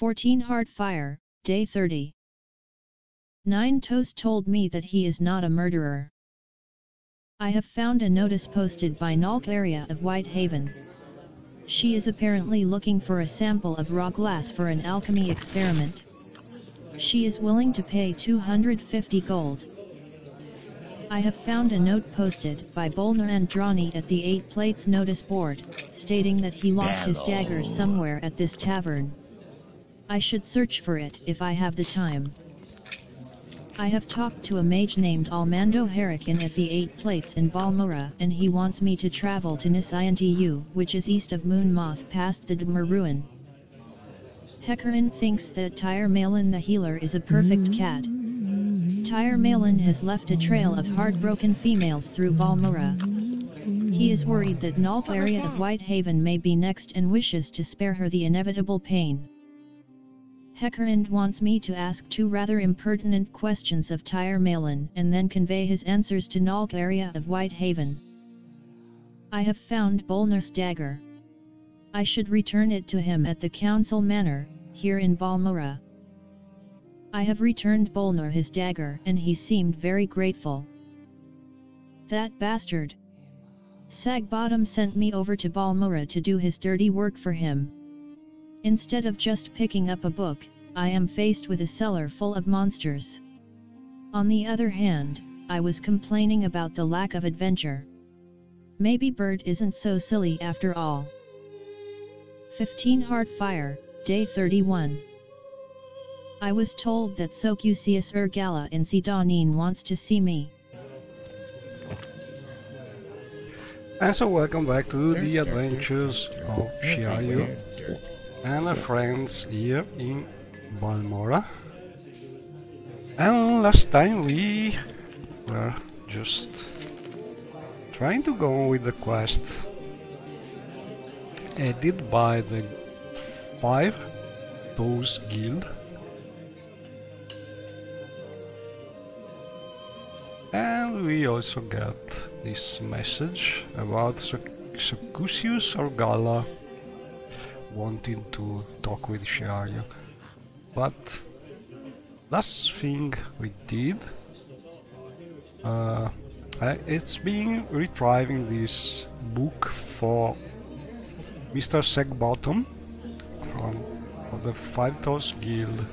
14 Hard Fire, Day 30. 9 Toast told me that he is not a murderer. I have found a notice posted by Nulk area of Whitehaven. She is apparently looking for a sample of raw glass for an alchemy experiment. She is willing to pay 250 gold. I have found a note posted by Bolner Andrani at the 8 Plates notice board, stating that he lost his dagger somewhere at this tavern. I should search for it if I have the time. I have talked to a mage named Almando Harakin at the 8 Plates in Balmora, and he wants me to travel to Nisintu, which is east of Moonmoth past the Dmer ruin. Hekarin thinks that Tyre Malin the healer is a perfect cat. Tyre Malin has left a trail of heartbroken females through Balmora. He is worried that Nulk area of Whitehaven may be next and wishes to spare her the inevitable pain. Hekarin wants me to ask 2 rather impertinent questions of Tyre Malin and then convey his answers to Nulk area of Whitehaven. I have found Bolner's dagger. I should return it to him at the Council Manor, here in Balmora. I have returned Bolner his dagger and he seemed very grateful. That bastard! Sagbottom sent me over to Balmora to do his dirty work for him. Instead of just picking up a book, I am faced with a cellar full of monsters. On the other hand, I was complaining about the lack of adventure. Maybe Bird isn't so silly after all. 15 Hard Fire, Day 31. I was told that Socusius Ergala in Sidonin wants to see me. And so welcome back to the adventures of Shiayu and our friends here in Balmora. And last time we were just trying to go with the quest added by the 5 Toes Guild. And we also got this message about Socusius Ergala wanting to talk with Shiayu. But last thing we did, it's been retrieving this book for Mr. Sagbottom from the 5 Toes Guild.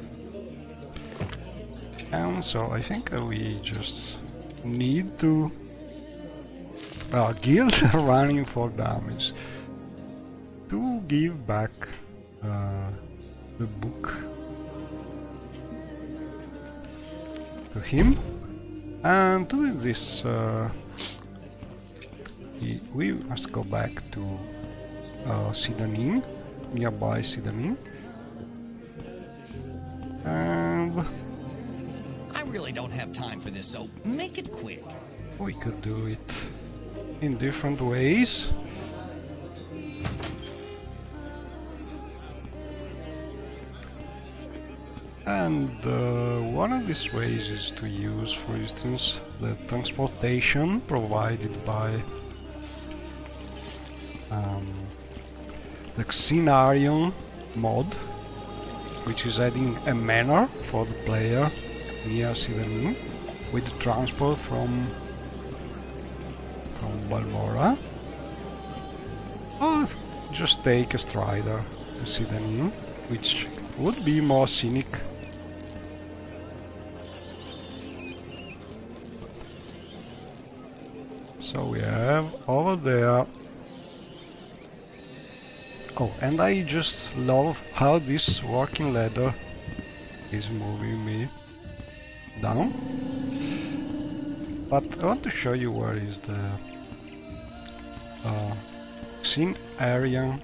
And so I think we just need to guild running for damage to give back the book to him. And to do this we must go back to Sidonin, nearby Sidonin, and I really don't have time for this, so make it quick. We could do it in different ways. And one of these ways is to use, for instance, the transportation provided by the Xenarion mod, which is adding a manor for the player near Sidonin with transport from Balmora, or just take a strider to Sidonin, which would be more scenic. So we have over there. Oh, and I just love how this walking ladder is moving me down. But I want to show you where is the Xenarion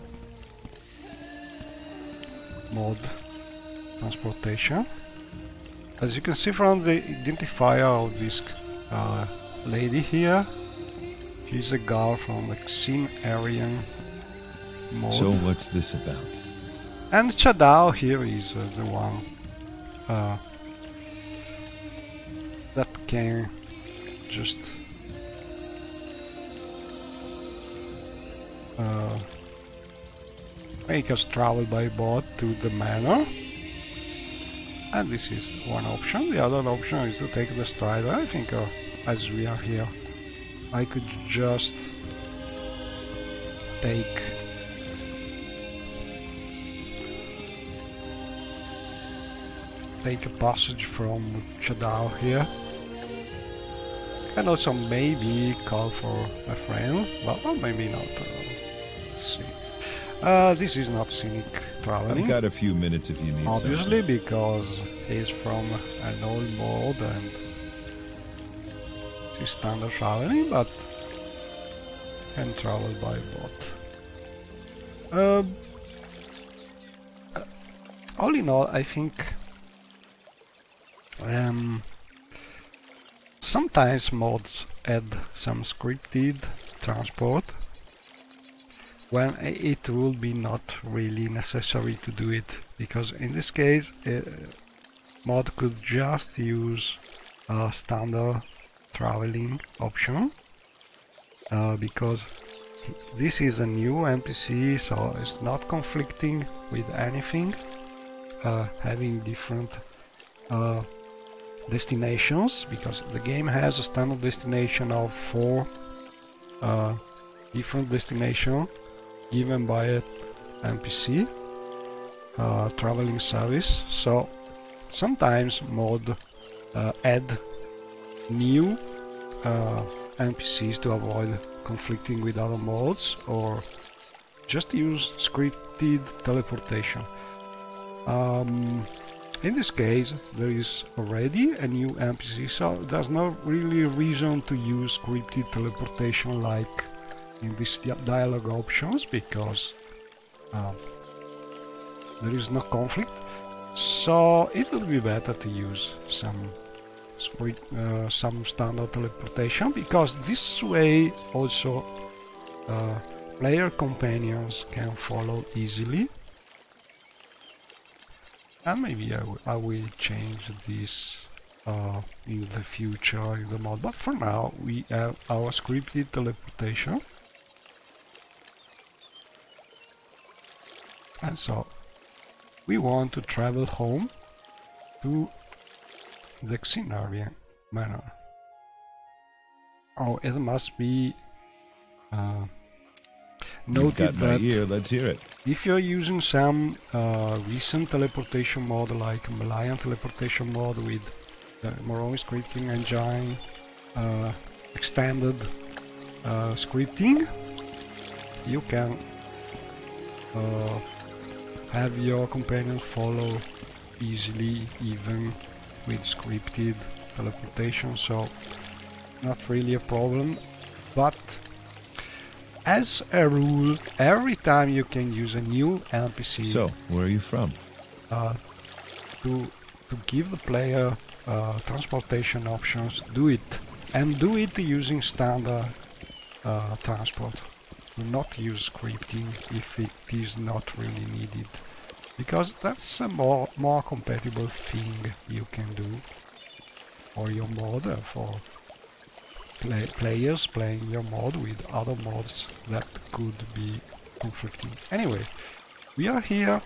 mod transportation. As you can see from the identifier of this lady here, she's a girl from the Xenarion mod. So what's this about? And Chadao here is the one that can just make us travel by boat to the manor. And this is one option. The other option is to take the strider. I think as we are here, I could just take a passage from Chadao here. And also maybe call for a friend, but or maybe not. Let's see. This is not scenic traveling. I've got a few minutes if you need obviously, because it's from an old mode and it's standard traveling, but can travel by boat. All in all, I think sometimes mods add some scripted transport when it will be not really necessary to do it, because in this case mod could just use a standard traveling option, because this is a new NPC, so it's not conflicting with anything, having different destinations, because the game has a standard destination of 4 different destinations given by an NPC traveling service. So sometimes mod add new NPCs to avoid conflicting with other modes, or just use scripted teleportation. In this case there is already a new NPC, so there's no really reason to use scripted teleportation like in these dialogue options, because there is no conflict. So it would be better to use some standard teleportation, because this way also player companions can follow easily. And maybe I will change this in the future in the mod, but for now we have our scripted teleportation. And so we want to travel home to the Xenarian Manor. Oh, it must be noted that here. Let's hear it. If you're using some recent teleportation mod like Malayan teleportation mod with the Morrowind scripting engine, extended scripting, you can have your companions follow easily even with scripted teleportation, so not really a problem. But as a rule, every time you can use a new NPC. So, where are you from? To give the player transportation options, do it, and do it using standard transport. Do not use scripting if it is not really needed, because that's a more compatible thing you can do for your mod, for players playing your mod with other mods that could be conflicting. Anyway, we are here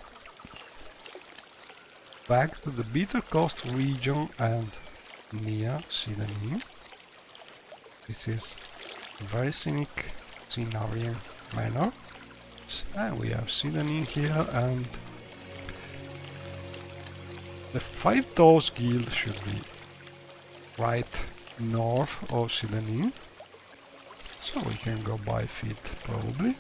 back to the Bitter Coast region and near Sidanin. This is a very scenic Xenarian Manor, and we have Sidanin here, and the Five Toes Guild should be right north of Sidanin, so we can go by feet probably.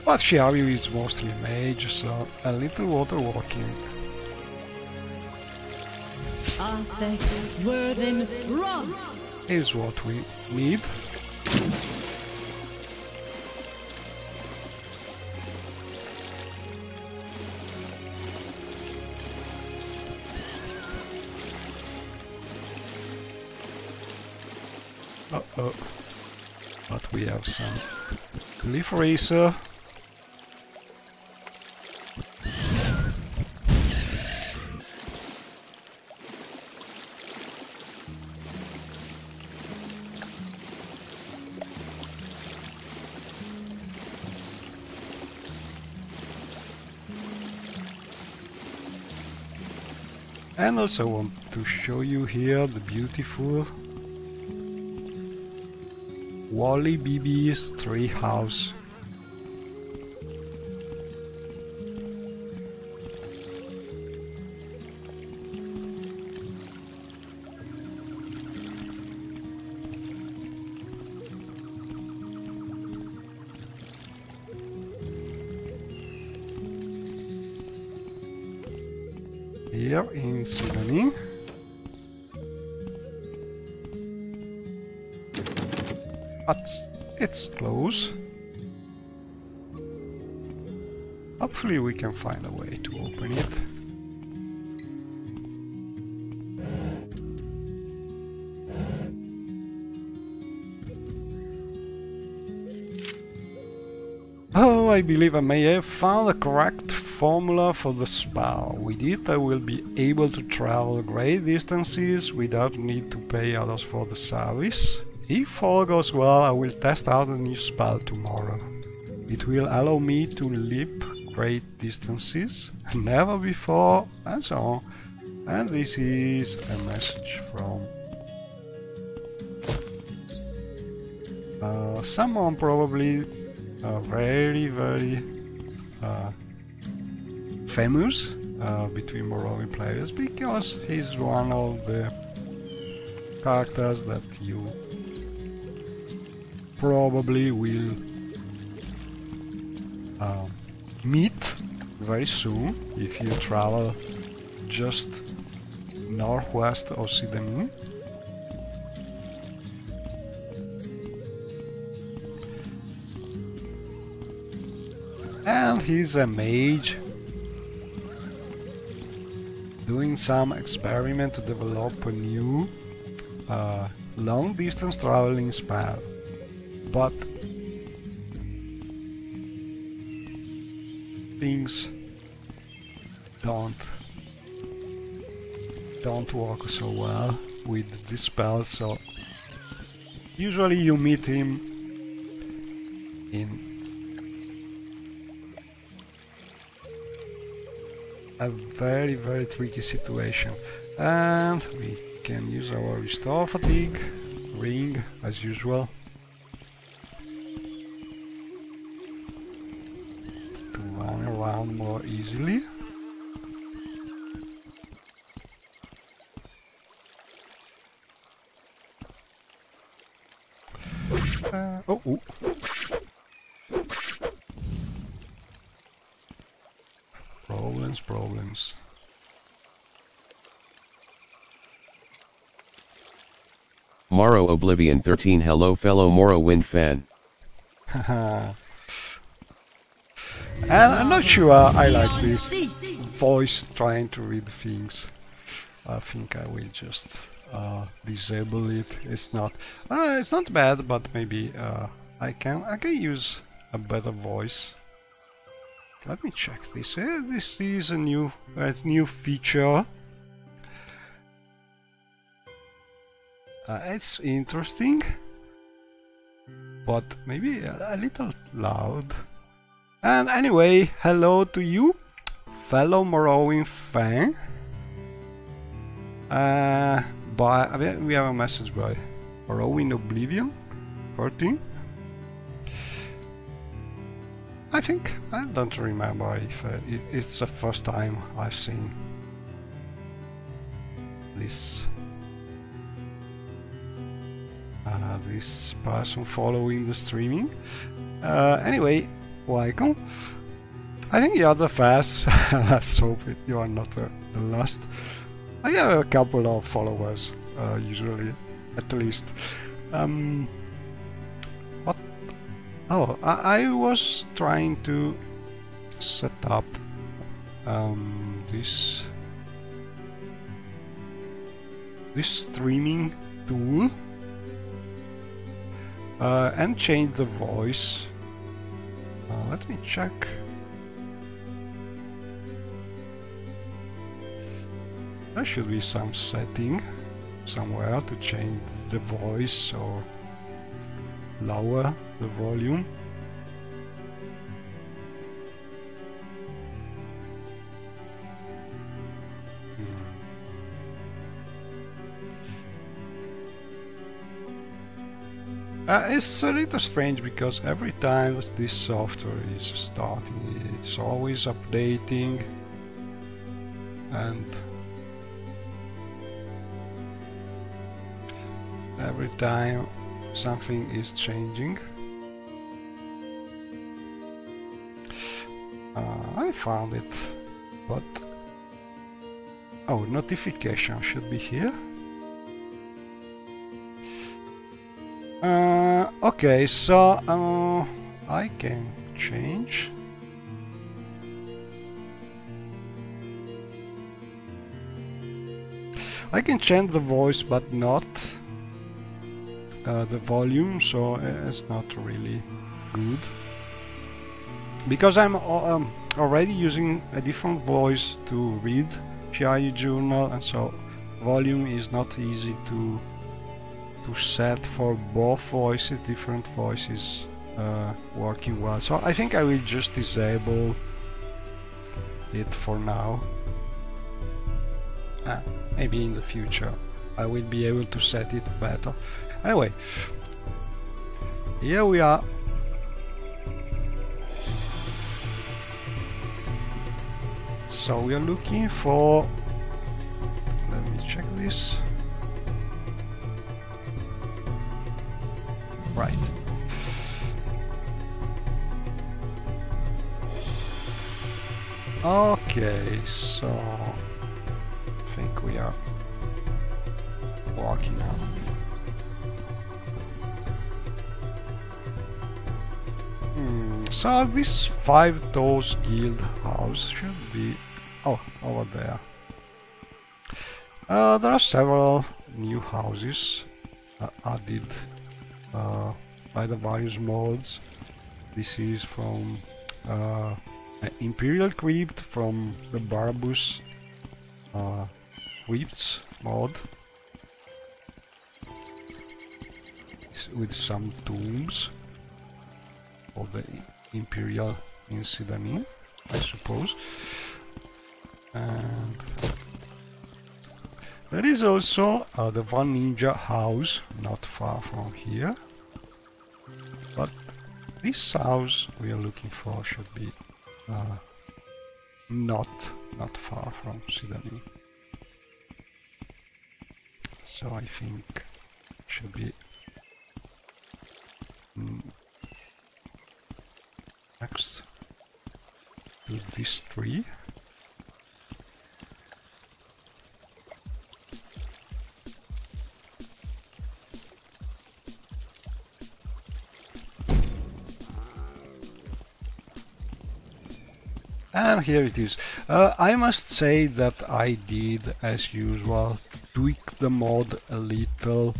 But Shiaru is mostly mage, so a little water walking. Is what we need. Uh-oh. But we have some Cliff Racer. And also want to show you here the beautiful Wally BB's tree house. Here in Sydney. But it's close. Hopefully we can find a way to open it. Oh, I believe I may have found the correct formula for the spell. With it I will be able to travel great distances without need to pay others for the service. If all goes well, I will test out a new spell tomorrow. It will allow me to leap great distances, never before, and so on. And this is a message from someone probably very famous between Morrowind players, because he's one of the characters that you probably will meet very soon if you travel just northwest of Sydney. And he's a mage doing some experiment to develop a new long distance traveling spell. But things don't work so well with this spell, so usually you meet him in a very tricky situation, and we can use our restore fatigue ring as usual to run around more easily. Oh. Problems. Morrow Oblivion 13. Hello fellow Morrowind fan. And I'm not sure I like this voice trying to read things. I think I will just disable it. It's not bad, but maybe I can use a better voice. Let me check this. This is a new feature. It's interesting, but maybe a little loud. And anyway, hello to you, fellow Morrowind fan. We have a message by Morrowind Oblivion 13. I think, I don't remember if it's the first time I've seen this this person following the streaming. Anyway, welcome. I think you are the first. Let's hope you are not the last. I have a couple of followers, usually, at least. What? Oh, I was trying to set up this streaming tool and change the voice Let me check. There should be some setting somewhere to change the voice or lower the volume. It's a little strange because every time that this software is starting, it's always updating, and every time something is changing. I found it, but oh, notification should be here. Okay, so I can change. I can change the voice, but not the volume, so it's not really good. Because I'm already using a different voice to read PRU journal, and so volume is not easy to set for both voices, different voices working well. So I think I will just disable it for now. Maybe in the future I will be able to set it better. Anyway, here we are. So we are looking for, let me check this. Right. Okay, so I think we are walking now. So this 5 Toes Guild house should be over there. There are several new houses added by the various mods. This is from Imperial Crypt from the Barbus Crypts mod, with some tombs of the Imperial Incident, I suppose. And there is also the One Ninja house not far from here, but this house we are looking for should be not far from Sydney. So I think it should be next to this tree. And here it is. I must say that I did, as usual, tweak the mod a little.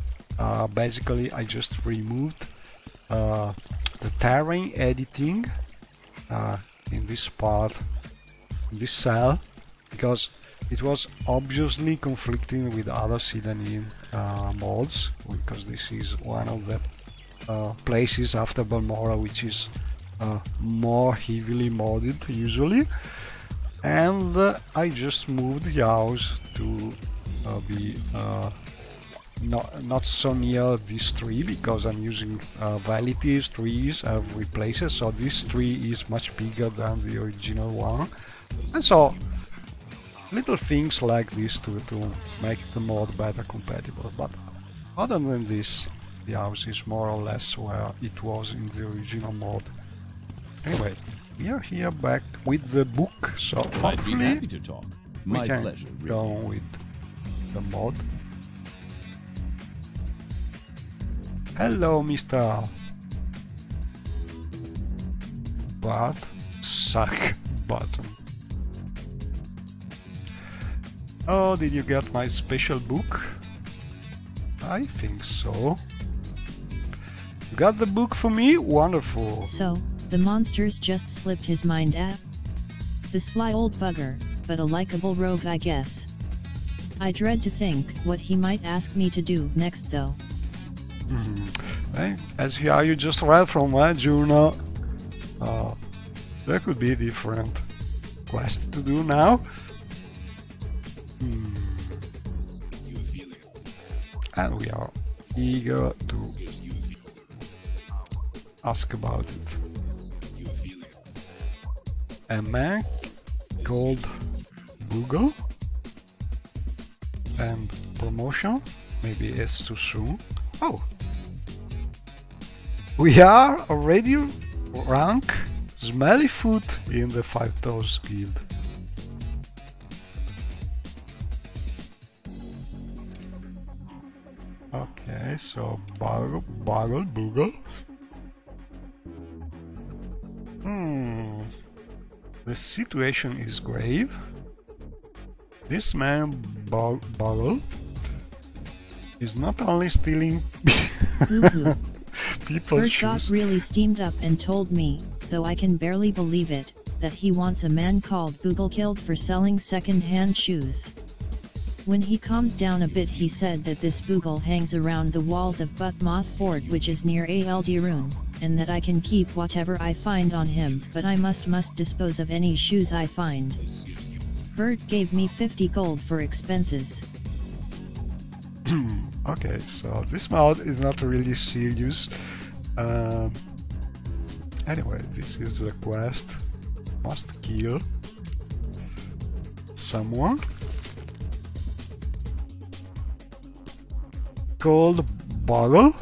Basically, I just removed the terrain editing in this part, in this cell, because it was obviously conflicting with other Cydanine mods, because this is one of the places after Balmora which is more heavily modded usually, and I just moved the house to be not so near this tree, because I'm using vanities trees I've replaced, so this tree is much bigger than the original one, and so little things like this to make the mod better compatible. But other than this, the house is more or less where it was in the original mod. Anyway, we are here back with the book, so hopefully we can go on with the mod. Hello, Mr. Bart Suck Button. Oh, did you get my special book? I think so. You got the book for me? Wonderful. So, The monsters just slipped his mind at. The sly old bugger, but a likable rogue I guess. I dread to think what he might ask me to do next though. Right? As here you just read from my journal, there could be different quests to do now. And we are eager to ask about it. A man called Google and promotion, maybe it's too soon. Oh, we are already rank smelly food in the 5 Toes guild. Okay, so Boogle. The situation is grave. This man Boggle is not only stealing people's Bert shoes. got really steamed up and told me, though I can barely believe it, that he wants a man called Boogle killed for selling second-hand shoes. When he calmed down a bit he said that this Boogle hangs around the walls of Buckmoth Fort, which is near Ald Room, and that I can keep whatever I find on him, but I must dispose of any shoes I find. Bert gave me 50 gold for expenses. Okay, so this mod is not really serious. Anyway, this is the quest. Must kill someone called Boggle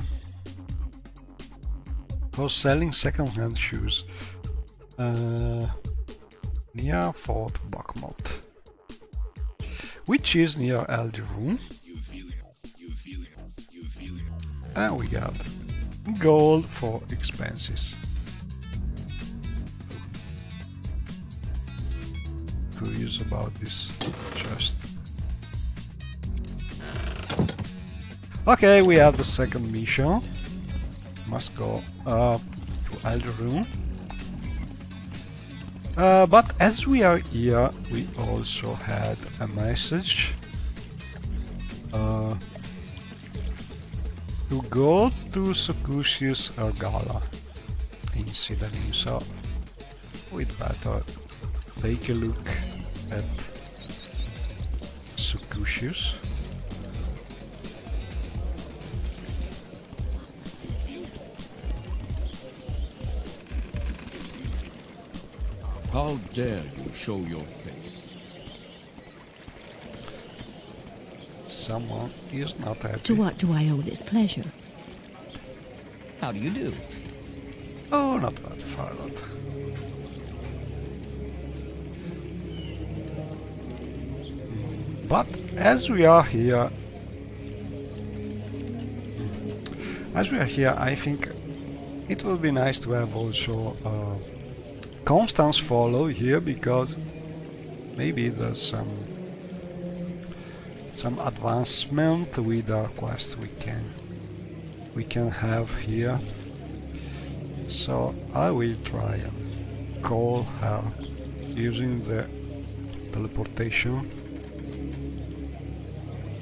for selling second-hand shoes near Fort Buckmouth, which is near Algeroon. And we got gold for expenses. Curious about this chest. Okay, we have the second mission. Must go up to Algeroon. But as we are here, we also had a message to go to Sucutius Argala in Sidanim, so we'd better take a look at Sucutius. How dare you show your face? Someone is not happy. To what do I owe this pleasure? How do you do? Oh, not bad, Farlot. But as we are here, I think it will be nice to have also Constance follow here, because maybe there's some advancement with our quest we can have here. So I will try and call her using the teleportation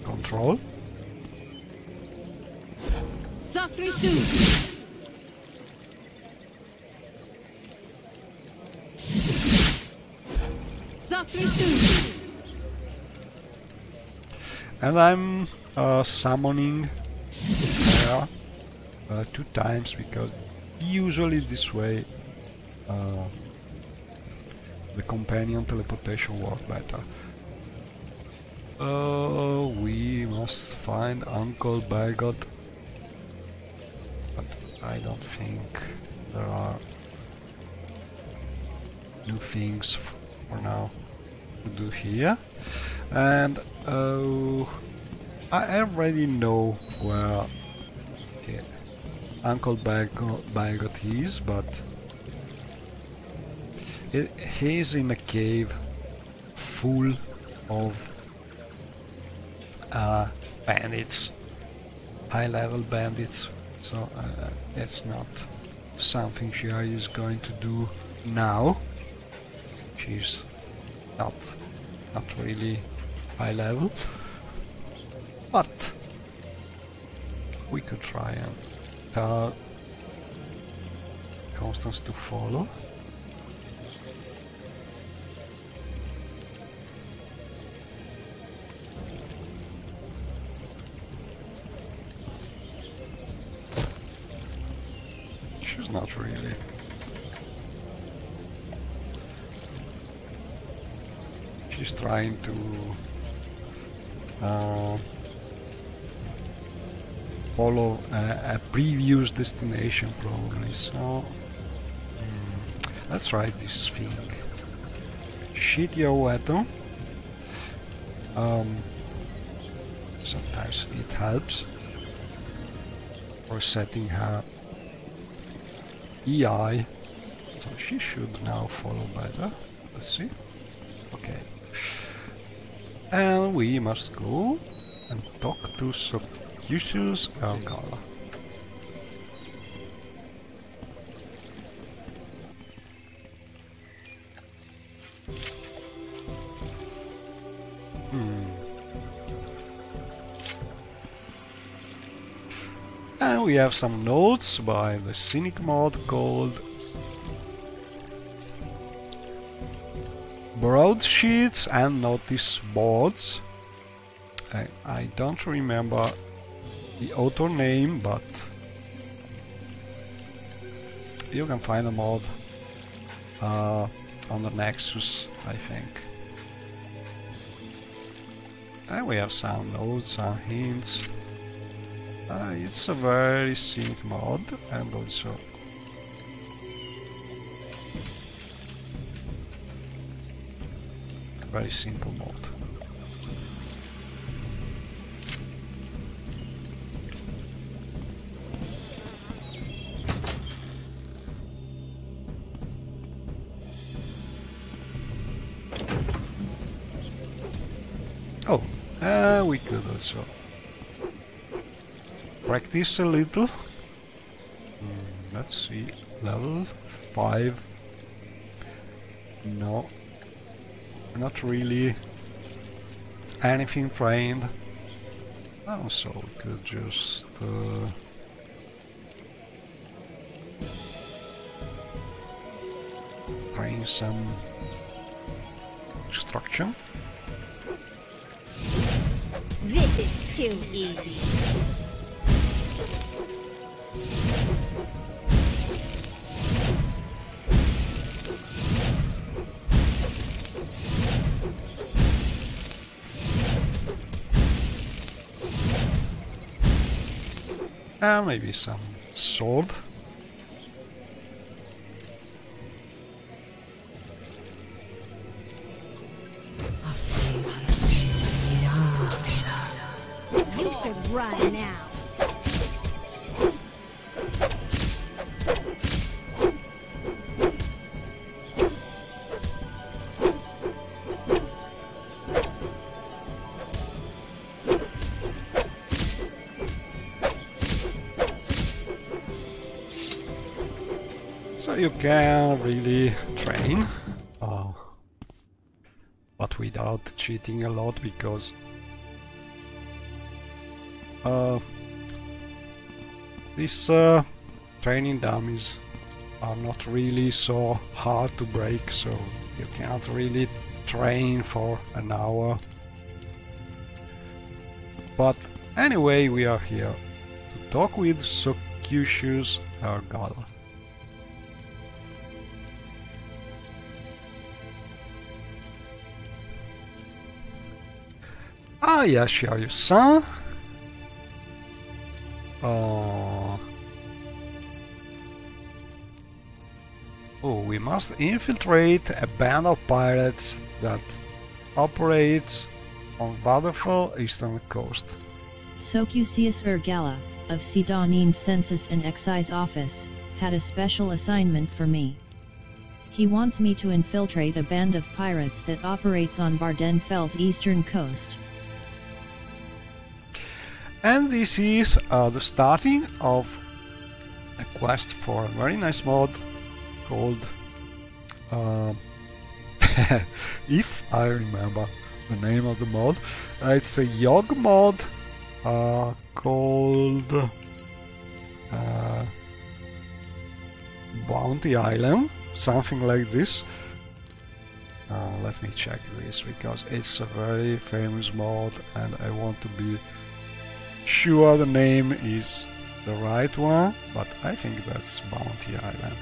control. And I'm summoning her 2 times, because usually this way the companion teleportation works better. We must find Uncle Bagot, but I don't think there are new things for now to do here. And I already know where Uncle Bagot is, but he's in a cave full of bandits, high-level bandits, so it's not something she is going to do now. She's not really high level, but we could try and tell Constance to follow. She's not really. She's trying to follow a previous destination probably, so let's try this thing. Shit your weapon. Sometimes it helps for setting her EI, so she should now follow better. Let's see. Okay. And we must go and talk to Socucius Ergala. And we have some notes by the Cynic mod called Broadsheets and Notice Boards. I don't remember the author name, but you can find the mod on the Nexus, I think. And we have some notes and hints. It's a very Cynic mod, and also a very simple mod. Oh, we could also practice a little. Let's see, level 5. No, not really anything trained. Oh, so we could just train some extraction. This is too easy. And maybe some sword. You should run now. So you can really train, but without cheating a lot, because these training dummies are not really so hard to break, so you can't really train for an hour. But anyway, we are here to talk with Socucius Ergala. Ah, yes, share your son. Oh, we must infiltrate a band of pirates that operates on Waterfall eastern coast. Socucius Ergala, of Sidonine's Census and Excise Office, had a special assignment for me. He wants me to infiltrate a band of pirates that operates on Vardenfell's eastern coast. And this is the starting of a quest for a very nice mod called if I remember the name of the mod, it's a Yogg mod called Bounty Island, something like this. Let me check this because it's a very famous mod and I want to be sure the name is the right one, but I think that's Bounty Island.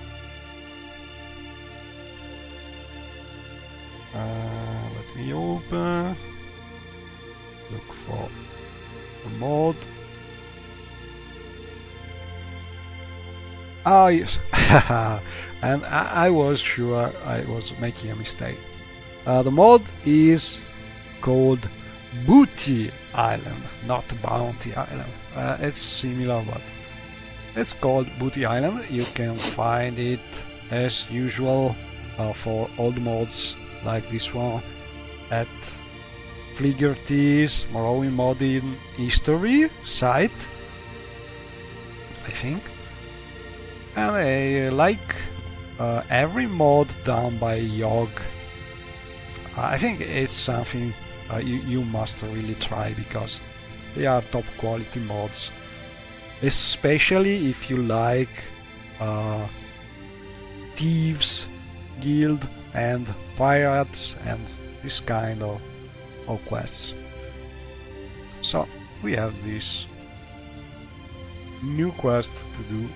Let me open, look for the mod. Ah, yes. And I was sure I was making a mistake. The mod is called Booty Island, not Bounty Island. It's similar, but it's called Booty Island. You can find it as usual for old mods like this one at Fligerty's Morrowind Modding History site, I think. And I like every mod done by Yogg. I think it's something you must really try because they are top quality mods, especially if you like thieves guild and pirates and this kind of quests. So we have this new quest to do.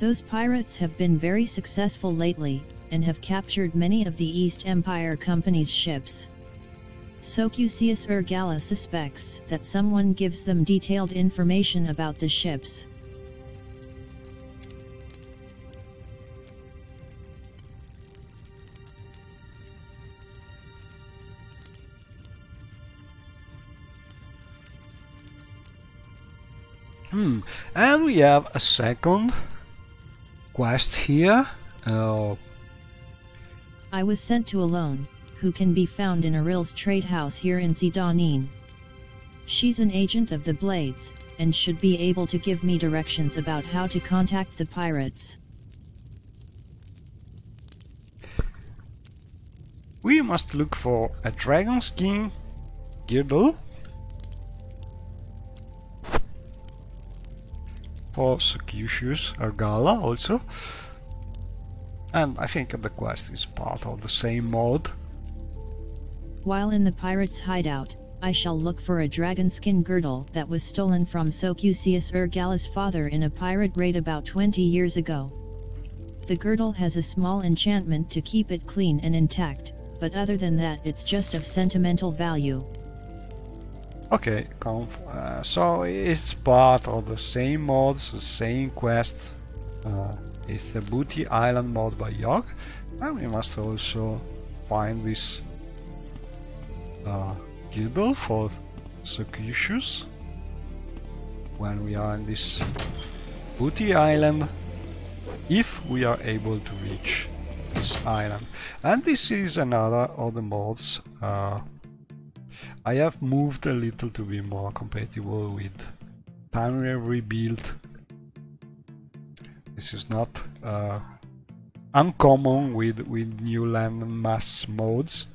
Those pirates have been very successful lately, and have captured many of the East Empire Company's ships. Socucius Urgala suspects that someone gives them detailed information about the ships. And we have a second quest here. I was sent to Alone, who can be found in Aril's trade house here in Zidanin. She's an agent of the Blades, and should be able to give me directions about how to contact the pirates. We must look for a dragon skin girdle for Socucius Urgala also, and I think the quest is part of the same mod. While in the pirates' hideout, I shall look for a dragon skin girdle that was stolen from Socucius Urgala's father in a pirate raid about 20 years ago. The girdle has a small enchantment to keep it clean and intact, but other than that it's just of sentimental value. Okay, so it's part of the same mods, the same quest. It's the Booty Island mod by Yogg, and we must also find this girdle for Socucius when we are in this Booty Island, if we are able to reach this island. And this is another of the mods I have moved a little to be more compatible with Time Rebuild. This is not uncommon with new landmass modes,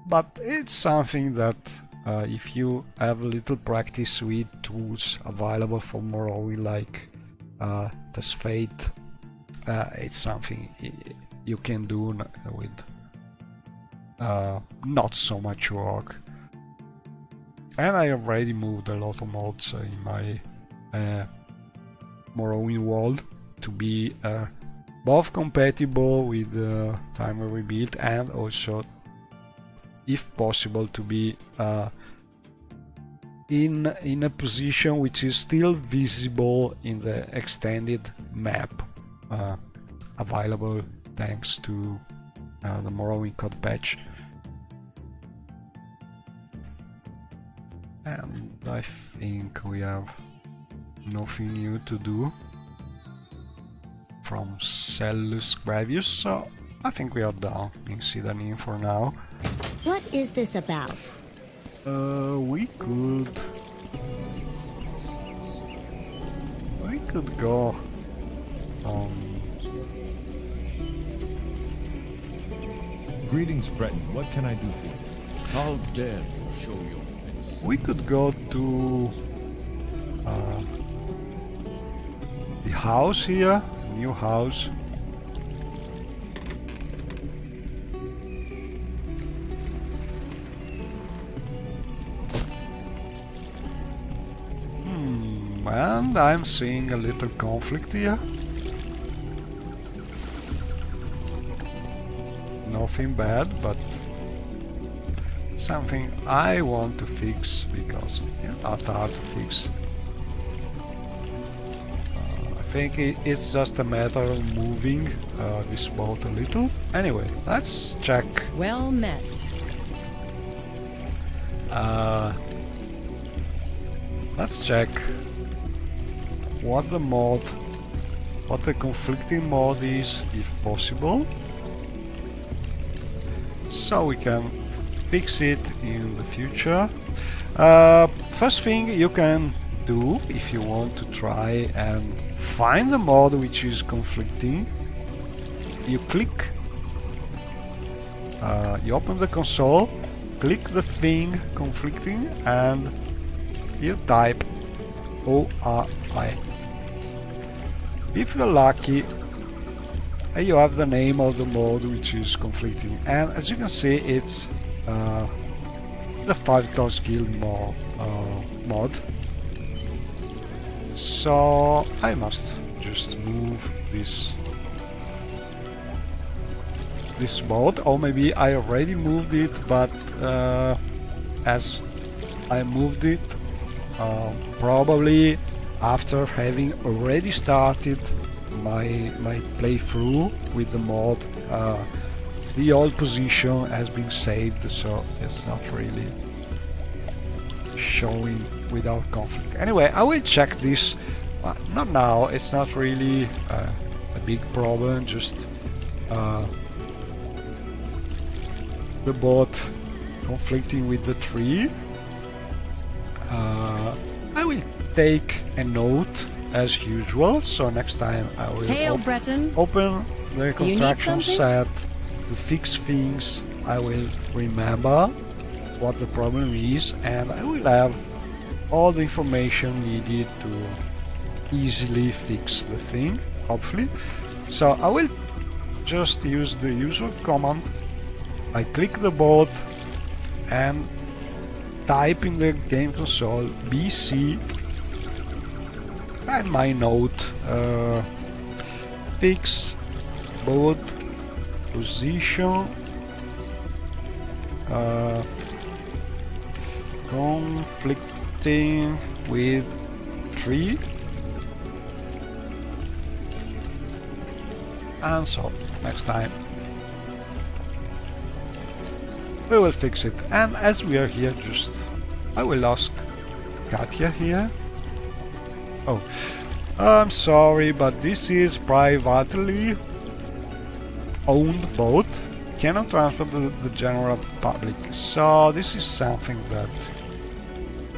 but it's something that if you have a little practice with tools available for Morrowind like the Fate, it's something you can do with not so much work. And I already moved a lot of mods in my Morrowind World to be both compatible with Time Rebuild and also, if possible, to be in a position which is still visible in the extended map. available thanks to the Morrowind code patch. And I think we have nothing new to do from Cellus Gravius, so I think we are done in Sidanin for now. What is this about? We could go Greetings, Breton. What can I do for you? How dare you show your face? we could go to the house here, new house. And I'm seeing a little conflict here. Nothing bad, but something I want to fix because it's not hard to fix. I think it's just a matter of moving this boat a little. Anyway, let's check. Well met. Let's check what the conflicting mod is, if possible, so we can fix it in the future. First thing you can do if you want to try and find the mod which is conflicting, you click, you open the console, click the thing conflicting, and you type ORI. If you're lucky, you have the name of the mod which is conflicting, and as you can see, it's the 5-star skill mod. So I must just move this mod, or maybe I already moved it, but as I moved it probably after having already started my playthrough with the mod, the old position has been saved, so it's not really showing without conflict. Anyway, I will check this. Not now, it's not really a big problem, just the boat conflicting with the tree. I will take a note as usual, so next time I will Hail, Breton. open the construction set to fix things. I will remember what the problem is, and I will have all the information needed to easily fix the thing, hopefully. So I will just use the usual command. I click the boat and type in the game console BC and my note, fix boat position conflicting with tree, and so next time we will fix it. And as we are here, just I will ask Katya here. Oh, I'm sorry, but this is privately owned boat, cannot transfer to the general public. So this is something that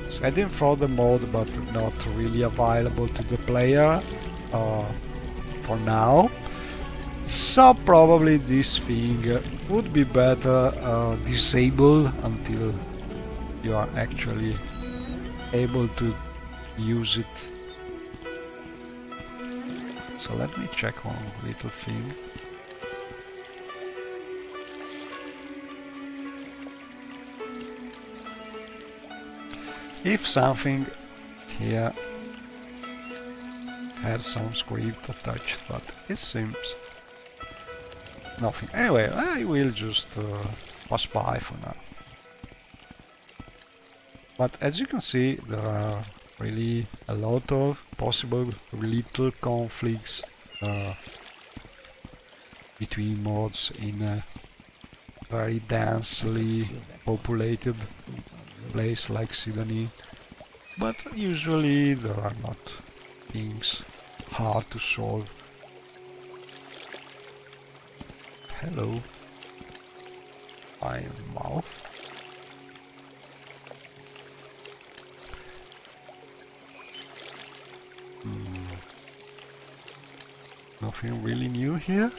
is added for the mod, but not really available to the player for now. So probably this thing would be better disabled until you are actually able to use it. So let me check one little thing. If something here has some script attached, but it seems nothing. Anyway, I will just pass by for now. But as you can see, there are really a lot of possible little conflicts between mods in a very densely populated place like Sidonie, but usually there are not things hard to solve. Hello, my mouth. Nothing really new here.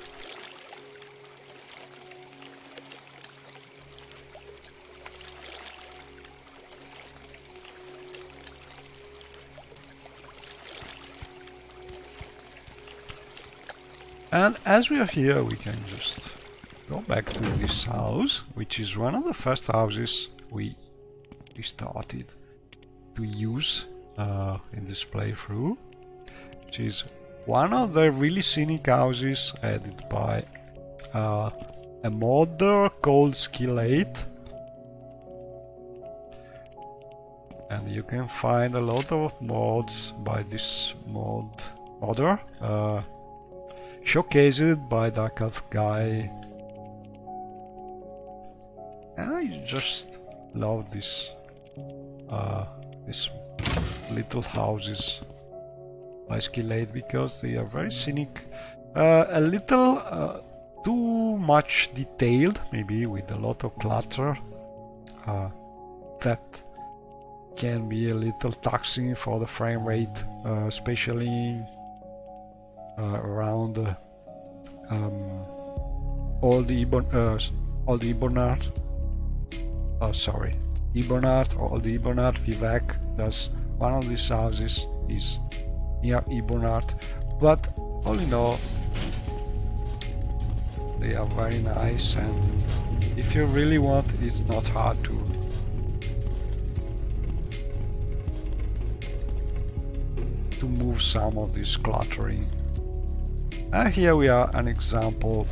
And as we are here, we can just go back to this house, which is one of the first houses we started to use in this playthrough, which is one of the really scenic houses added by a modder called Skill8. And you can find a lot of mods by this modder, showcased by Dark Elf Guy. And I just love this little houses by Skill8 because they are very scenic, a little too much detailed, maybe with a lot of clutter, that can be a little taxing for the frame rate, especially around all the Ibonart, or the Ibonart Vivek. Thus, one of these houses is near Ibonart, but all in all, they are very nice, and if you really want, it's not hard to move some of this cluttering. And here we are, an example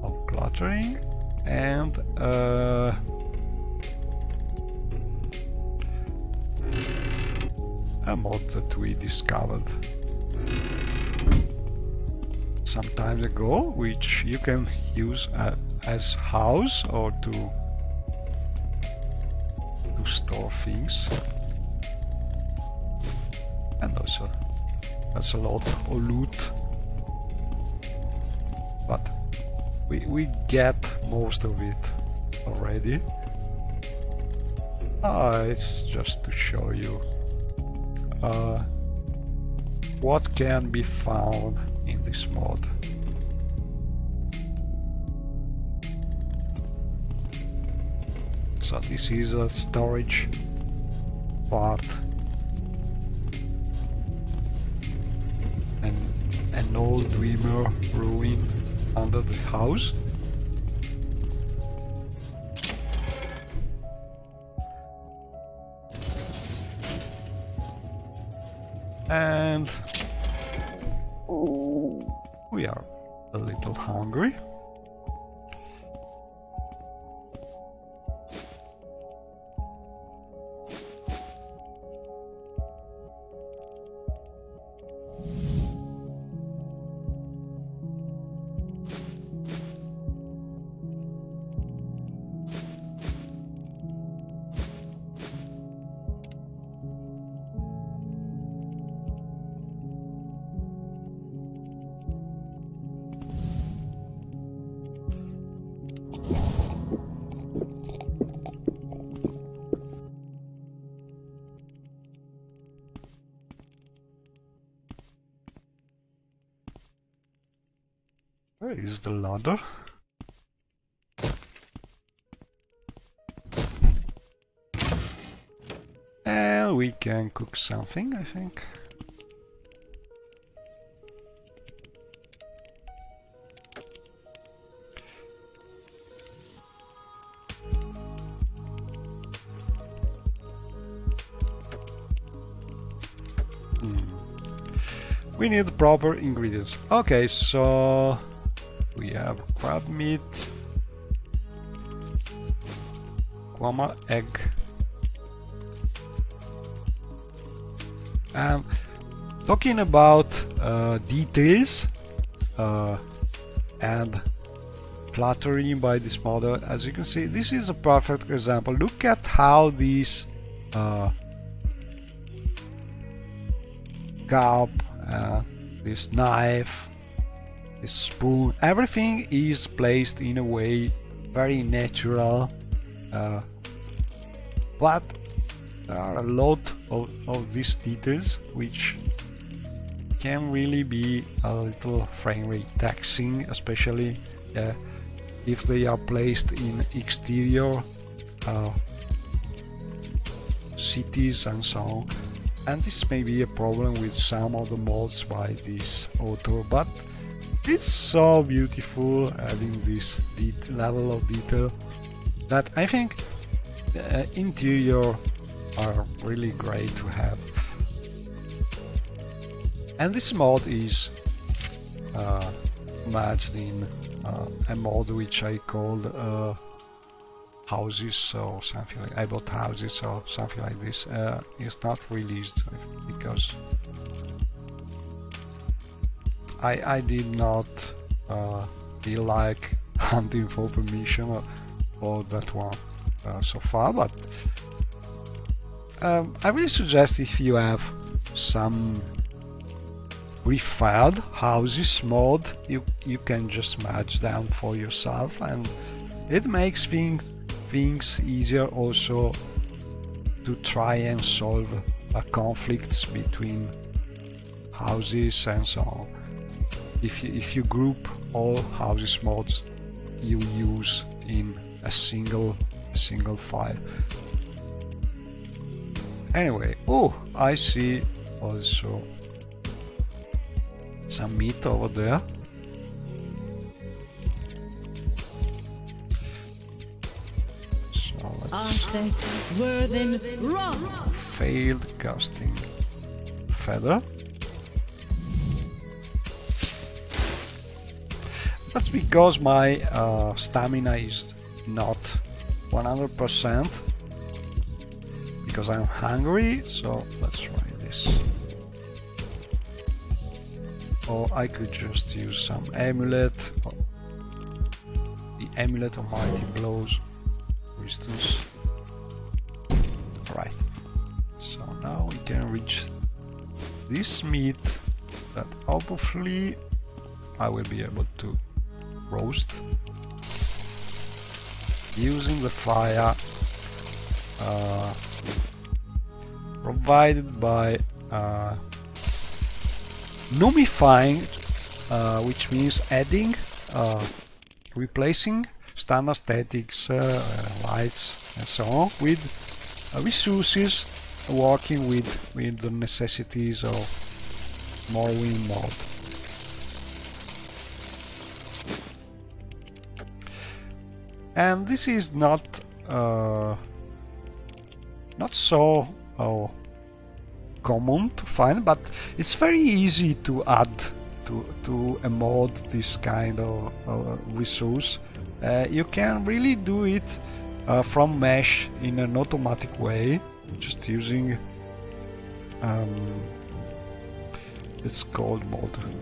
of cluttering, and a mod that we discovered some time ago, which you can use as house or to store things. And also that's a lot of loot, but we get most of it already. It's just to show you what can be found in this mod. So this is a storage part, and an old Dreamer ruin under the house. And we are a little hungry. Where is the ladder? And we can cook something, I think. We need proper ingredients. Okay, so we have crab meat, kwama egg, and Talking about details and cluttering by this model, as you can see, this is a perfect example. Look at how these cup, this knife, this spoon, everything is placed in a way very natural, but there are a lot of these details which can really be a little frame rate taxing, especially if they are placed in exterior cities and so on. And this may be a problem with some of the mods by this author, but it's so beautiful having this level of detail that I think interior are really great to have. And this mod is matched in a mod which I called houses or something like abot houses or something like this. It's not released because I did not feel like hunting for permission for that one so far, but I really suggest if you have some preferred houses mod, you can just match them for yourself, and it makes things easier also to try and solve conflicts between houses and so on. If you group all houses mods you use in a single file. Anyway, oh, I see also some meat over there. So let's failed casting feather. That's because my stamina is not 100%, because I'm hungry, so let's try this. Or I could just use some amulet, the amulet of mighty blows, for instance. Alright, so now we can reach this meat that hopefully I will be able to roast using the fire provided by numifying, which means adding, replacing standard statics, lights and so on with resources, working with the necessities of Morrowind mod. And this is not so common to find, but it's very easy to add to a mod this kind of resource. You can really do it from mesh in an automatic way, just using it's called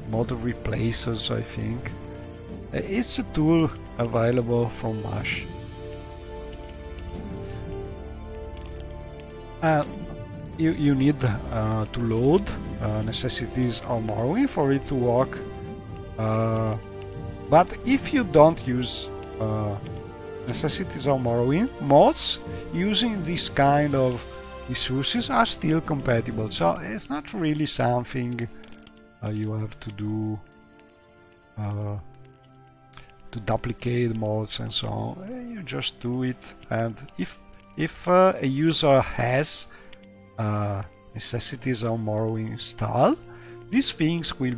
mod replacers, I think. It's a tool available from mesh. You need to load necessities of Morrowind for it to work, but if you don't use necessities of Morrowind, mods using this kind of resources are still compatible, so it's not really something you have to do to duplicate mods and so on. You just do it, and if a user has necessities of Morrowind installed, these things will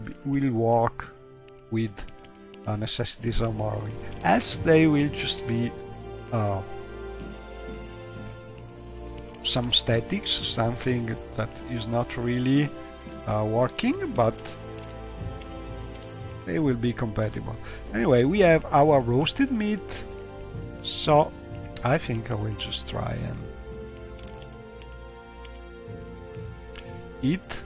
work with necessities of Morrowind, as they will just be some statics, something that is not really working, but they will be compatible. Anyway, we have our roasted meat, so I think I will just try and eat.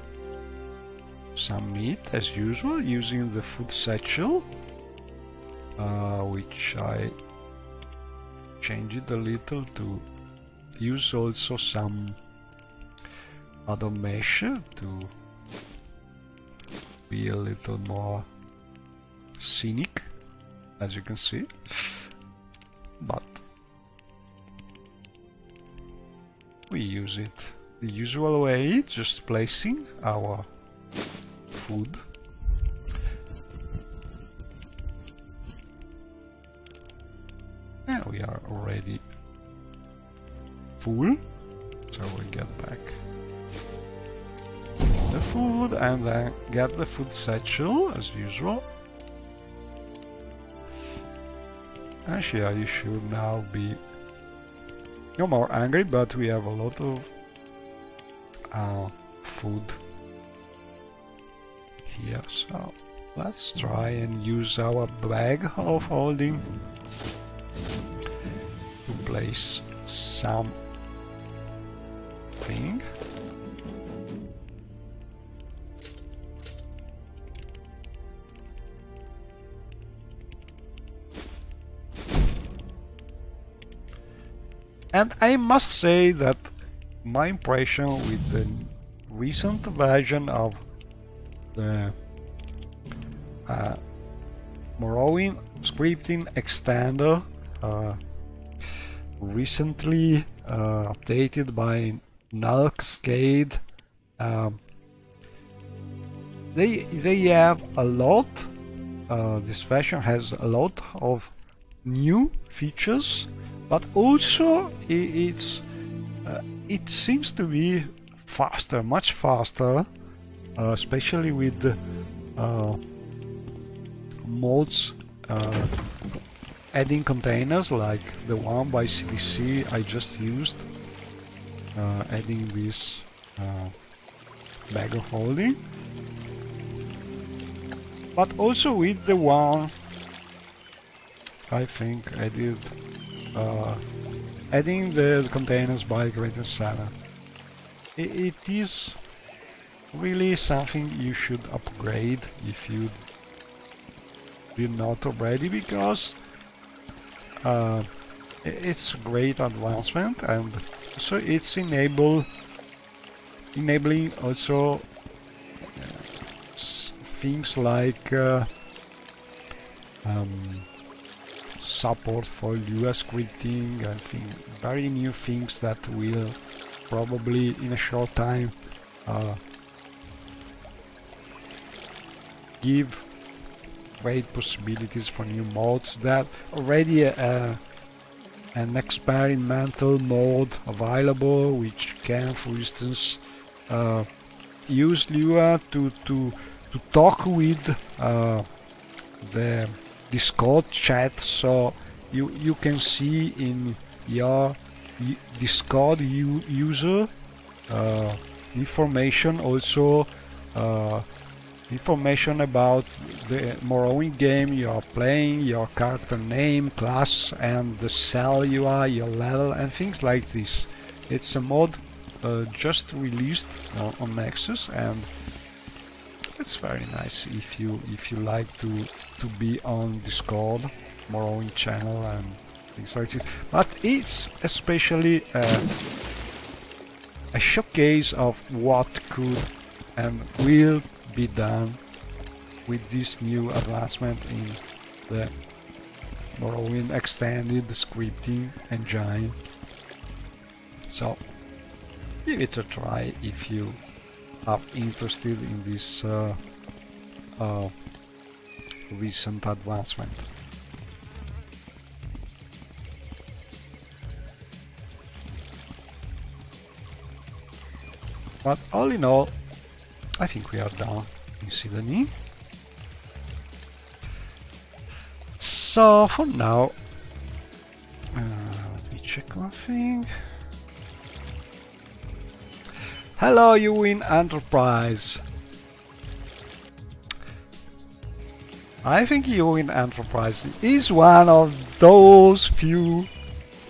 some meat as usual using the food satchel, which I changed a little to use also some other mesh to be a little more scenic, as you can see. But we use it the usual way, just placing our food. And we are already full, so we get back the food and then get the food satchel as usual. And here you should now be no more angry, but we have a lot of food here, so let's try and use our bag of holding to place some thing. And I must say that my impression with the recent version of the Morrowind scripting extender, recently updated by Null Cascade, they have a lot. This version has a lot of new features, but also it seems to be faster, much faster, especially with mods adding containers like the one by CDC I just used, adding this bag of holding, but also with the one I think I did adding the containers by Greater 7. It is really something you should upgrade if you did not already, because it's a great advancement, and so it's enabling also things like support for Lua scripting. I think very new things that will probably in a short time give great possibilities for new modes. That already an experimental mode available which can, for instance, use Lua to talk with the Discord chat, so you can see in your Discord user information, also information about the Morrowind game you are playing, your character name, class, and the cell you are, your level, and things like this. It's a mod just released on Nexus, and it's very nice if you like to be on Discord, Morrowind channel, and things like this. But it's especially a showcase of what could and will be done with this new advancement in the Morrowind extended scripting engine. So give it a try if you are interested in this recent advancement. But all in all, I think we are done in Sydney. So for now, let me check one thing. Hello, you win Enterprise. I think you win Enterprise is one of those few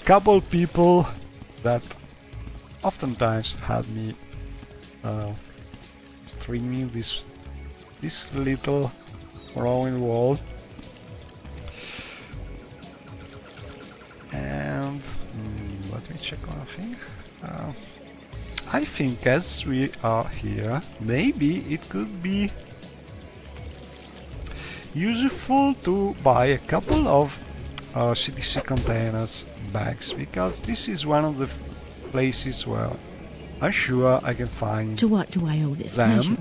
couple people that oftentimes had me streaming this this little Morrowind World. And let me check one thing. I think as we are here, maybe it could be useful to buy a couple of CTC containers bags, because this is one of the places where I'm sure I can find To what do I owe this them, pleasure?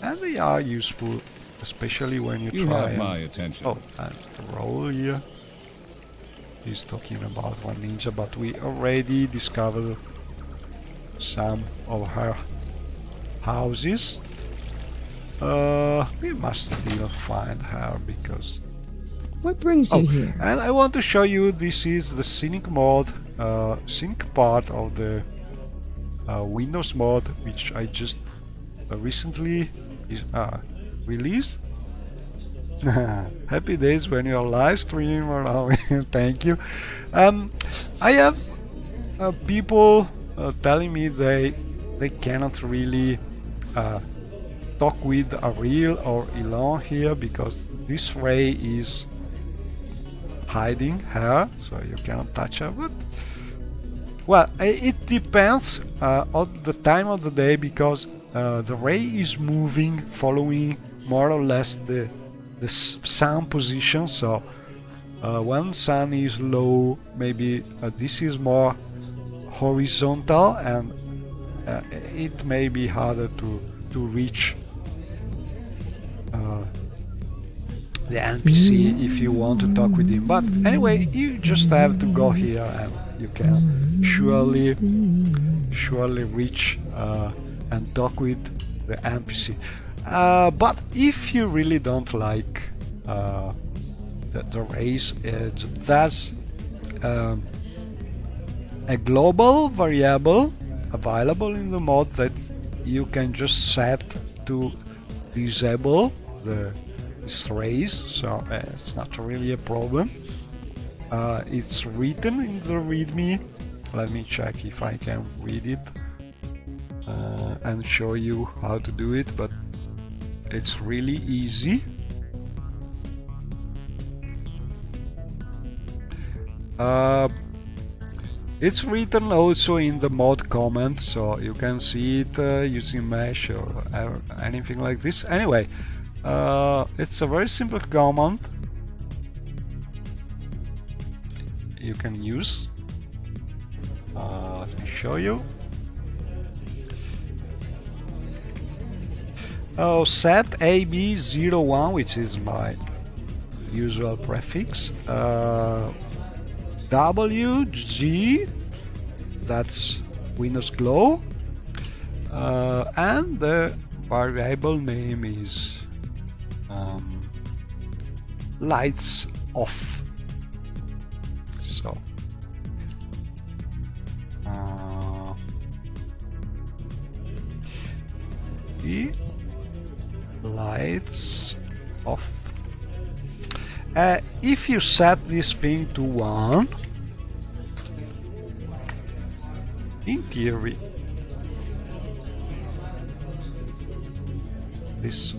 and they are useful, especially when you You try have my and... attention. Oh, and roll here. He's talking about one ninja, but we already discovered some of her houses. We must still find her because... What brings you here? And I want to show you, this is the scenic mode, scenic part of the Windows mod, which I just recently released. Happy days when you're live stream around. Thank you. I have people telling me they cannot really talk with Ariel or Elon here because this ray is hiding her, so you cannot touch her. But well, it depends on the time of the day, because the ray is moving following more or less the sun position. So when sun is low, maybe this is more horizontal, and it may be harder to reach the NPC if you want to talk with him. But anyway, you just have to go here and you can surely reach and talk with the NPC. But if you really don't like the race, there's a global variable available in the mod that you can just set to disable this race, so it's not really a problem. It's written in the readme. Let me check if I can read it and show you how to do it, but it's really easy. It's written also in the mod comment, so you can see it using mesh or anything like this. Anyway, it's a very simple command you can use. Let me show you. Set AB01, which is my usual prefix, WG, that's Windows Glow, and the variable name is lights off. So the lights off. If you set this thing to 1, in theory this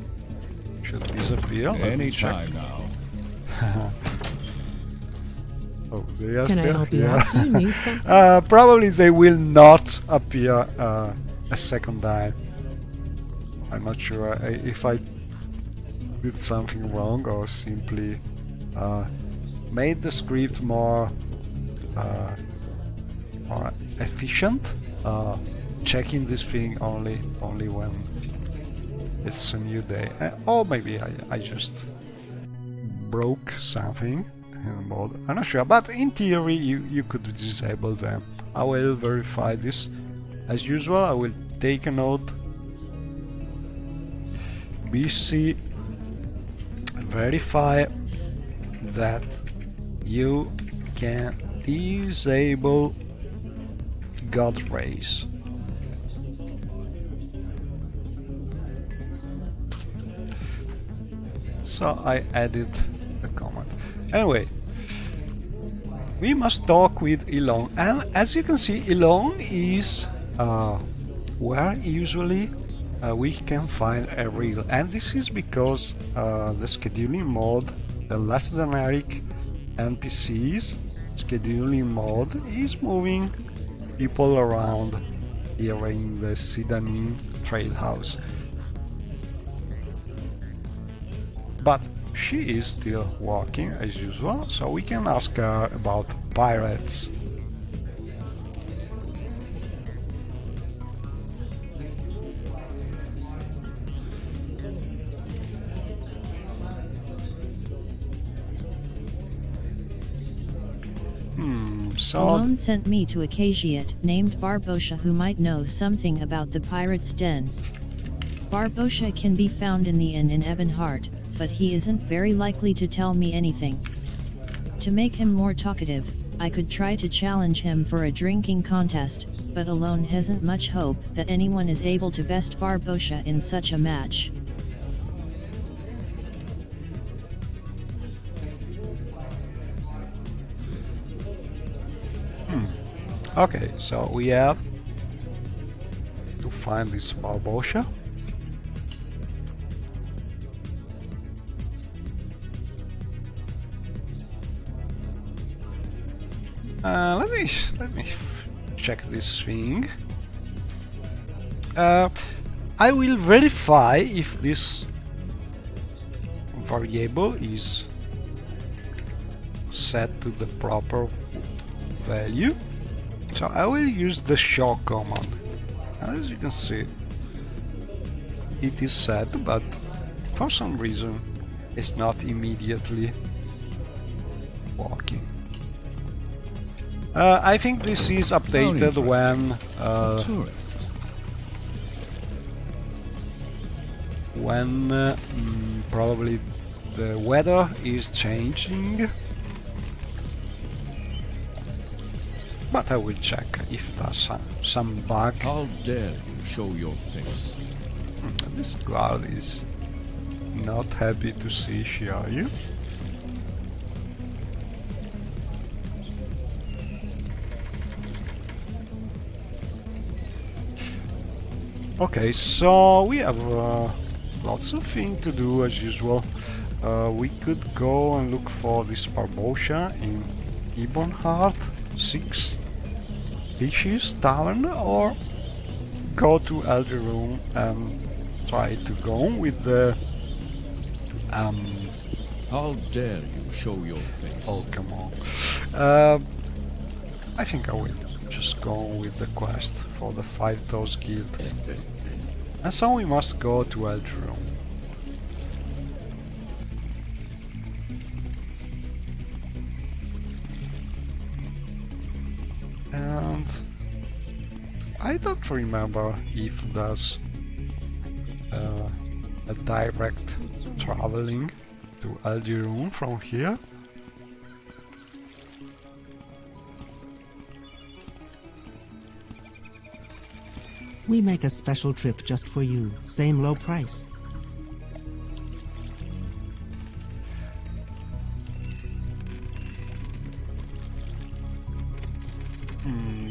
should disappear. Any time now. Oh, they are Can I still help you here. out? Do you need something? Probably they will not appear a second time. I'm not sure if I did something wrong or simply made the script more efficient, checking this thing only when it's a new day, or maybe I just broke something in the mode. I'm not sure, but in theory you could disable them. I will verify this as usual. I will take a note. BC verify that you can disable God rays. So I added the comment. Anyway, we must talk with Elon, and as you can see, Elon is where usually we can find a reel, and this is because the scheduling mode, the less generic NPCs scheduling mode, is moving people around here in the Sidanin trade house. But she is still walking as usual, so we can ask her about pirates. Alone sent me to a Kajiat named Barbosha who might know something about the pirate's den. Barbosha can be found in the inn in Ebonheart, but he isn't very likely to tell me anything. To make him more talkative, I could try to challenge him for a drinking contest, but Alone hasn't much hope that anyone is able to best Barbosha in such a match. Okay, so we have to find this Barbosha. Let me check this thing. I will verify if this variable is set to the proper value. So I will use the show command. As you can see, it is set, but for some reason it's not immediately working. I think this is updated when probably the weather is changing. But I will check if there's some bug. How dare you show your face? This guard is not happy to see Shiayu. Okay, so we have lots of things to do as usual. We could go and look for this Barbosha in Ebonheart 6 Species Tavern, or go to Elderoom and try to go with the How dare you show your face? Oh, come on. I think I will just go with the quest for the 5 Toes Guild. And so we must go to Elderoom. And I don't remember if there's a direct traveling to Elderoom from here. We make a special trip just for you, same low price.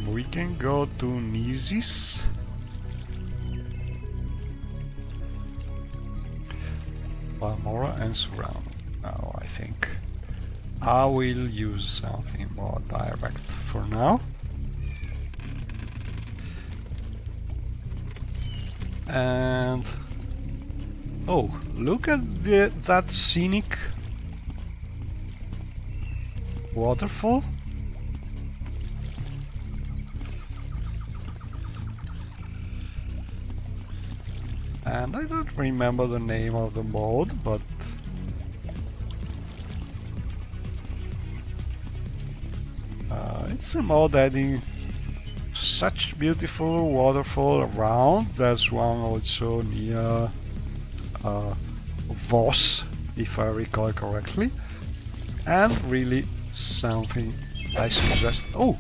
We can go to Nizis. Balmora and Surround. Now I think I will use something more direct for now. And oh, look at that scenic waterfall. And I don't remember the name of the mode, but it's a mode adding such beautiful waterfall around. There's one also near Voss, if I recall correctly, and really something I suggest. Oh,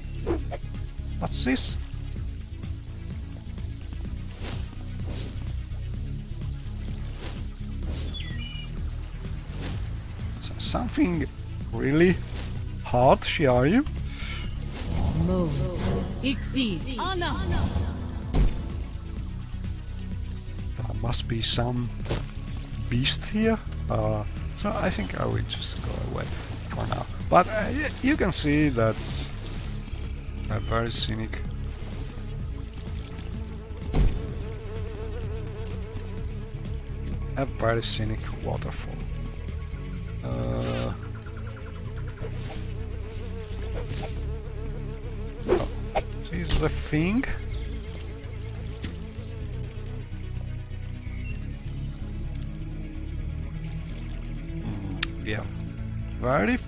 what's this? Something really hard, Shiayu. Move. Exceed. Honor. must be some beast here. So I think I will just go away for now. But you can see that's a very scenic. A very scenic waterfall. Oh, this is the thing. Yeah, very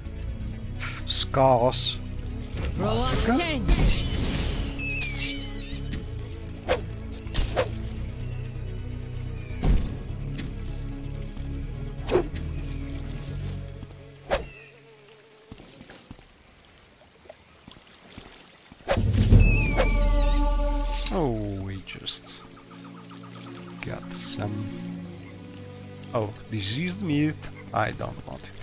scarce. Throw up 10. Oh, we just got some. Oh, diseased meat. I don't want it.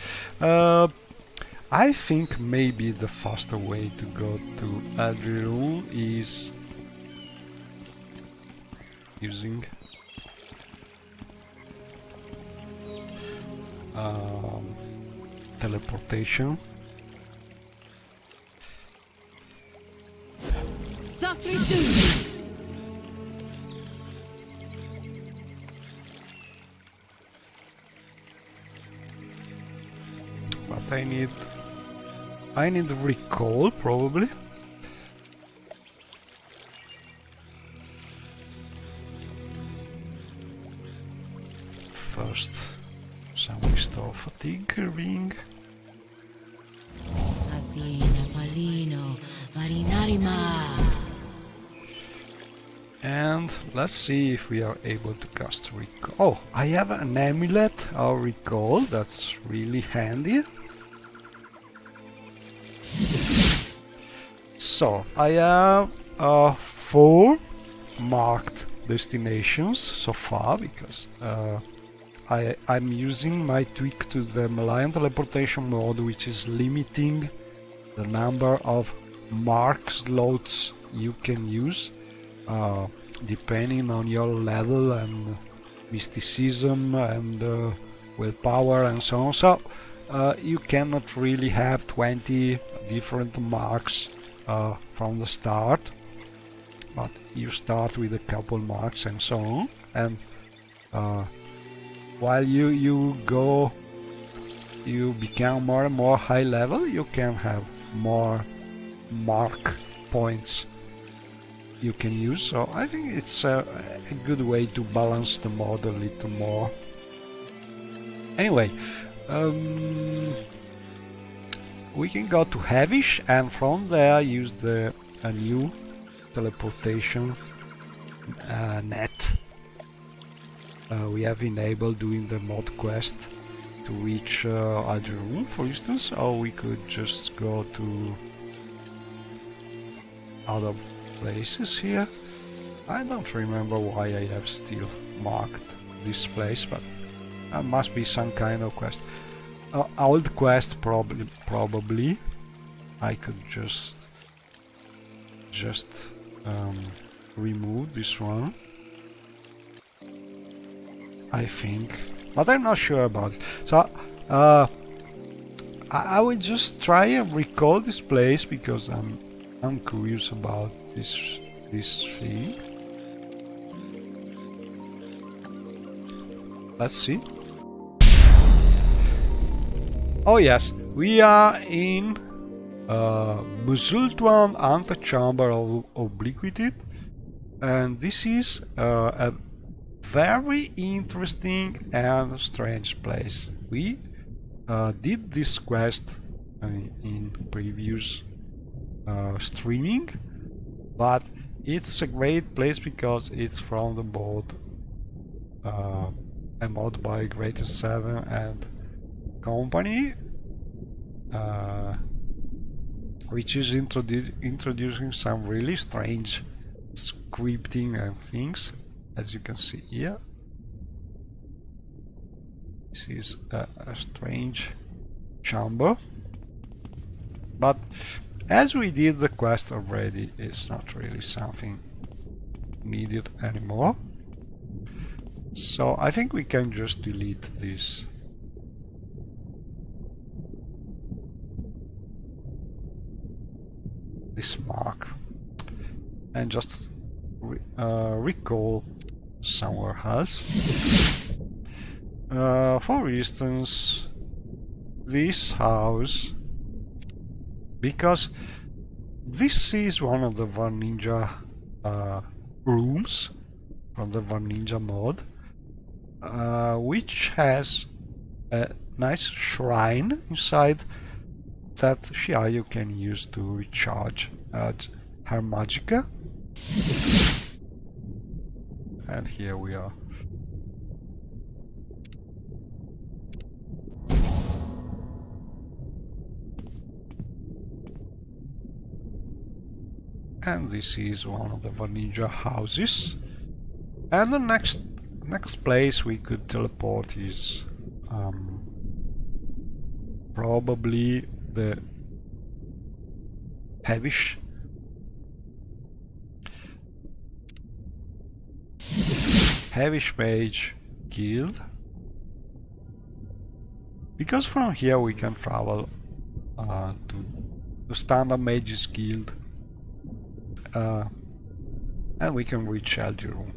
I think maybe the faster way to go to Adriel is using teleportation. But I need recall probably. First, some restore fatigue ring. And let's see if we are able to cast recall. Oh, I have an amulet of recall. That's really handy. So I have 4 marked destinations so far because I'm using my tweak to the Malayan teleportation mode, which is limiting the number of mark slots you can use depending on your level and mysticism and willpower and so on. So you cannot really have 20 different marks from the start, but you start with a couple marks and so on, and while you become more and more high level, you can have more mark points you can use. So I think it's a good way to balance the mod a little more. Anyway, we can go to Havish and from there use a new teleportation net we have enabled doing the mod quest to reach Adriel, for instance, or we could just go to other places here. I don't remember why I have still marked this place, but there must be some kind of quest. Old quest probably. I could just remove this one, I think, but I'm not sure about it. So I will just try and recall this place because I'm curious about this thing. Let's see. Oh yes, we are in Musultuan antechamber of obliquity, and this is a very interesting and strange place. We did this quest in previous streaming, but it's a great place because it's from the mod a mod by Greater7 and company, which is introducing some really strange scripting and things, as you can see here. This is a strange chamber, but as we did the quest already, it's not really something needed anymore. So I think we can just delete this mark and just recall somewhere else. For instance, this house, because this is one of the Vanninja rooms from the Vanninja mod, which has a nice shrine inside that Shiayu can use to recharge her magicka. And here we are. And this is one of the Vanninja houses. And the next place we could teleport is probably the Heavish Mage Guild, because from here we can travel to the Standard Mages Guild, and we can reach Eldirum.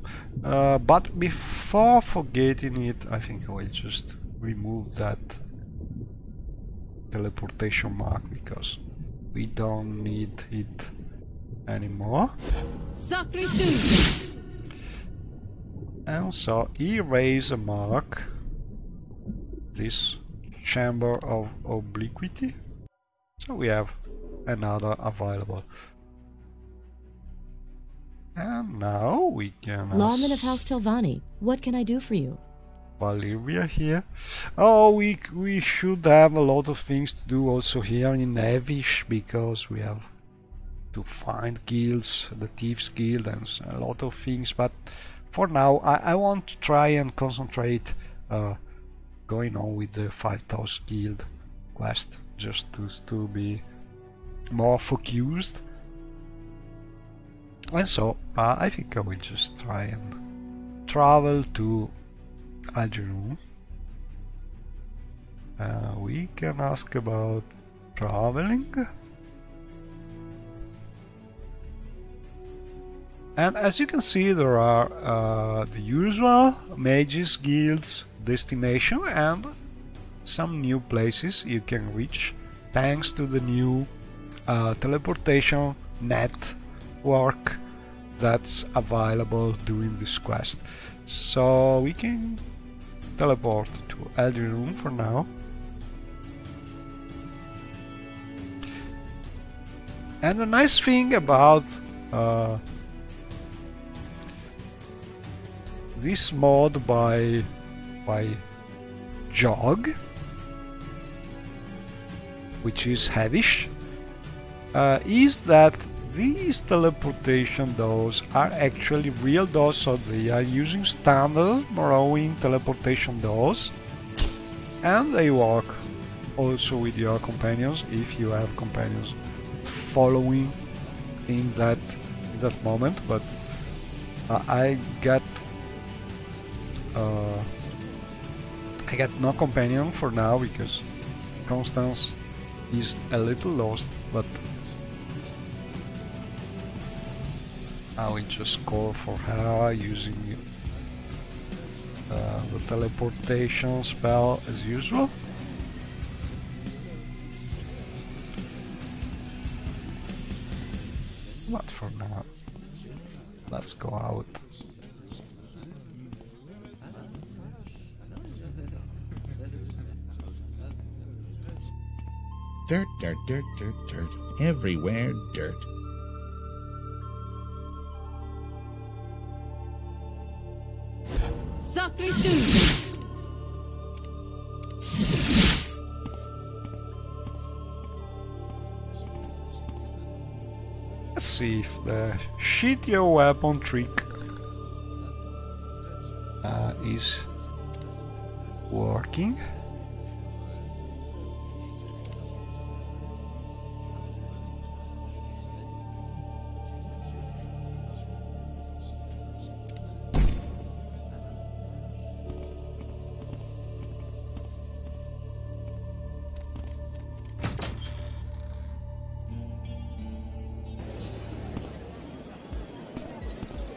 But before forgetting it, I think I will just remove that teleportation mark because we don't need it anymore. And so erase a mark, this chamber of obliquity, so we have another available. And now we can Lawman of House Telvanni, what can I do for you? Valeria here. Oh, we should have a lot of things to do also here in Heavish, because we have to find guilds, the Thieves Guild and a lot of things, but for now I want to try and concentrate going on with the 5000 Guild quest, just to be more focused. And so I think I will just try and travel to Eldirum. We can ask about traveling. And as you can see, there are the usual Mages Guilds destination and some new places you can reach thanks to the new teleportation network that's available during this quest. So we can teleport to Eldirum for now. And the nice thing about this mod by Jog, which is Heavish, is that these teleportation doors are actually real doors, so they are using standard Morrowind teleportation doors, and they work also with your companions if you have companions following in that moment. But I got no companion for now because Constance is a little lost, but I will just call for her using the teleportation spell as usual. But for now, let's go out. Dirt, dirt, dirt, dirt, dirt. Everywhere, dirt. Let's see if the shoot your weapon trick is working.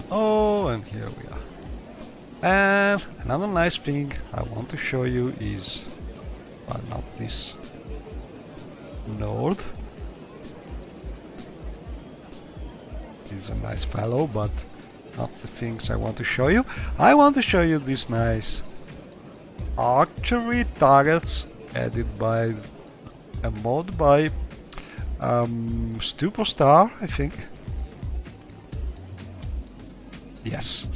Oh, and here we are. And another nice thing I want to show you is, well, not this node. He's a nice fellow, but not the things I want to show you. I want to show you these nice archery targets added by a mod by Superstar, I think. Yes.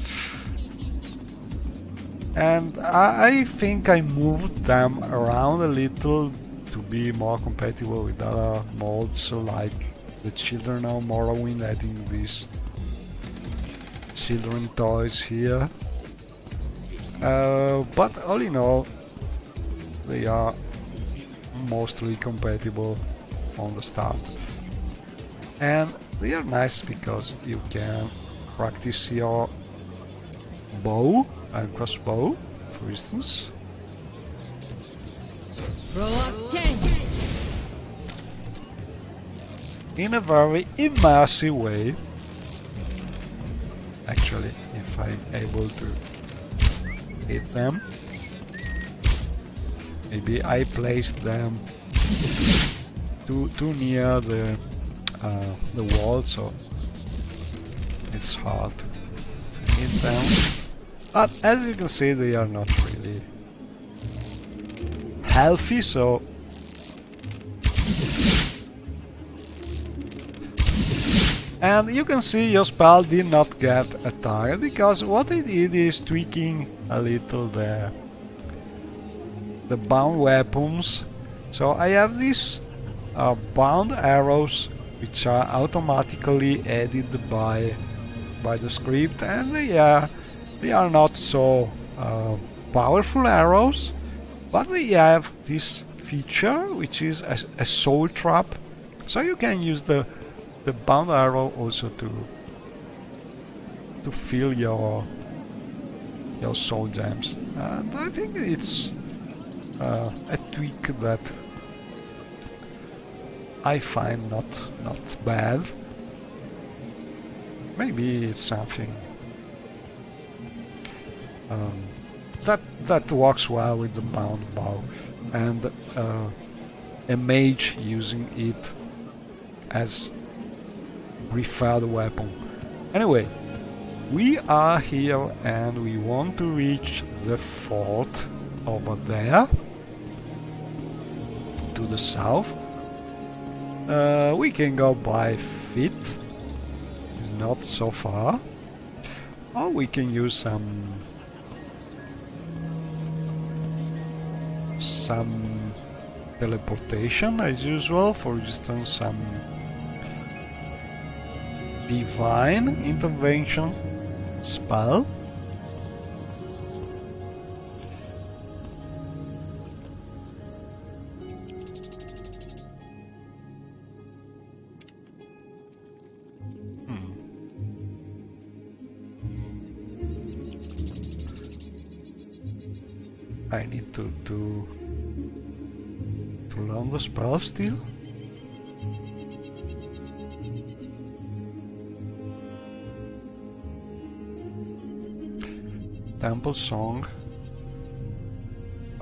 And I think I moved them around a little to be more compatible with other mods, like the Children of Morrowind, adding these children toys here. But all in all, they are mostly compatible on the start. And they are nice because you can practice your bow and crossbow, for instance. In a very immersive way. Actually, if I'm able to hit them. Maybe I placed them too near the wall, so it's hard to hit them. But as you can see, they are not really healthy, so and you can see your spell did not get a target because what it did is tweaking a little the bound weapons. So I have these bound arrows which are automatically added by the script, and they are not so powerful arrows, but they have this feature which is a soul trap, so you can use the bound arrow also to fill your soul gems, and I think it's a tweak that I find not bad. Maybe it's something that works well with the bound bow, and a mage using it as preferred weapon. Anyway, we are here and we want to reach the fort over there to the south. We can go by feet, not so far, or we can use some teleportation as usual, for instance some divine intervention spell. I need to learn the spell still. Temple Song.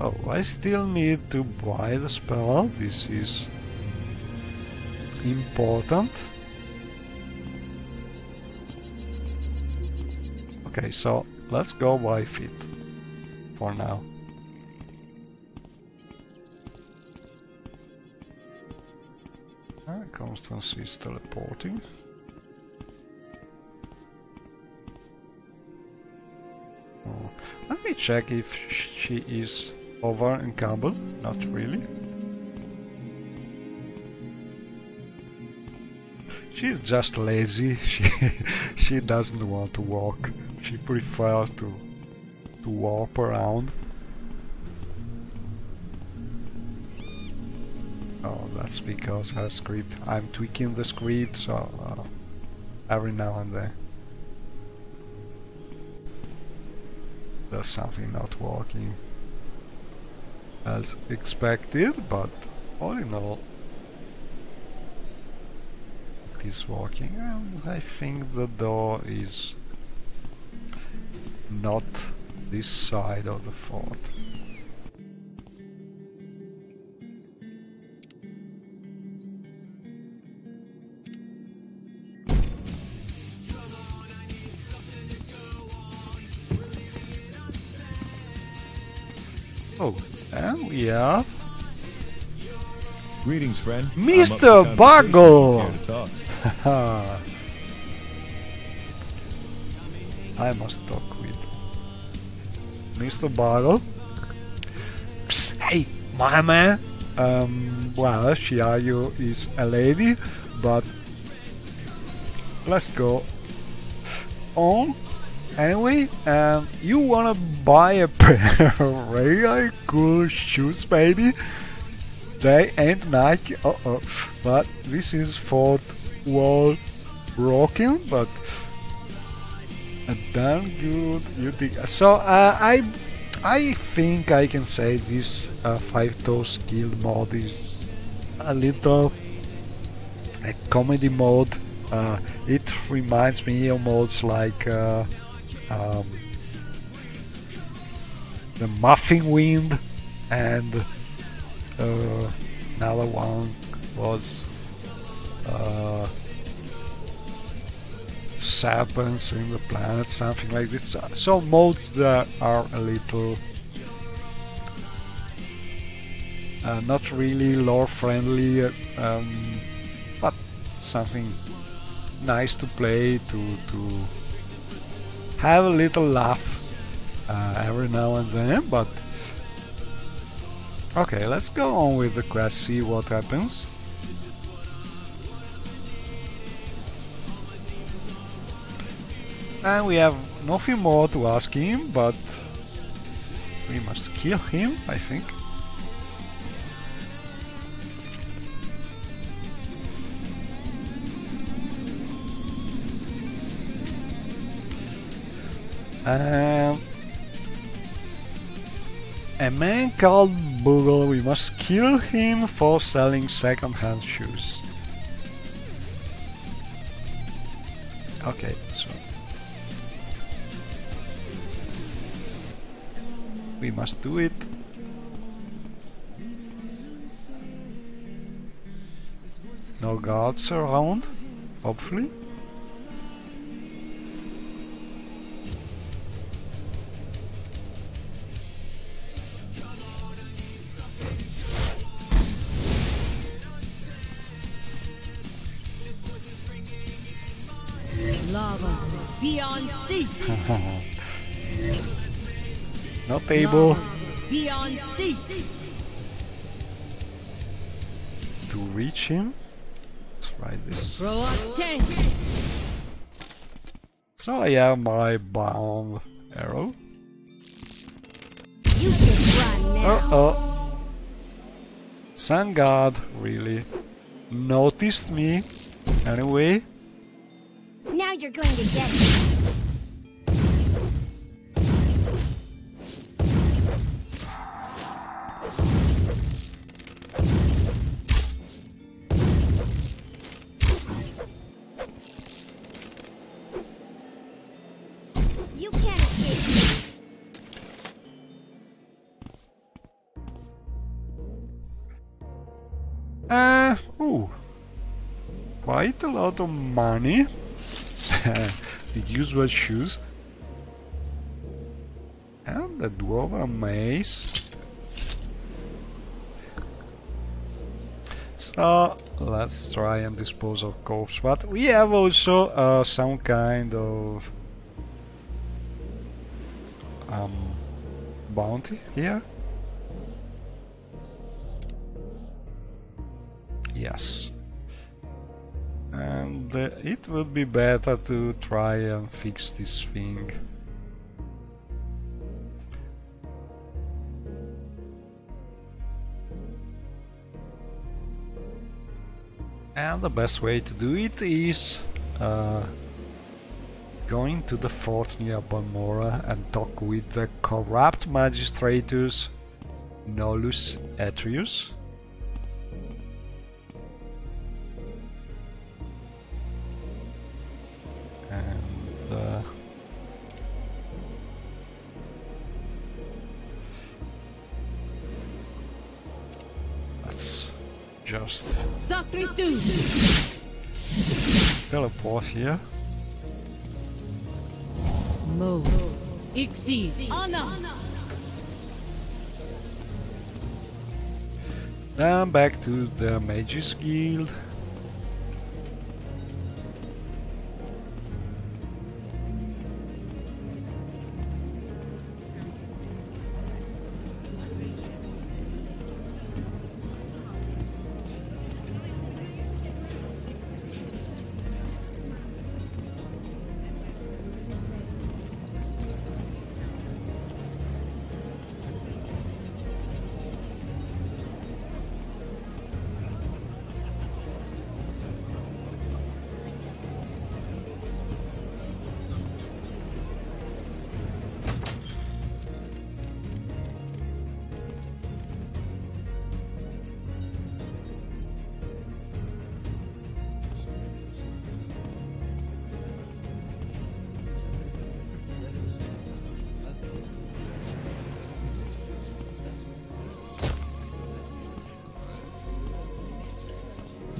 Oh, I still need to buy the spell. This is important. Okay, so let's go by feet for now. Constance is teleporting. Oh. Let me check if she is over encumbered. Not really. She's just lazy. She doesn't want to walk. She prefers to warp around. Oh, that's because her script. I'm tweaking the script, so every now and then there's something not working as expected, but all in all it is working, and I think the door is not this side of the fort. Oh, and we have Greetings, friend. Mr. Bugle! I must talk with Mr. Bugle. Psst, hey, my man! Well, Shiayu is a lady, but let's go on. Anyway, you wanna buy a pair of really cool shoes, baby? They ain't Nike, but this is fourth wall rocking, but a damn good you think. So I think I can say this 5-toes guild mode is a little a comedy mode. It reminds me of modes like the Muffin Wind, and another one was Serpents in the Planet, something like this. So modes that are a little not really lore friendly, but something nice to play, to have a little laugh every now and then. But okay, let's go on with the quest, see what happens. And we have nothing more to ask him, but we must kill him, I think. A man called Bugle, we must kill him for selling second-hand shoes. Okay, so we must do it. No guards around, hopefully. Lava beyond sea. Not able Beyond sea. to reach him. Let's try this. Reluctant. So I have my bound arrow. You should run now. Sun God really noticed me. Anyway, Now you're going to get it. You can't escape. ooh, quite a lot of money. The usual shoes. And the dwarven mace. So let's try and dispose of corpse. But we have also some kind of bounty here. Yes. And it would be better to try and fix this thing. And the best way to do it is going to the fort near Balmora and talk with the corrupt magistratus Nolus Atrius. And just teleport here. Mo. Ixi. Anna. Then back to the Mages Guild.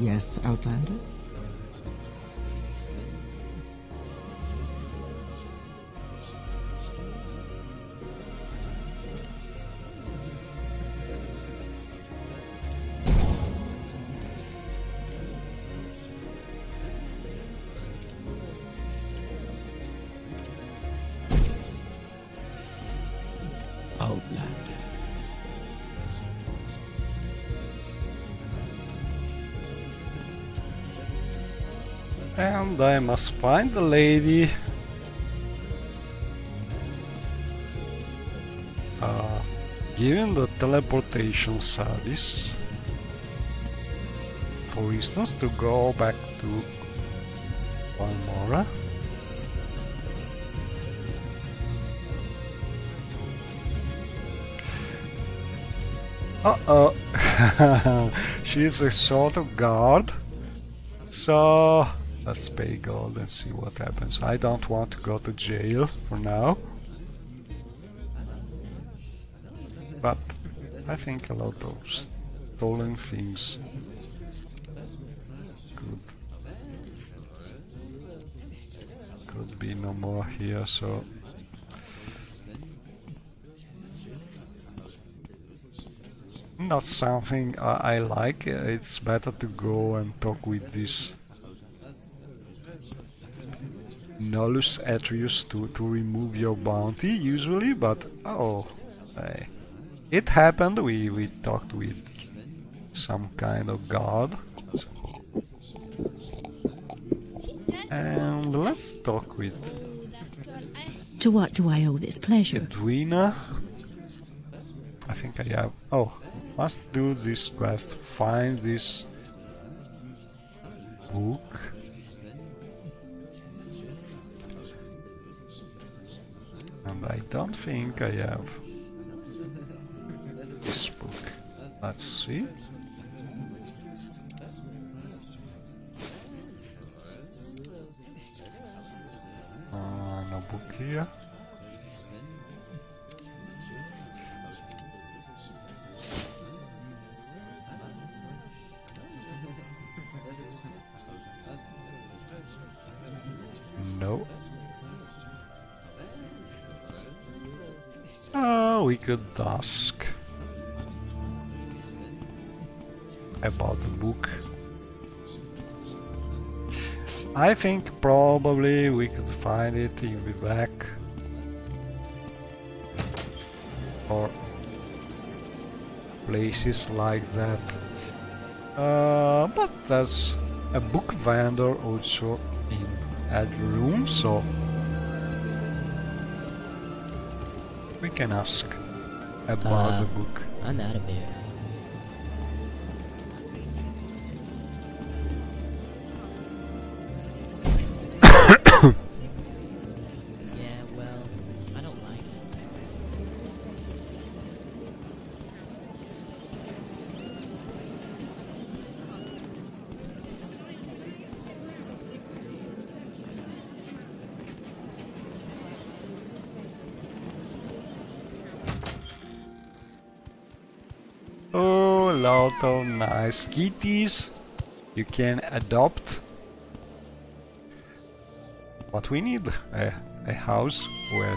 Yes, Outlander? Outlander. And I must find the lady. Given the teleportation service, for instance, to go back to Valmora. Uh-oh. She's a sort of guard. So let's pay gold and see what happens. I don't want to go to jail for now. But I think a lot of stolen things could be no more here, so not something I like. It's better to go and talk with this Nullus Atrius to remove your bounty usually, but oh, it happened. We talked with some kind of god, and let's talk with. To what do I owe this pleasure? Edwina. I think I have. Oh, must do this quest. Find this book. And I don't think I have this book. Let's see. No book here. No. Oh, we could ask about the book. I think probably we could find it in the back or places like that. But there's a book vendor also in that room, so we can ask about the book. I'm out of here. Yeah, well, I don't like it. lot of nice kitties you can adopt. But we need a house where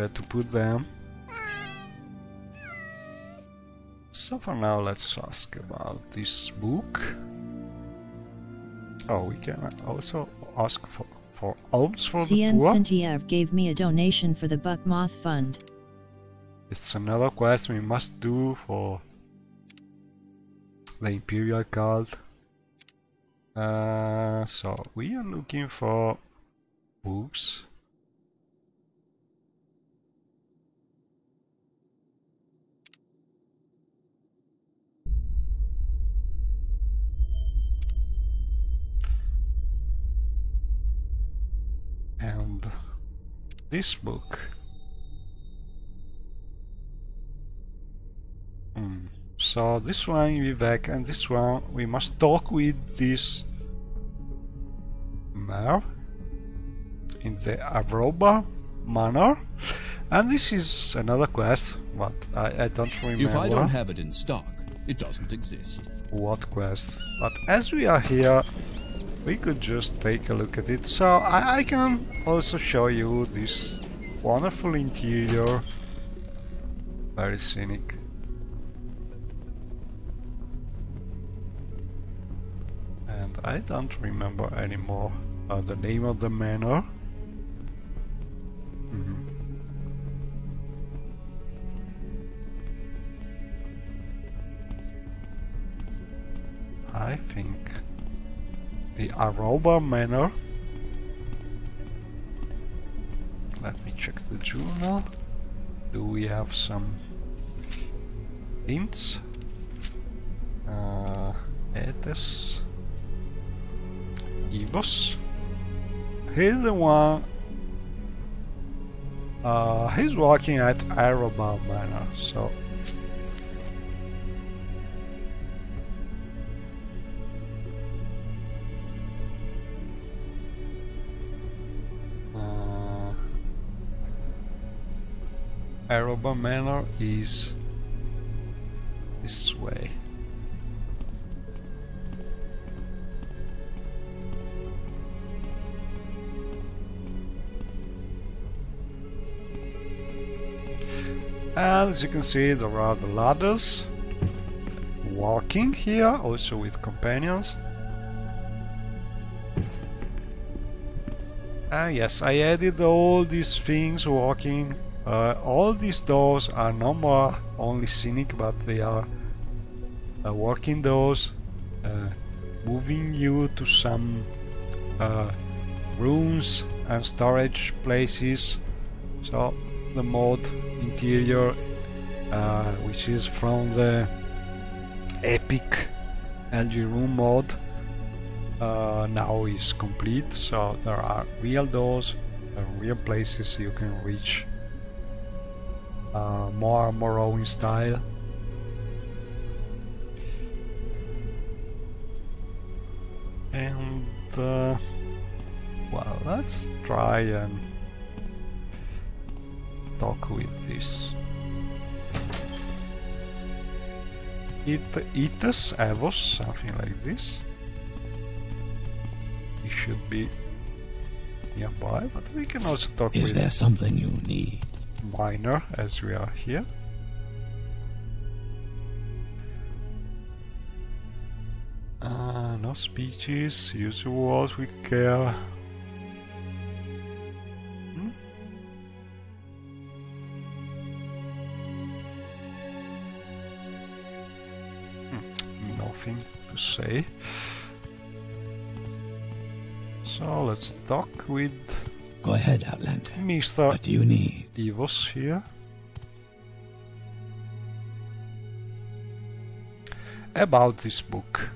to put them. So for now, let's ask about this book. Oh, we can also ask for alms for the poor. Cintiev gave me a donation for the Buck Moth Fund. It's another quest we must do for the Imperial Cult. So we are looking for books. And this book. So this one we back, and this one we must talk with this Mer in the Aroba Manor, and this is another quest, but I don't remember. If I don't have it in stock, it doesn't exist. What quest? But as we are here, we could just take a look at it. So I can also show you this wonderful interior, very scenic. And I don't remember anymore the name of the manor. I think the Aroba Manor. Let me check the journal. Do we have some hints? Etes. Evos. He's the one. He's working at Aroba Manor, so. Aroba Manor is this way. And as you can see, there are the ladders walking here, also with companions. Yes, I added all these things walking. All these doors are no more only scenic, but they are working doors, moving you to some rooms and storage places. So the mod interior, which is from the epic LG room mod, now is complete. So there are real doors and real places you can reach. More Morrowind style. And well, let's try and talk with this Itus Avos, something like this. He should be nearby, but we can also talk with. Is there something you need? Minor, as we are here. No speeches, use your words with care. Nothing to say. So let's talk with. Go ahead, Outlander. Mr. What do you need? Evos here. About this book.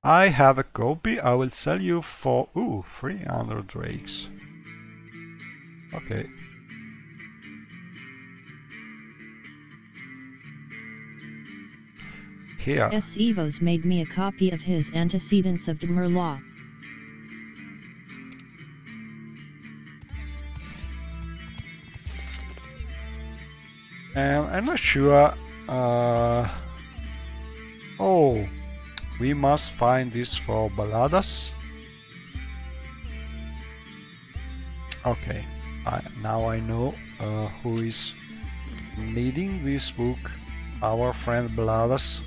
I have a copy. I will sell you for 300 drakes. Okay. Here. Evos made me a copy of his Antecedents of Merlaw. And I'm not sure. Oh, we must find this for Baladas. Okay, now I know who is leading this book. Our friend Baladas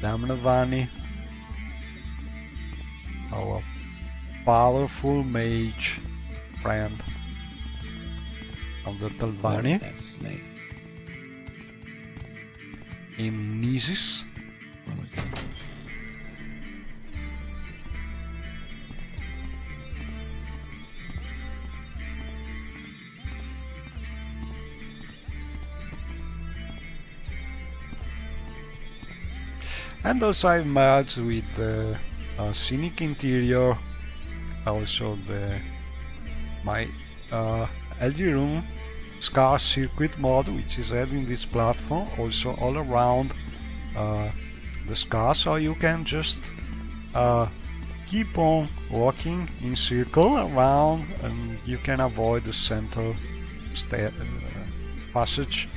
Damnavani, our powerful mage friend of the Talbani in Nisis. What was that? And also I merged with the scenic interior, also my LG room scar circuit mod, which is adding this platform also all around the scar, so you can just keep on walking in circle around, and you can avoid the central passage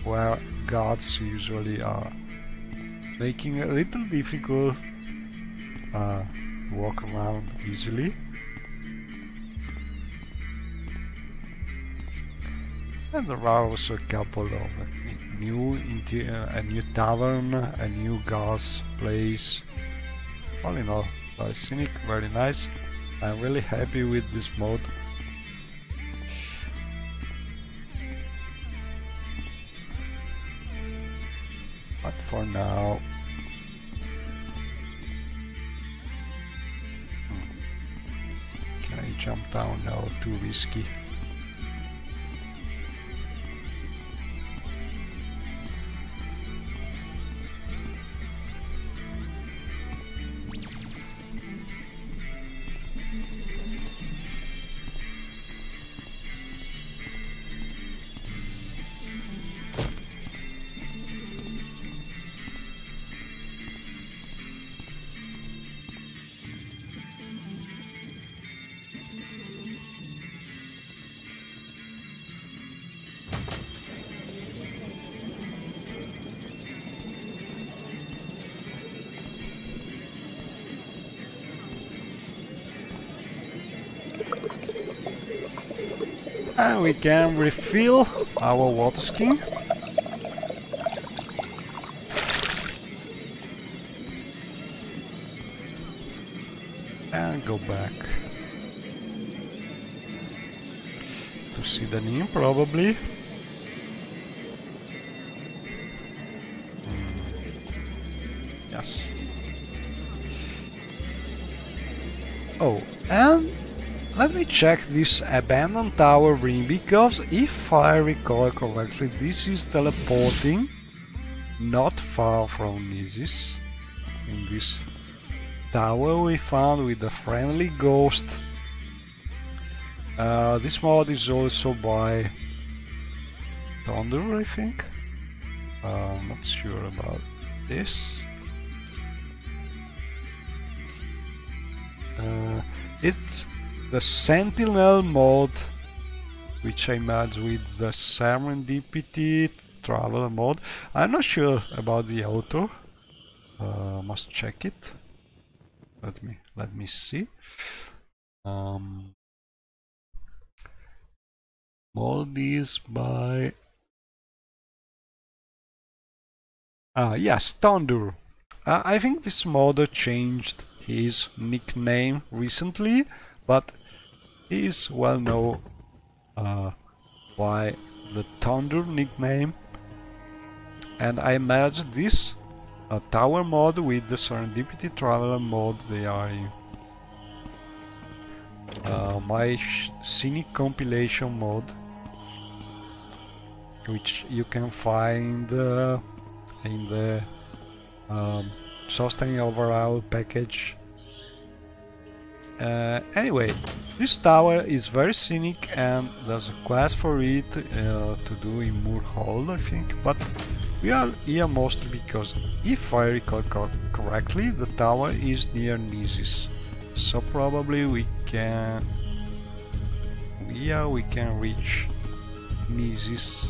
where guards usually are, making it a little difficult to walk around easily. And there are also a couple of new a new tavern, a new gas place. All in all, very scenic, very nice. I'm really happy with this mod. But for now, can I jump down? No, too risky. And we can refill our water skin. And go back to see the Nim, probably. Yes. Oh, and let me check this abandoned tower ring, because if I recall correctly, this is teleporting not far from Nisis, in this tower we found with the friendly ghost. This mod is also by Thunder, I think. Not sure about this. It's the Sentinel mod, which I merged with the Serendipity Traveler mod. I'm not sure about the author. Must check it. Let me see. Mod is by yes, Thunder. I think this modder changed his nickname recently, but he is well known by the Thunder nickname. And I merged this tower mod with the Serendipity Traveler mod. They are in my scenic compilation mod, which you can find in the Sustaining Overall package. Anyway, this tower is very scenic, and there's a quest for it to do in Moor Hall, I think, but we are here mostly because, if I recall correctly, the tower is near Nisis, so probably we can reach Nisis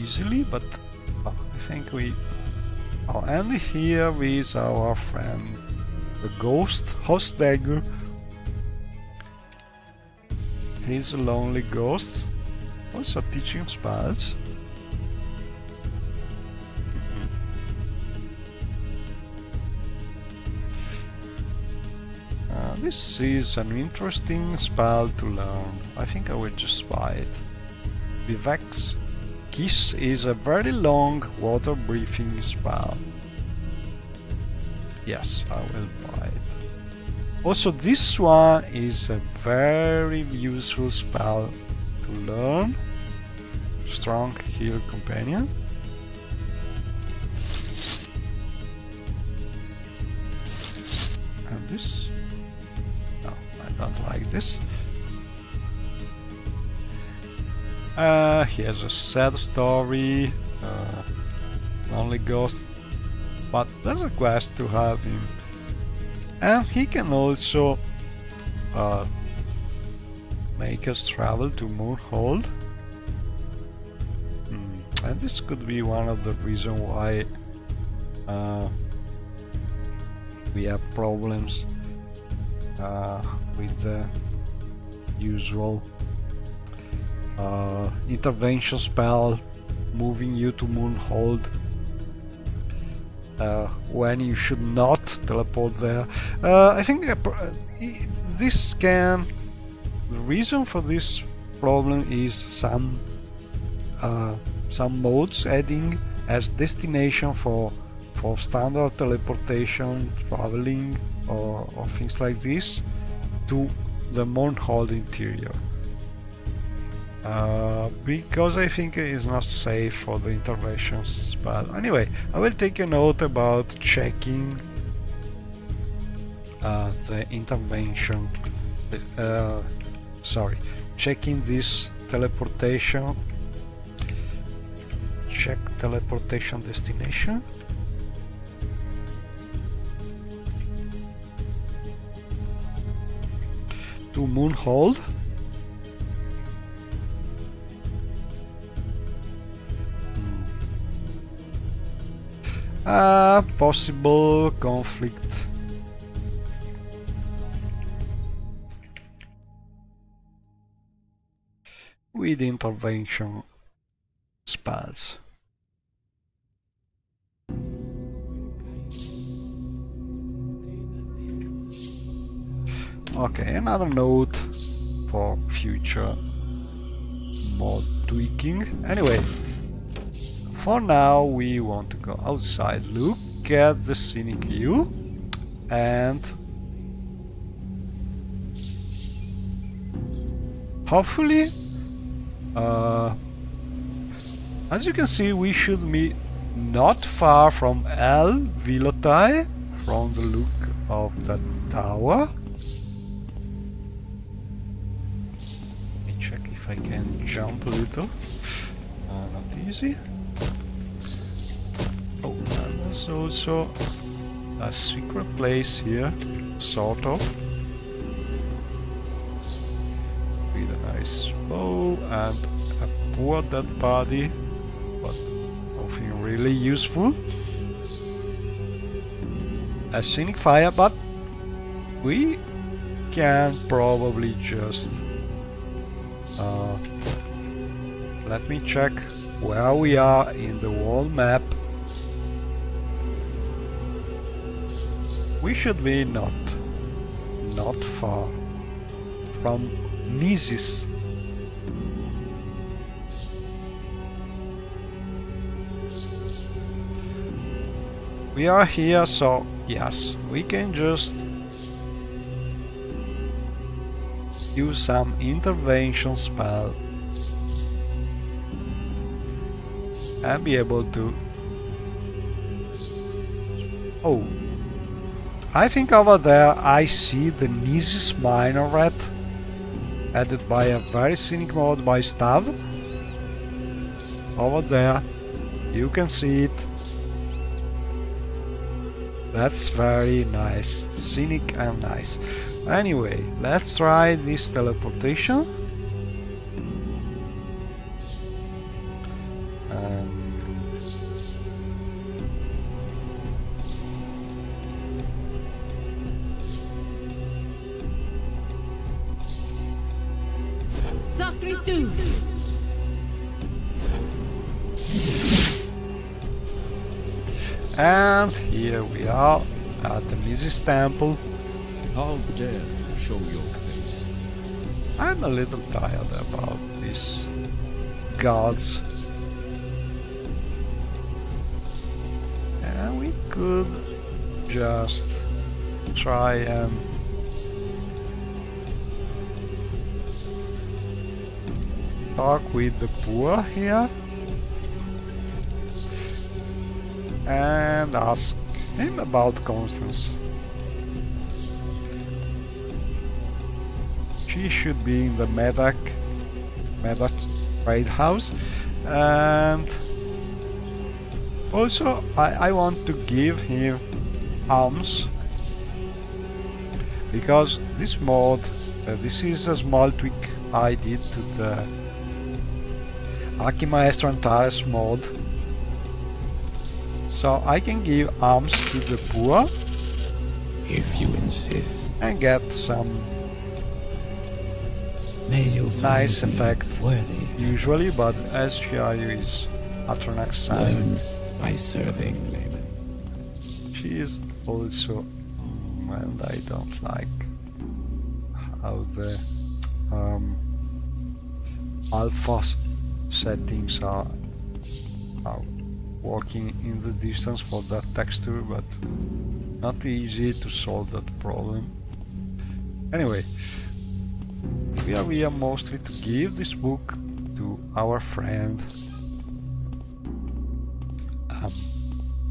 easily, but I think we... Oh, and here is our friend, the ghost host dagger. He's a lonely ghost, also teaching spells. This is an interesting spell to learn. I think I will just buy it. Vivek's Kiss is a very long water breathing spell. Yes, I will buy it. Also, this one is a very useful spell to learn. Strong Heal Companion. And this? No, I don't like this. Here's a sad story, lonely ghost, but there's a quest to have him. And he can also make us travel to Moonhold. And this could be one of the reasons why we have problems with the usual intervention spell moving you to Moonhold when you should not teleport there. I think this can... The reason for this problem is some modes adding as destination for standard teleportation, traveling, or things like this to the Moonhold interior. Because I think it is not safe for the interventions. But anyway, I will take a note about checking the intervention. Checking this teleportation. Check teleportation destination. To Moonhold. Possible conflict. With intervention spells. Okay, another note for future mod tweaking. Anyway, for now we want to go outside, look at the scenic view, and hopefully, as you can see, we should be not far from El Vilotai, from the look of that tower. Let me check if I can jump a little. Not easy. Oh, and there's also a secret place here, sort of, with a nice bow and a poor dead body, but nothing really useful. A scenic fire, but we can probably just let me check where we are in the world map. We should be not far from Nisis. We are here, so yes, we can just use some intervention spell and be able to... Oh, I think over there I see the Nisis Minaret, added by a very scenic mod by Stav. Over there, you can see it. That's very nice, scenic and nice. Anyway, let's try this teleportation. Akritu. And here we are at the Mrs. Temple. How dare you show your face? I'm a little tired about these gods. And we could just try and talk with the poor here and ask him about Constance. She should be in the Medak trade house, and also I want to give him alms, because this mod, this is a small tweak I did to the Archimaestro Antares mod, so I can give alms to the poor if you insist, and get some nice effect usually, but SGIU is Atronax sign. By serving laymen. She is also, and I don't like how the alpha settings are working in the distance for that texture, but not easy to solve that problem. Anyway, we are mostly to give this book to our friend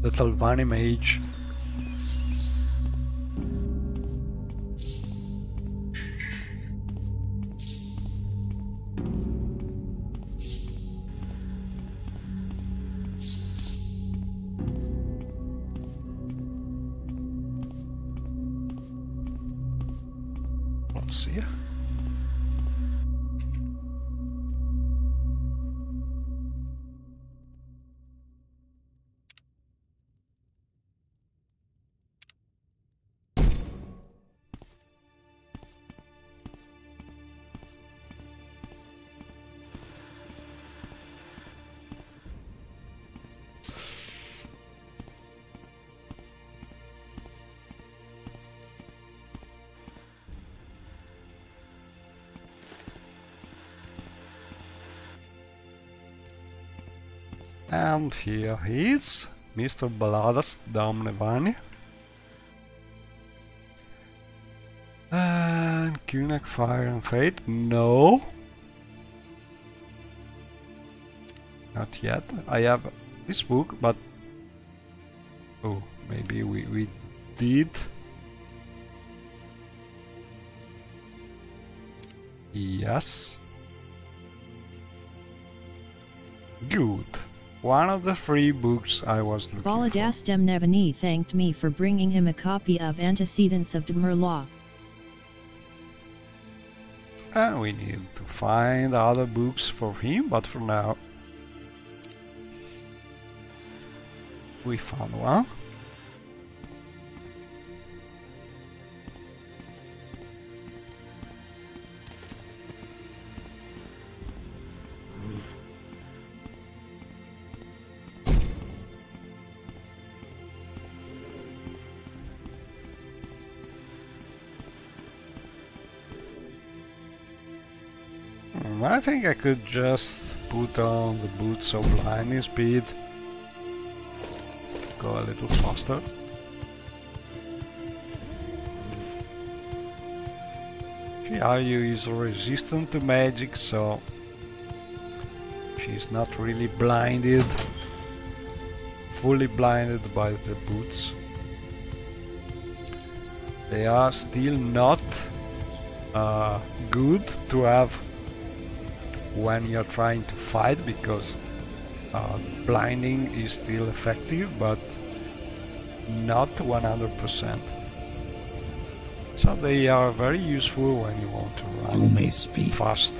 the Talvani mage. Let's see. And here he is, Mr. Baladas Damnevani. And Kunak Fire and Fate, no. Not yet. I have this book, but oh, maybe we did. Yes. Good. One of the free books I was looking for. Baladas Demnevani thanked me for bringing him a copy of Antecedents of Merlaw. And we need to find other books for him, but for now we found one. I think I could just put on the boots of blinding speed, go a little faster. Shiayu is resistant to magic, so she's not really blinded, fully blinded by the boots. They are still not good to have when you're trying to fight, because blinding is still effective, but not 100%. So they are very useful when you want to run fast.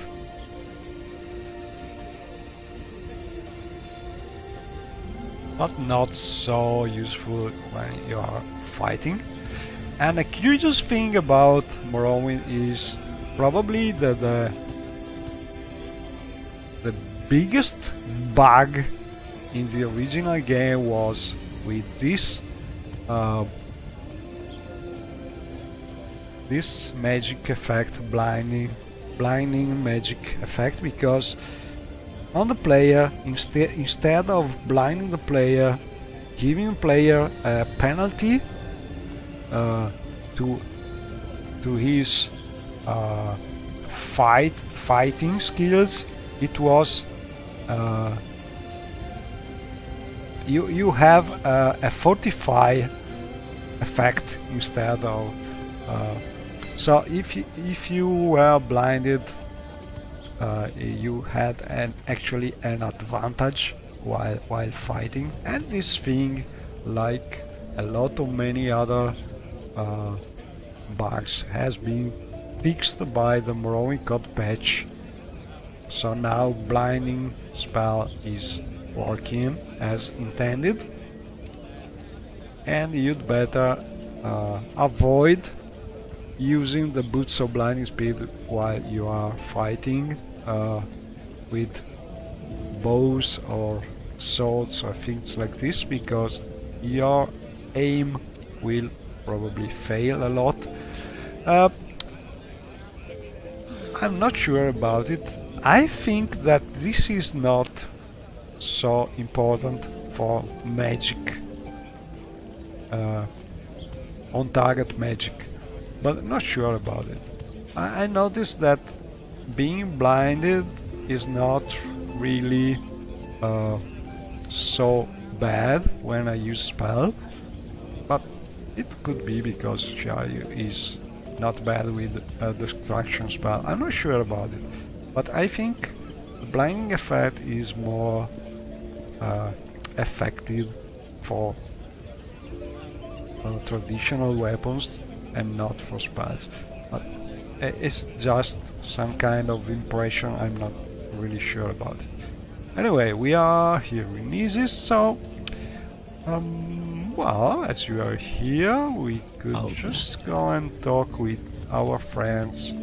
But not so useful when you are fighting. And a curious thing about Morrowind is probably the biggest bug in the original game was with this this magic effect, blinding magic effect, because on the player, instead of blinding the player, giving the player a penalty to his fighting skills, it was you have a fortify effect instead of so if you were blinded, you had actually an advantage while fighting, and this thing, like a lot of many other bugs, has been fixed by the Morrowind code patch. So now blinding spell is working as intended, and you'd better avoid using the boots of blinding speed while you are fighting with bows or swords or things like this, because your aim will probably fail a lot. I'm not sure about it. I think that this is not so important for magic, on target magic, but I'm not sure about it. I noticed that being blinded is not really so bad when I use spell, but it could be because Shai is not bad with destruction spell. I'm not sure about it, but I think the blinding effect is more effective for traditional weapons and not for spells. But it's just some kind of impression. I'm not really sure about it. Anyway, we are here in Isis, so well, as you are here, we could just go and talk with our friends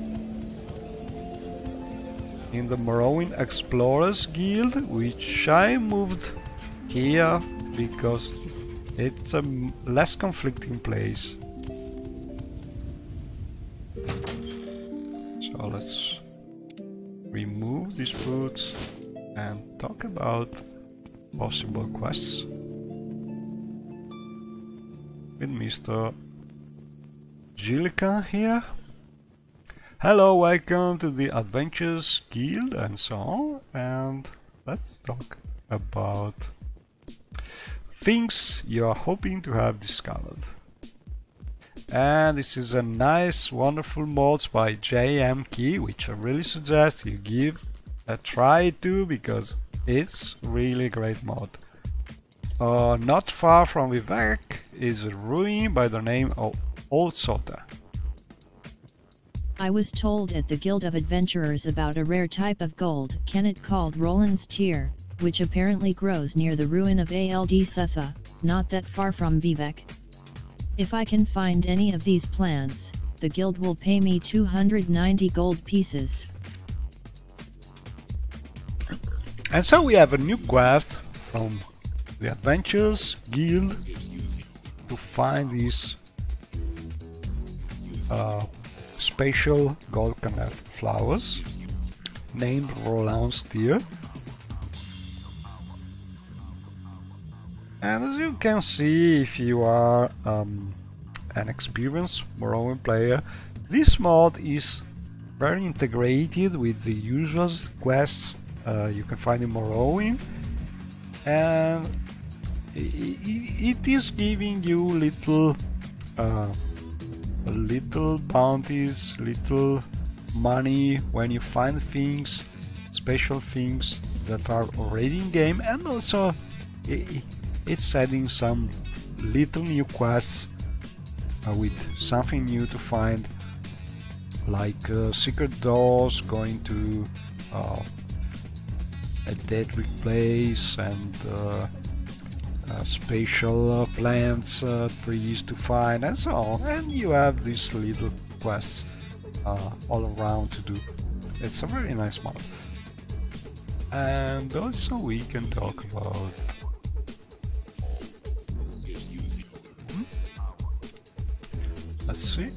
in the Morrowind Explorers Guild, which I moved here because it's a less conflicting place. So let's remove these boots and talk about possible quests with Mr. Gillican here. Hello, welcome to the Adventures Guild and so on, and let's talk about things you are hoping to have discovered. And this is a nice, wonderful mod by JM Key, which I really suggest you give a try to, because it's really a great mod. Not far from Vivek is a ruin by the name of Old Sota. I was told at the Guild of Adventurers about a rare type of gold, Kennet, called Roland's Tear, which apparently grows near the ruin of Ald Sutha, not that far from Vivek. If I can find any of these plants, the guild will pay me 290 gold pieces. And so we have a new quest from the Adventures Guild to find these special gold Kennet flowers named Roland's Tear. And as you can see, if you are an experienced Morrowind player, this mod is very integrated with the usual quests you can find in Morrowind, and it is giving you little bounties, little money when you find things, special things that are already in game, and also it's adding some little new quests with something new to find, like secret doors going to a dead place, and spatial plants, trees to find, and so on. And you have these little quests all around to do. It's a very nice mod. And also we can talk about let's see.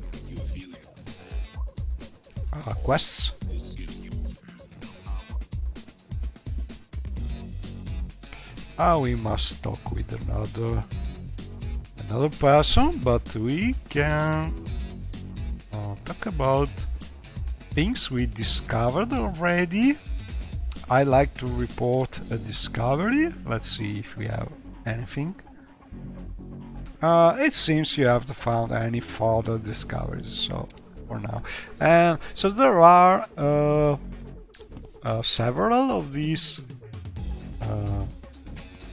Quests. We must talk with another person, but we can talk about things we discovered already. I like to report a discovery. Let's see if we have anything. It seems you haven't found any further discoveries, so for now. And so there are several of these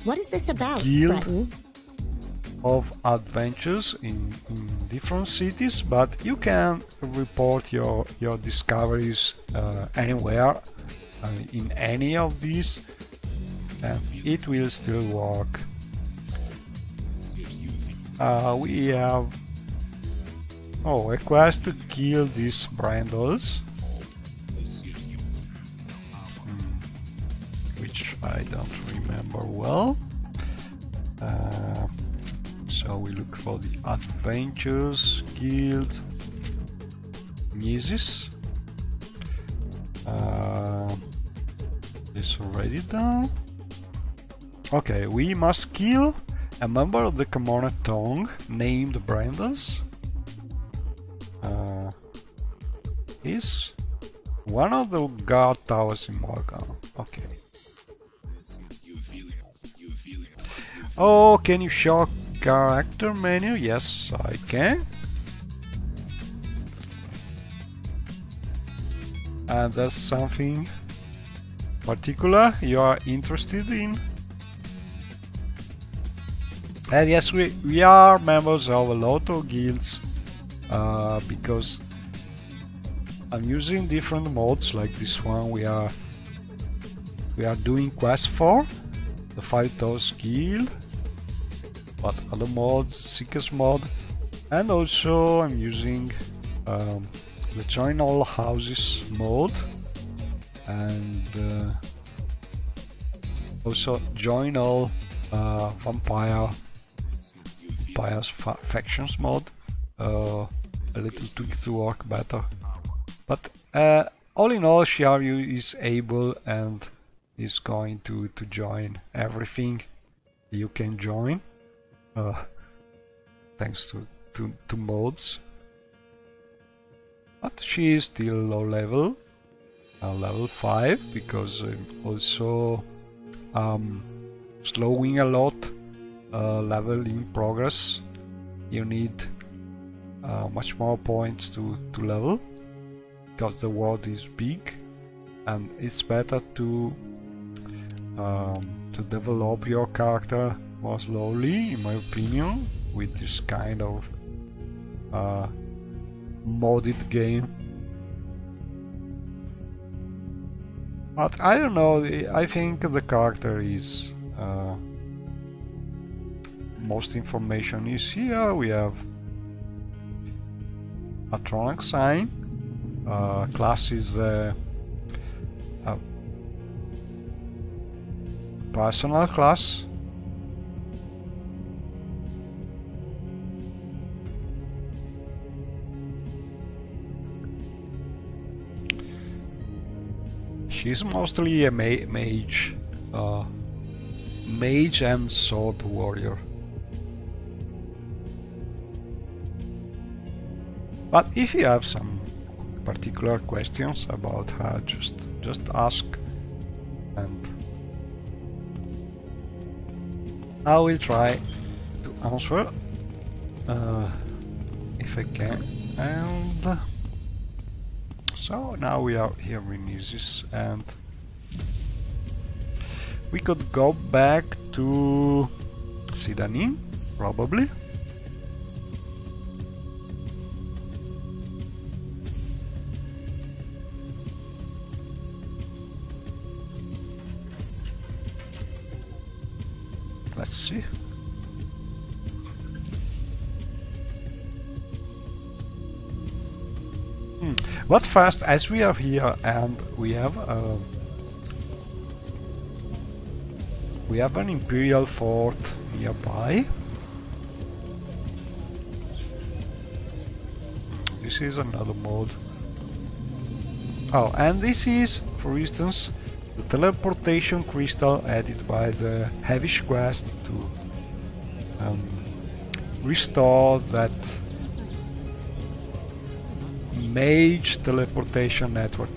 what is this about, guild Breton? of adventures in different cities, but you can report your discoveries anywhere in any of these, and it will still work. We have a quest to kill these brandles, which I don't remember well. So we look for the Adventures Guild Muses. This already done. Okay, we must kill a member of the Commoner Tongue named Brandas. Is one of the guard towers in Morgan. Okay. Oh, can you show character menu? Yes, I can. And there's something particular you are interested in. And yes, we are members of a lot of guilds because I'm using different modes like this one. We are doing quests for the Five Toes Guild, but other mods, Seekers mod, and also I'm using the Join All Houses mode, and also Join All Vampires Factions mod, a little tweak to work better. But all in all, Shiaryu is able and is going to join everything you can join, thanks to mods. But she is still low level, level 5, because also slowing a lot level in progress. You need much more points to level, because the world is big, and it's better to develop your character more slowly, in my opinion, with this kind of modded game. But I don't know, I think the character is most information is here. We have Atronic sign, class is personal class. She's mostly a mage, mage and sword warrior. But if you have some particular questions about her, just ask, and I will try to answer if I can. And so now we are here in Isis, and we could go back to Sidanin, probably. Let's see. But first, as we are here and we have We have an Imperial fort nearby. This is another mode. Oh, and this is, for instance, the teleportation crystal added by the Heavish quest to restore that mage teleportation network.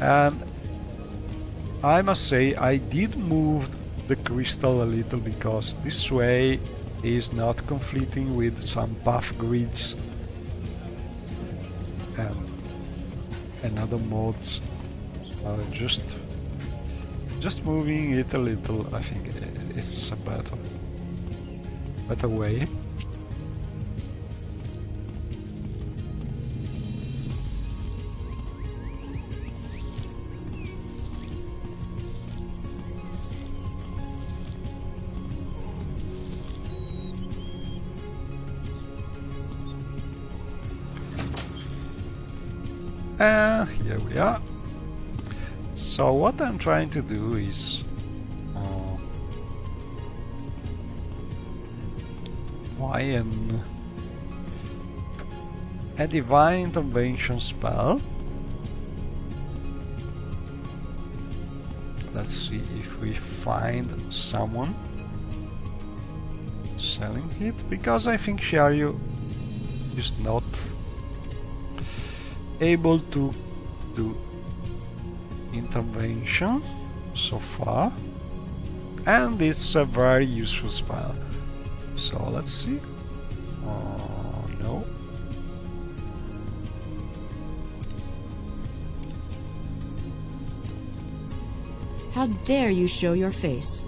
And I must say I did move the crystal a little because this way is not conflicting with some path grids and other modes. Just moving it a little, I think it's a better way. Here we are. So what I'm trying to do is a divine intervention spell. Let's see if we find someone selling it, because I think Sharyu is not able to do intervention so far, and it's a very useful spell. So let's see. No. How dare you show your face?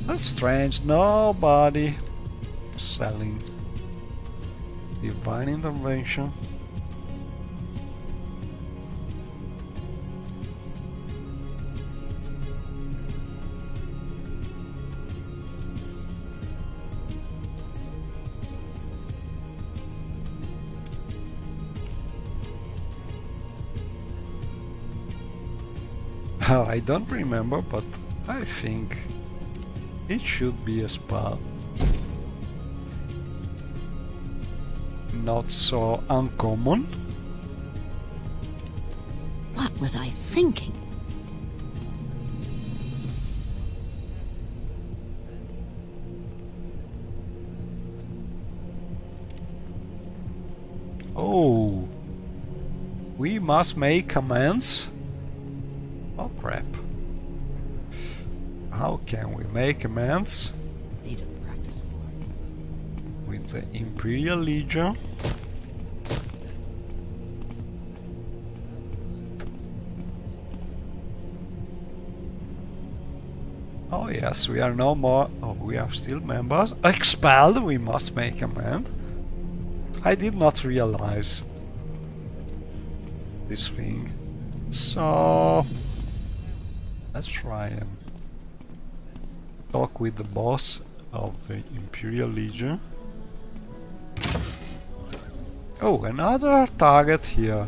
That's strange, nobody selling divine intervention. I don't remember, but I think it should be a spell. Not so uncommon. What was I thinking? Oh, we must make amends? Oh crap. How can we make amends? Need to practice more. With the Imperial Legion? Oh yes, we are no more. Oh, we are still members. Expelled, we must make amends. I did not realize this thing. So let's try and talk with the boss of the Imperial Legion. Oh, another target here.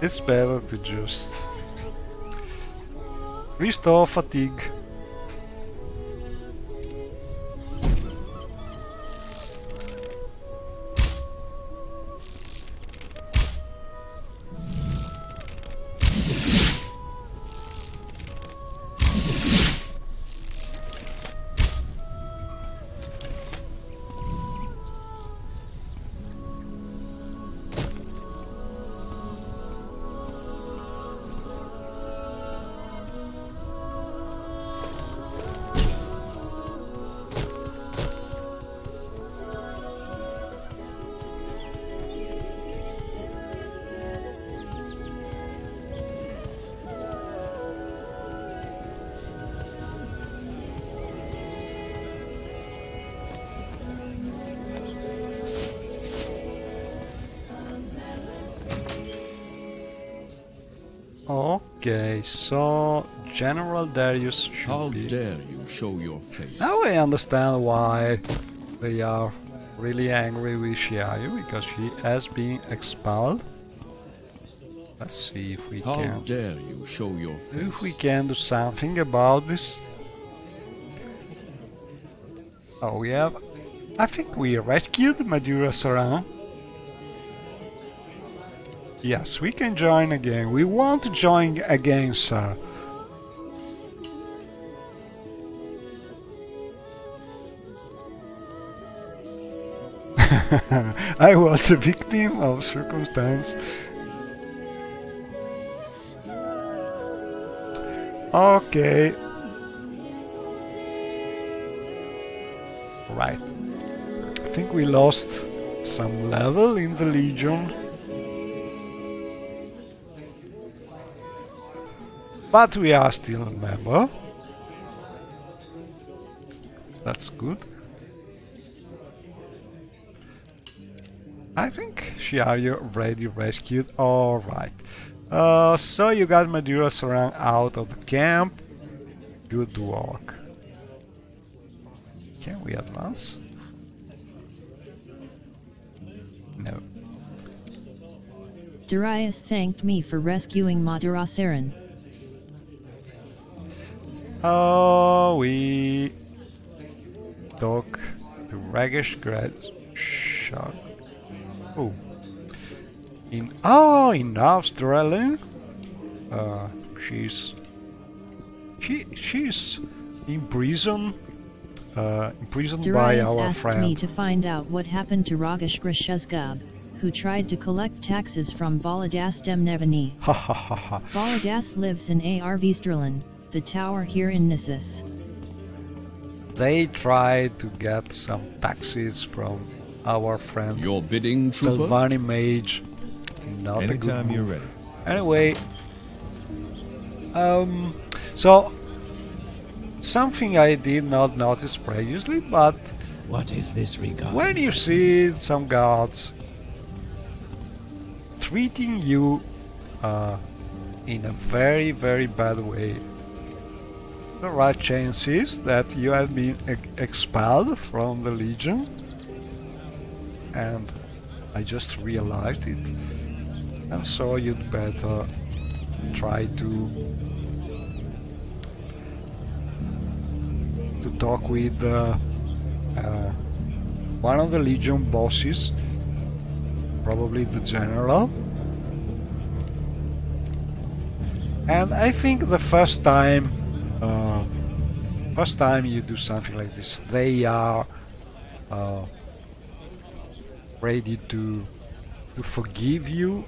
It's better to just restore fatigue. Okay, so General Darius should How be... dare you show your face? Now I understand why they are really angry with Shiayu, because she has been expelled. Let's see if we How can... dare you show your face? If we can do something about this. Oh, we have... I think we rescued Madura Saran. Yes, we can join again. We want to join again, sir. I was a victim of circumstance. Okay. Right. I think we lost some level in the Legion. But we are still a member. That's good. I think Shiayu already rescued. Alright. So you got Madura Saran out of the camp. Good work. Can we advance? No. Darius thanked me for rescuing Madura Saran. We talk to Ragesh Grad Shark. Oh, in Australia, she's imprisoned by our asked friend. me to find out what happened to Ragesh Grishezgab, who tried to collect taxes from Baladas Demnevani. Ha ha ha ha. Baladas lives in Arvistralen, the tower here in Nissus. They tried to get some taxes from our friend. Your bidding, trooper. Talvani Mage. Not Anytime a good you're move. ready. Anyway, so something I did not notice previously, but What is this regard? when you see some guards treating you in a very, very bad way, the right chance is that you have been expelled from the Legion, and I just realized it, and so you'd better try to talk with one of the Legion bosses, probably the general. And I think the first time you do something like this, they are ready to forgive you,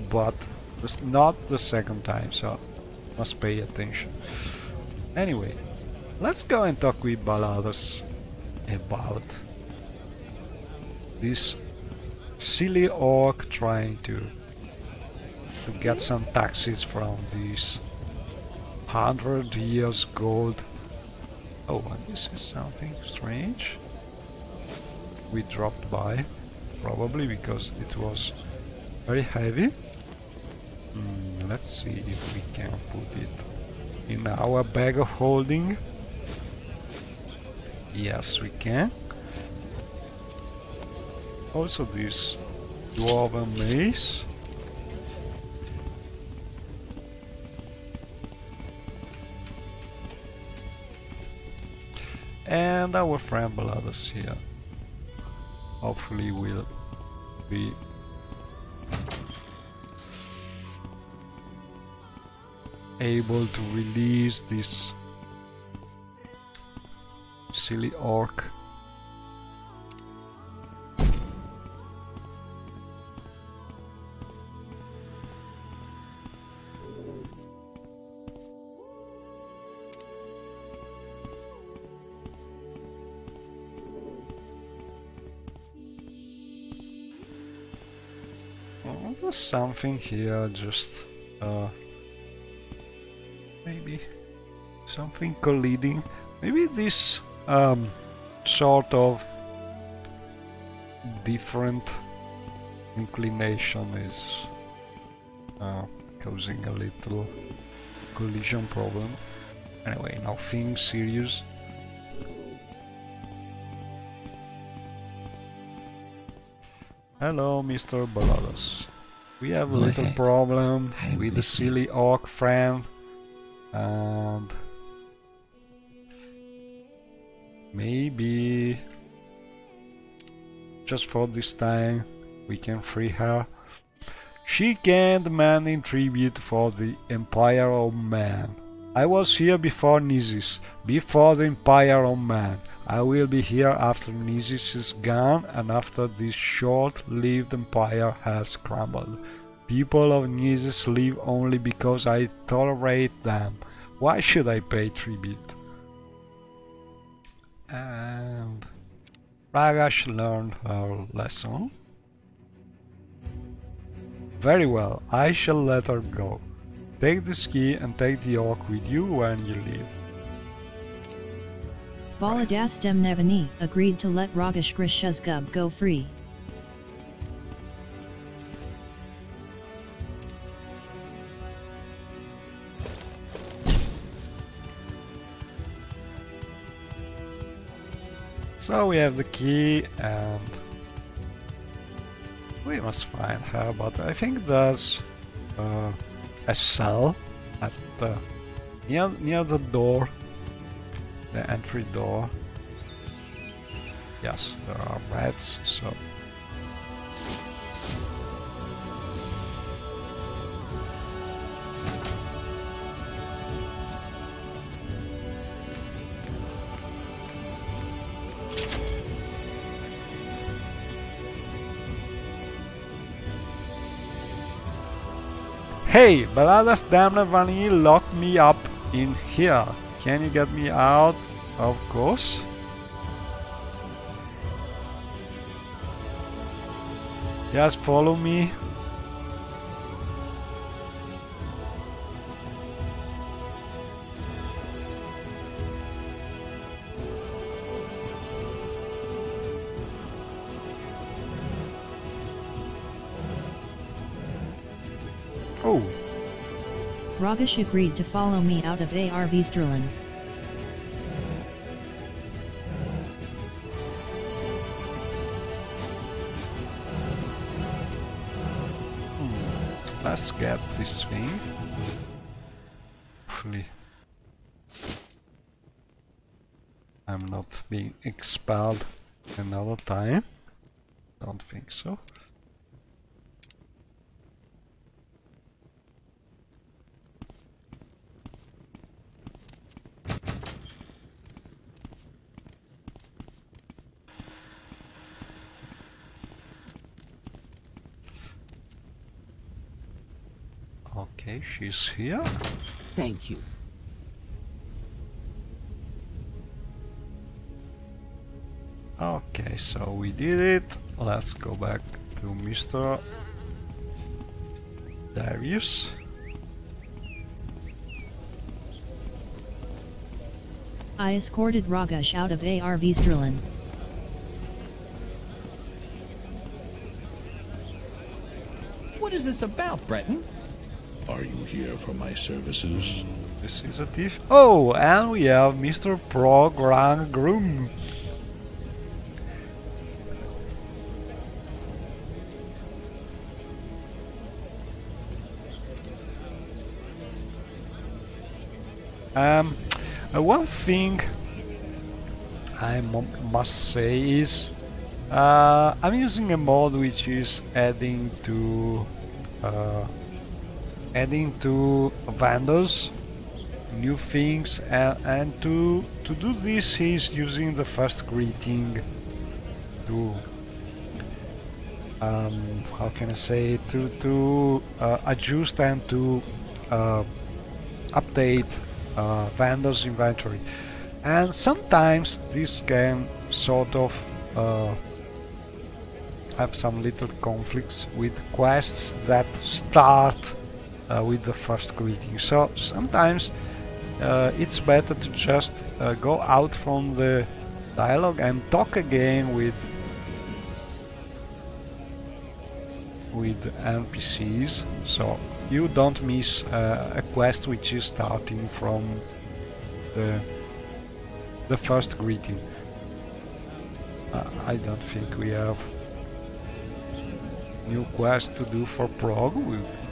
but it's not the second time, so must pay attention. Anyway, let's go and talk with Baladas about this silly orc trying to get some taxes from these 100 years gold. Oh, and this is something strange. We dropped by, probably because it was very heavy. Let's see if we can put it in our bag of holding. Yes, we can. Also this dwarven mace. And our friend Baladas here hopefully will be able to release this silly orc. There's something here, just maybe something colliding. Maybe this sort of different inclination is causing a little collision problem. Anyway, nothing serious. Hello, Mr. Baladas. We have a little problem with the silly orc friend, and maybe just for this time we can free her. She can demand in tribute for the Empire of Man. I was here before Nisis, before the Empire of Man. I will be here after Nisis is gone and after this short-lived empire has crumbled. People of Nisis live only because I tolerate them. Why should I pay tribute? And Ragash learned her lesson. Very well, I shall let her go. Take this key and take the orc with you when you leave. Baladas Demnevani agreed to let Ragash Grishuzgub go free. So we have the key and we must find her, but I think there's a cell at the near the door, the entry door. Yes, there are rats, so hey, Baladas Damnavani locked me up in here. Can you get me out? Of course. Just follow me. Oh. Ragash agreed to follow me out of Arvistralen. Let's get this thing. Hopefully I'm not being expelled another time. Don't think so. Okay, she's here. Thank you. Okay, so we did it. Let's go back to Mr. Darius. I escorted Ragash out of Arvistralen. What is this about, Breton? Are you here for my services? This is a thief. Oh, and we have Mr. Prograngrum. One thing I must say is I'm using a mod which is adding to vendors new things, and to do this he's using the first greeting to how can I say, to adjust and to update vendors inventory, and sometimes this can sort of have some little conflicts with quests that start with the first greeting. So sometimes it's better to just go out from the dialogue and talk again with NPCs. So you don't miss a quest which is starting from the first greeting. I don't think we have new quest to do for Prague,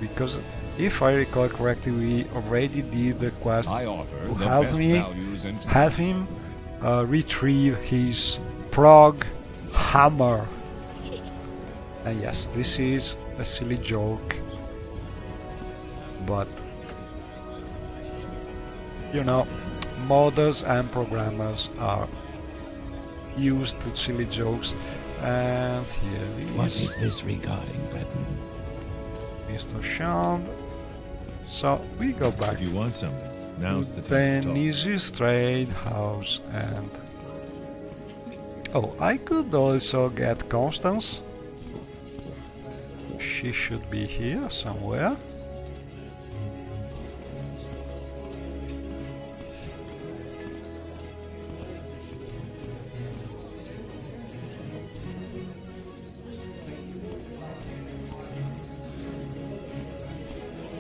because if I recall correctly, we already did the quest to help him retrieve his Prague hammer. And yes, this is a silly joke, but you know, modders and programmers are used to silly jokes. And here What is this regarding, Breton? Mr. Shand. So we go back. If you want something, now's the time to talk. Easy trade house, and oh, I could also get Constance. She should be here somewhere.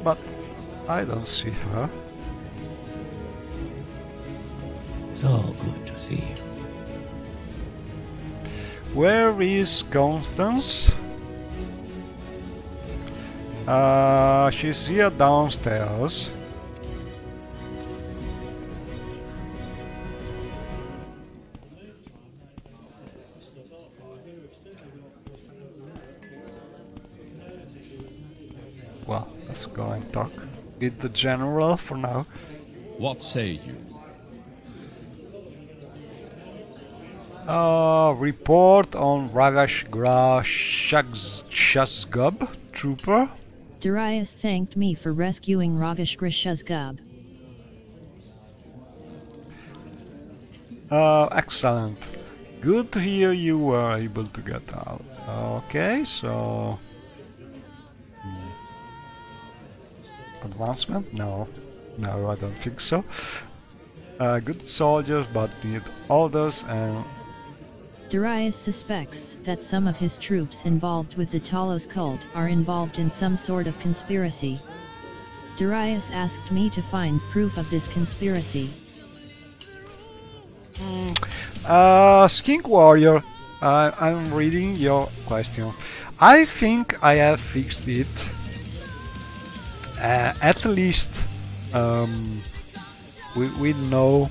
But I don't see her. So good to see you. Where is Constance? She's here downstairs. Well, let's go and talk with the general for now. What say you? Report on Ragash Shazgub, trooper. Darius thanked me for rescuing Ragash Shazgub. Excellent. Good to hear you were able to get out. Okay, so... Advancement? No, I don't think so. Good soldiers, but need orders. And Darius suspects that some of his troops involved with the Talos cult are involved in some sort of conspiracy. Darius asked me to find proof of this conspiracy. Skink Warrior, I'm reading your question. I think I have fixed it. At least we know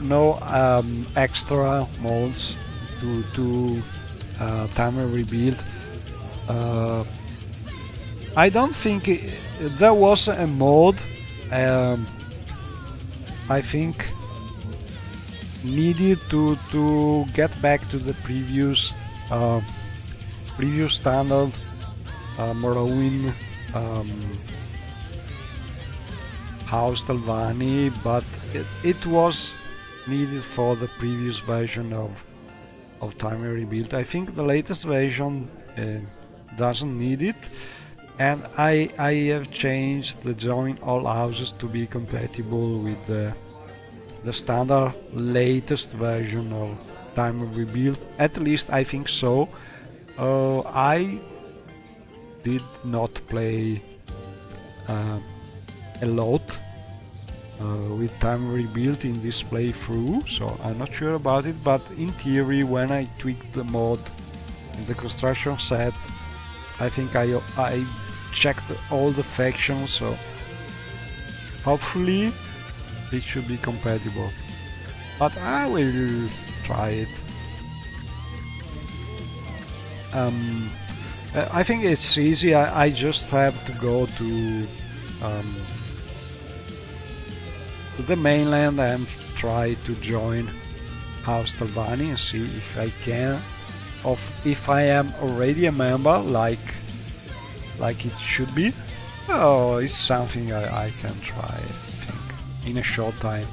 no extra modes to timer rebuild. I don't think there was a mode I think needed to get back to the previous standard Morrowind House Talvani, but it was needed for the previous version of Timer Rebuild. I think the latest version doesn't need it, and I have changed the join all houses to be compatible with the standard latest version of Timer Rebuild. At least I think so. I did not play a lot with Timer Rebuild in this playthrough, so I'm not sure about it, but in theory when I tweaked the mod in the construction set, I think I checked all the factions, so hopefully it should be compatible. But I will try it. I think it's easy. I just have to go to the mainland and try to join House Talvani and see if I can, or if I am already a member, like it should be. Oh, it's something I can try, I think, in a short time.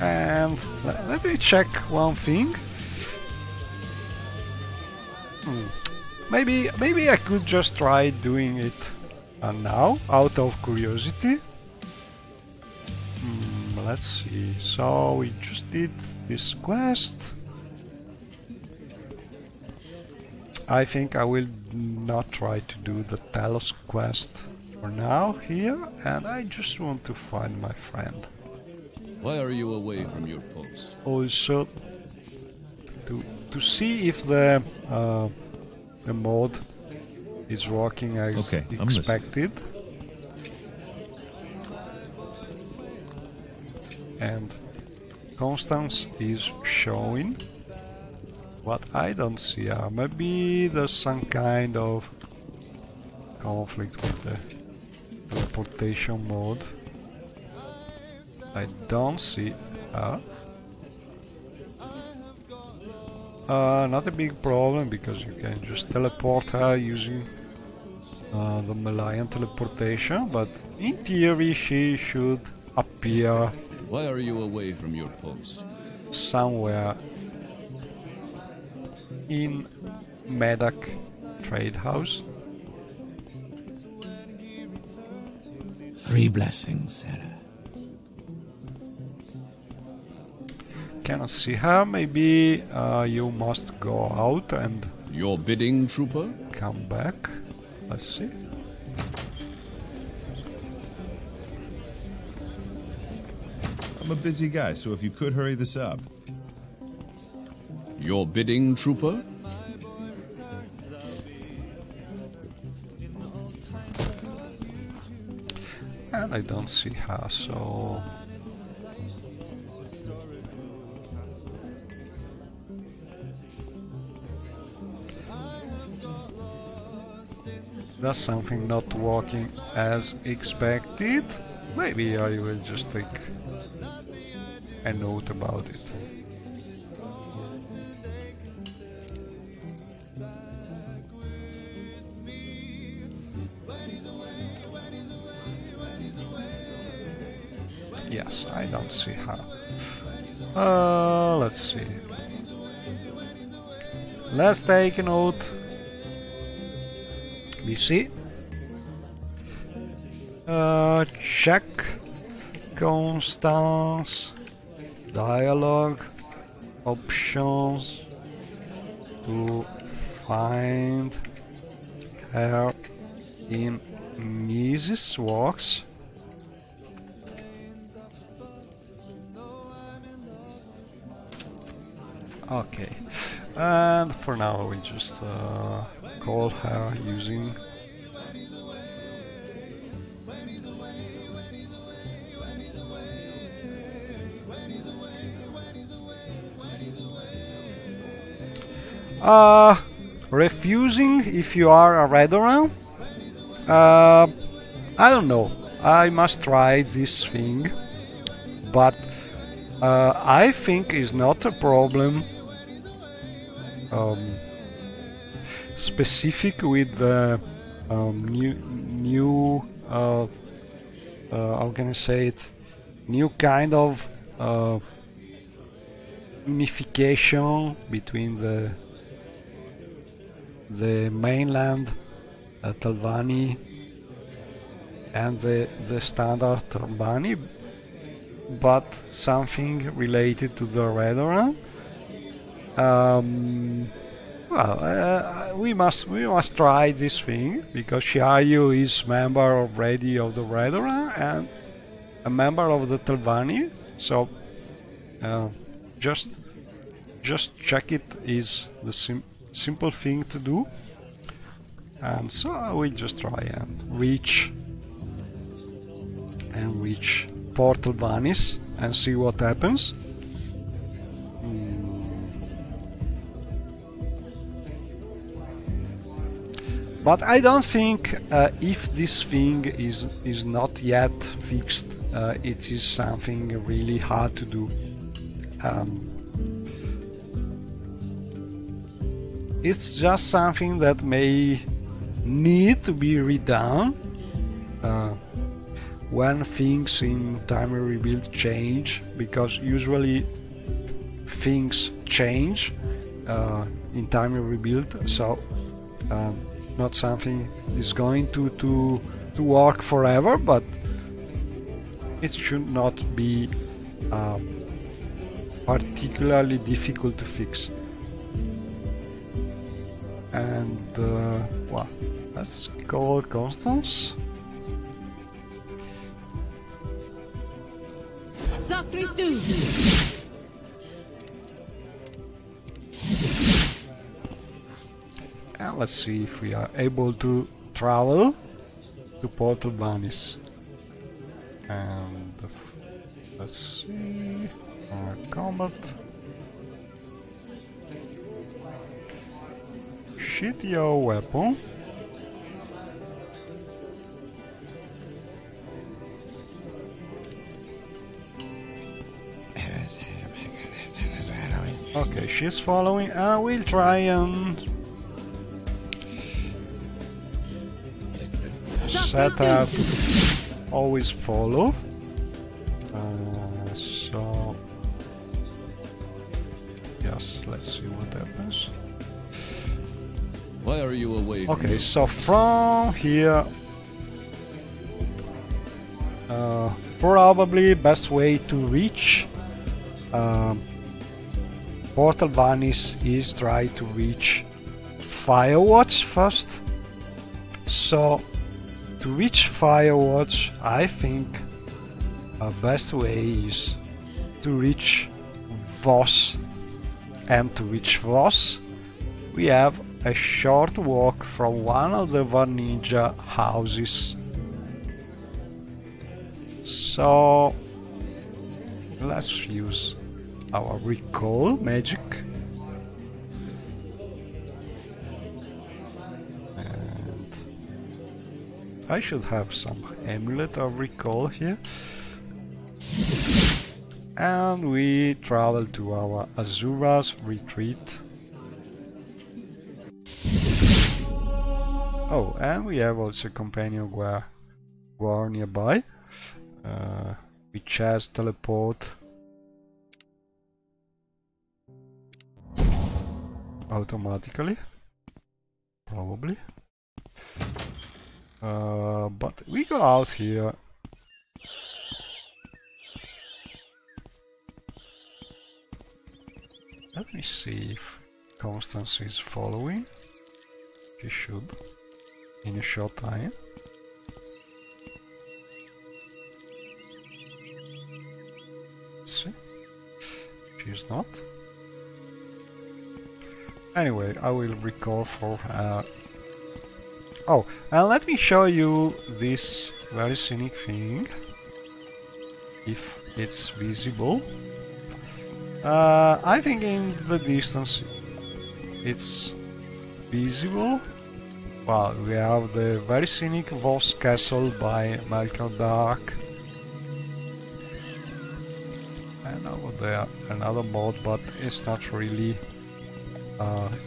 And let me check one thing. Maybe I could just try doing it And now, out of curiosity, let's see. So we just did this quest. I think I will not try to do the Talos quest for now here, and I just want to find my friend. Why are you away from your post? Also, to see if the mod is working as expected. And Constance is showing, but I don't see her. Maybe there's some kind of conflict with the teleportation mode. I don't see her. Not a big problem, because you can just teleport her using the Malayan teleportation, but in theory she should appear. Why are you away from your post? Somewhere in Medak Trade House. 3 blessings, Sarah. Cannot see her. Maybe you must go out and... Your bidding, trooper? Come back. Let's see. I'm a busy guy, so if you could hurry this up. Your bidding, trooper? And I don't see her, so... There's something not working as expected. Maybe I will just take a note about it. Yes, I don't see her. Let's see. Let's take a note. We see. Check Constance, dialogue, options to find her in Mrs. Works. Okay, and for now we just call her using refusing if you are a Redoran. I don't know, I must try this thing, but I think it's not a problem specific with the new how can I say it, new kind of unification between the mainland Telvanni and the standard Telvanni, but something related to the Redoran. Well, we must try this thing, because Shiayu is member already of the Redoran and a member of the Telvanni, so just check it is the simple thing to do. And so I will just try and reach Port Telvannis and see what happens. But I don't think if this thing is not yet fixed, it is something really hard to do. It's just something that may need to be redone when things in Time Rebuild change, because usually things change in Time Rebuild, so not something is going to to work forever, but it should not be particularly difficult to fix. And well, let's call Constance. And let's see if we are able to travel to Portal Banis. And let's see our combat. Shoot your weapon. Okay, she's following. I will try and set her to always follow. So yes, let's see what happens. Why are you away? Okay, so from here, probably best way to reach Portal Banis is try to reach Firewatch first. So to reach Firewatch, I think the best way is to reach Voss, and to reach Voss we have a short walk from one of the Varninja houses. So let's use our recall magic. And I should have some amulet of recall here. And we travel to our Azura's retreat. Oh, and we have also a companion war nearby, which has teleport automatically, probably. But we go out here. Let me see if Constance is following. She should, in a short time. See? She's not. Anyway, I will recall for her. Oh, and let me show you this very scenic thing, if it's visible. I think in the distance it's visible. Well, we have the very scenic Voss Castle by Malcolm Dark. And over there another boat, but it's not really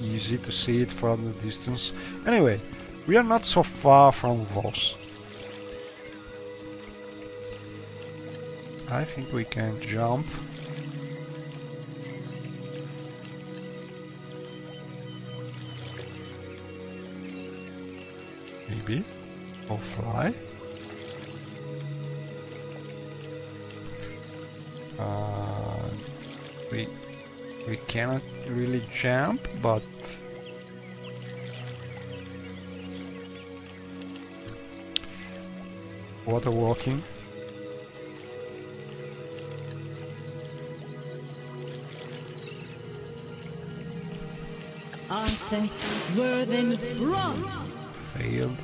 easy to see it from the distance. Anyway, we are not so far from Voss. I think we can jump. Maybe, or fly. We cannot really jump, but water walking. Arthur, Worthen, run! Failed.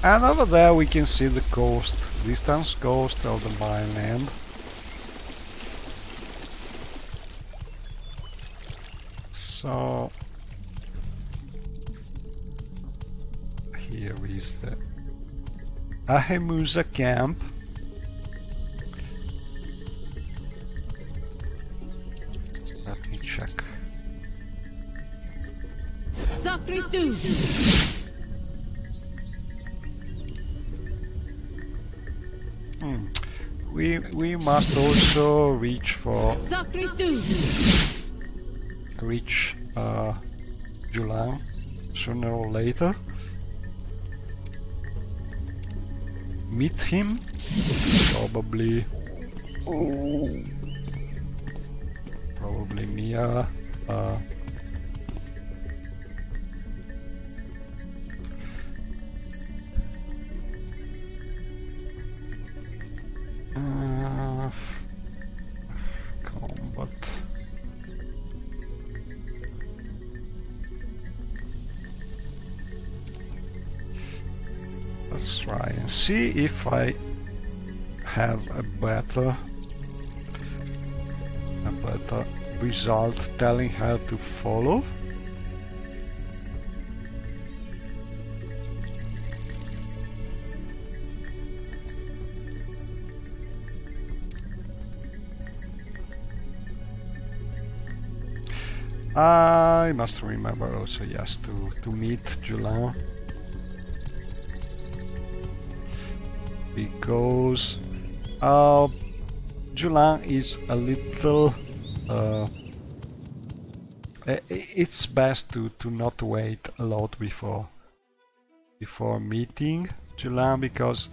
And over there we can see the coast, distance coast of the mainland. So here is the Ahemusa camp. Let me check. We must also reach for Julan sooner or later. Meet him, probably near combat. Let's try and see if I have a better result telling her to follow. I must remember also, yes, to meet Julan, because Julan is a little it's best to not wait a lot before meeting Julan, because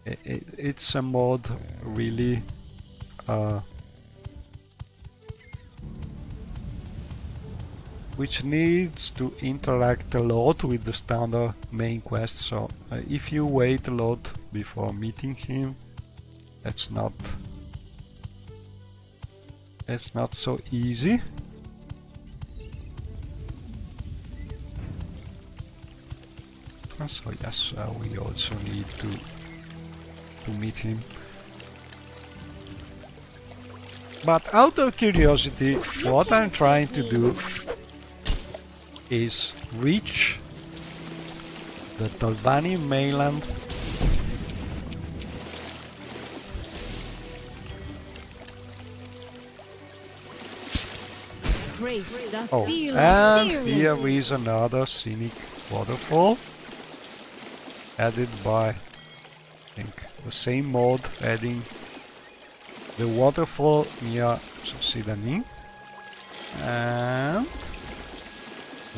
it's a mod really which needs to interact a lot with the standard main quest. So if you wait a lot before meeting him, it's not so easy. And so yes, we also need to meet him. But out of curiosity, what I'm trying to do is reach the Talvani mainland and here is another scenic waterfall added by, I think, the same mod, adding the waterfall near Sidanin. And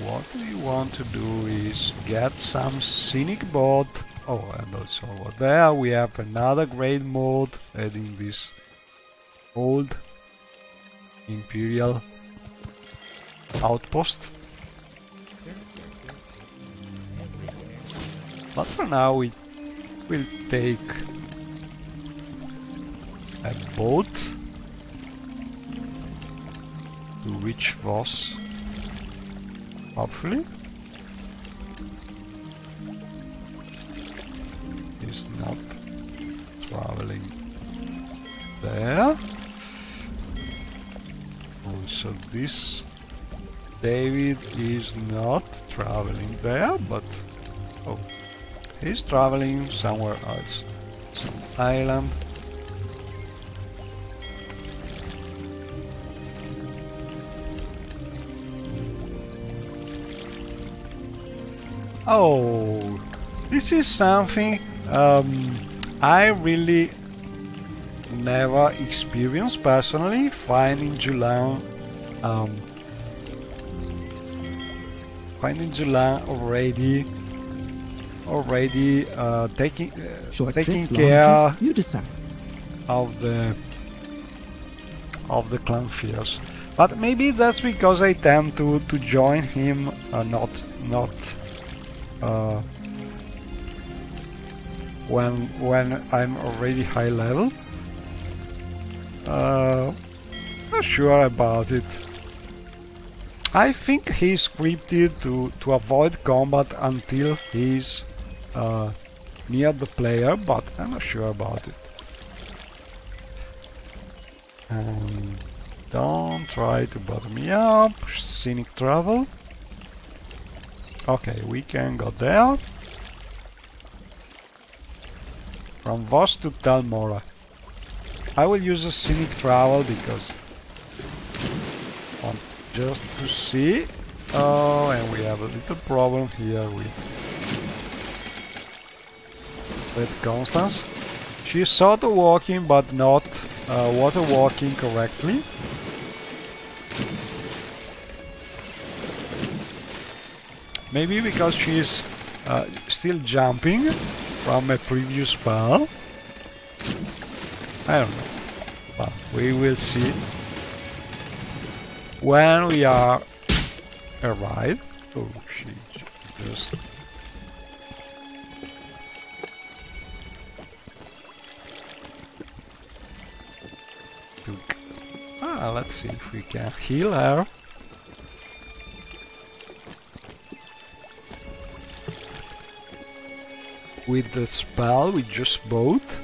what we want to do is get some scenic boat. Oh, and also over there we have another great mod, adding this old imperial outpost. But for now we will take a boat to reach Voss, hopefully. He's not traveling there. Also this David is not traveling there, but oh, he's traveling somewhere else, some island. Oh, this is something I really never experienced personally, finding Julan already taking care of the clan fears. But maybe that's because I tend to join him not when I'm already high level. Not sure about it. I think he's scripted to avoid combat until he's near the player, but I'm not sure about it. Don't try to bottom me up. Scenic travel. Okay, we can go there. From Voss to Talmora. I will use a scenic travel because I want just to see. Oh, and we have a little problem here with Constance. She's sort of walking, but not water walking correctly. Maybe because she's still jumping from a previous spell. I don't know, but we will see when we are arrived. Oh, she just took. Let's see if we can heal her. With the spell we just bought.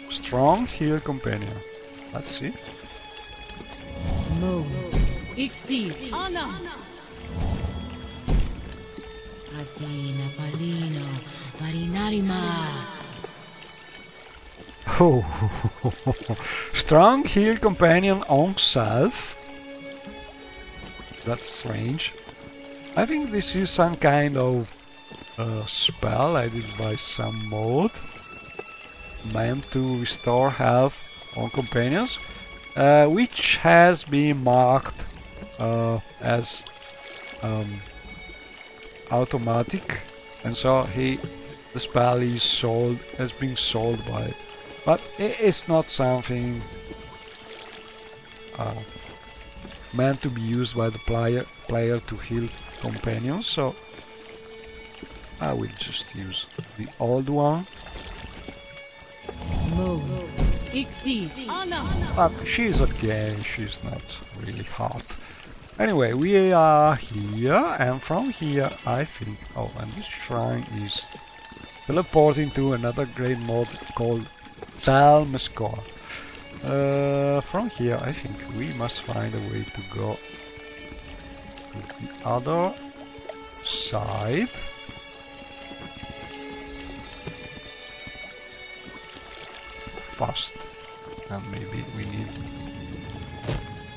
Strong heal companion. Let's see. Mo. Ixi. Anna. Athena, Palino, Parinarima. Oh, strong heal companion on self. That's strange. I think this is some kind of spell added by some mod meant to restore health on companions, which has been marked as automatic, and so the spell is has been sold by, but it's not something meant to be used by the player to heal companions, so I will just use the old one. Mo. Ixi. Anna. But she's okay, she's not really hot. Anyway, we are here, and from here I think... Oh, and this shrine is teleporting to another great mod called Salmescore. From here I think we must find a way to go to the other side. Fast, and maybe we need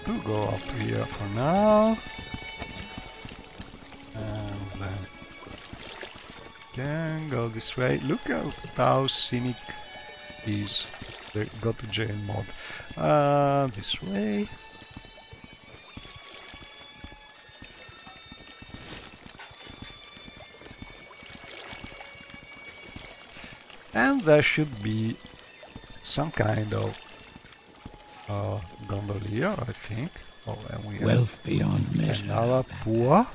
to go up here for now, and then can go this way. Look how scenic is the go to jail mod. This way. And there should be some kind of gondolier, I think. Oh, and we Wealth beyond measure. Another poor,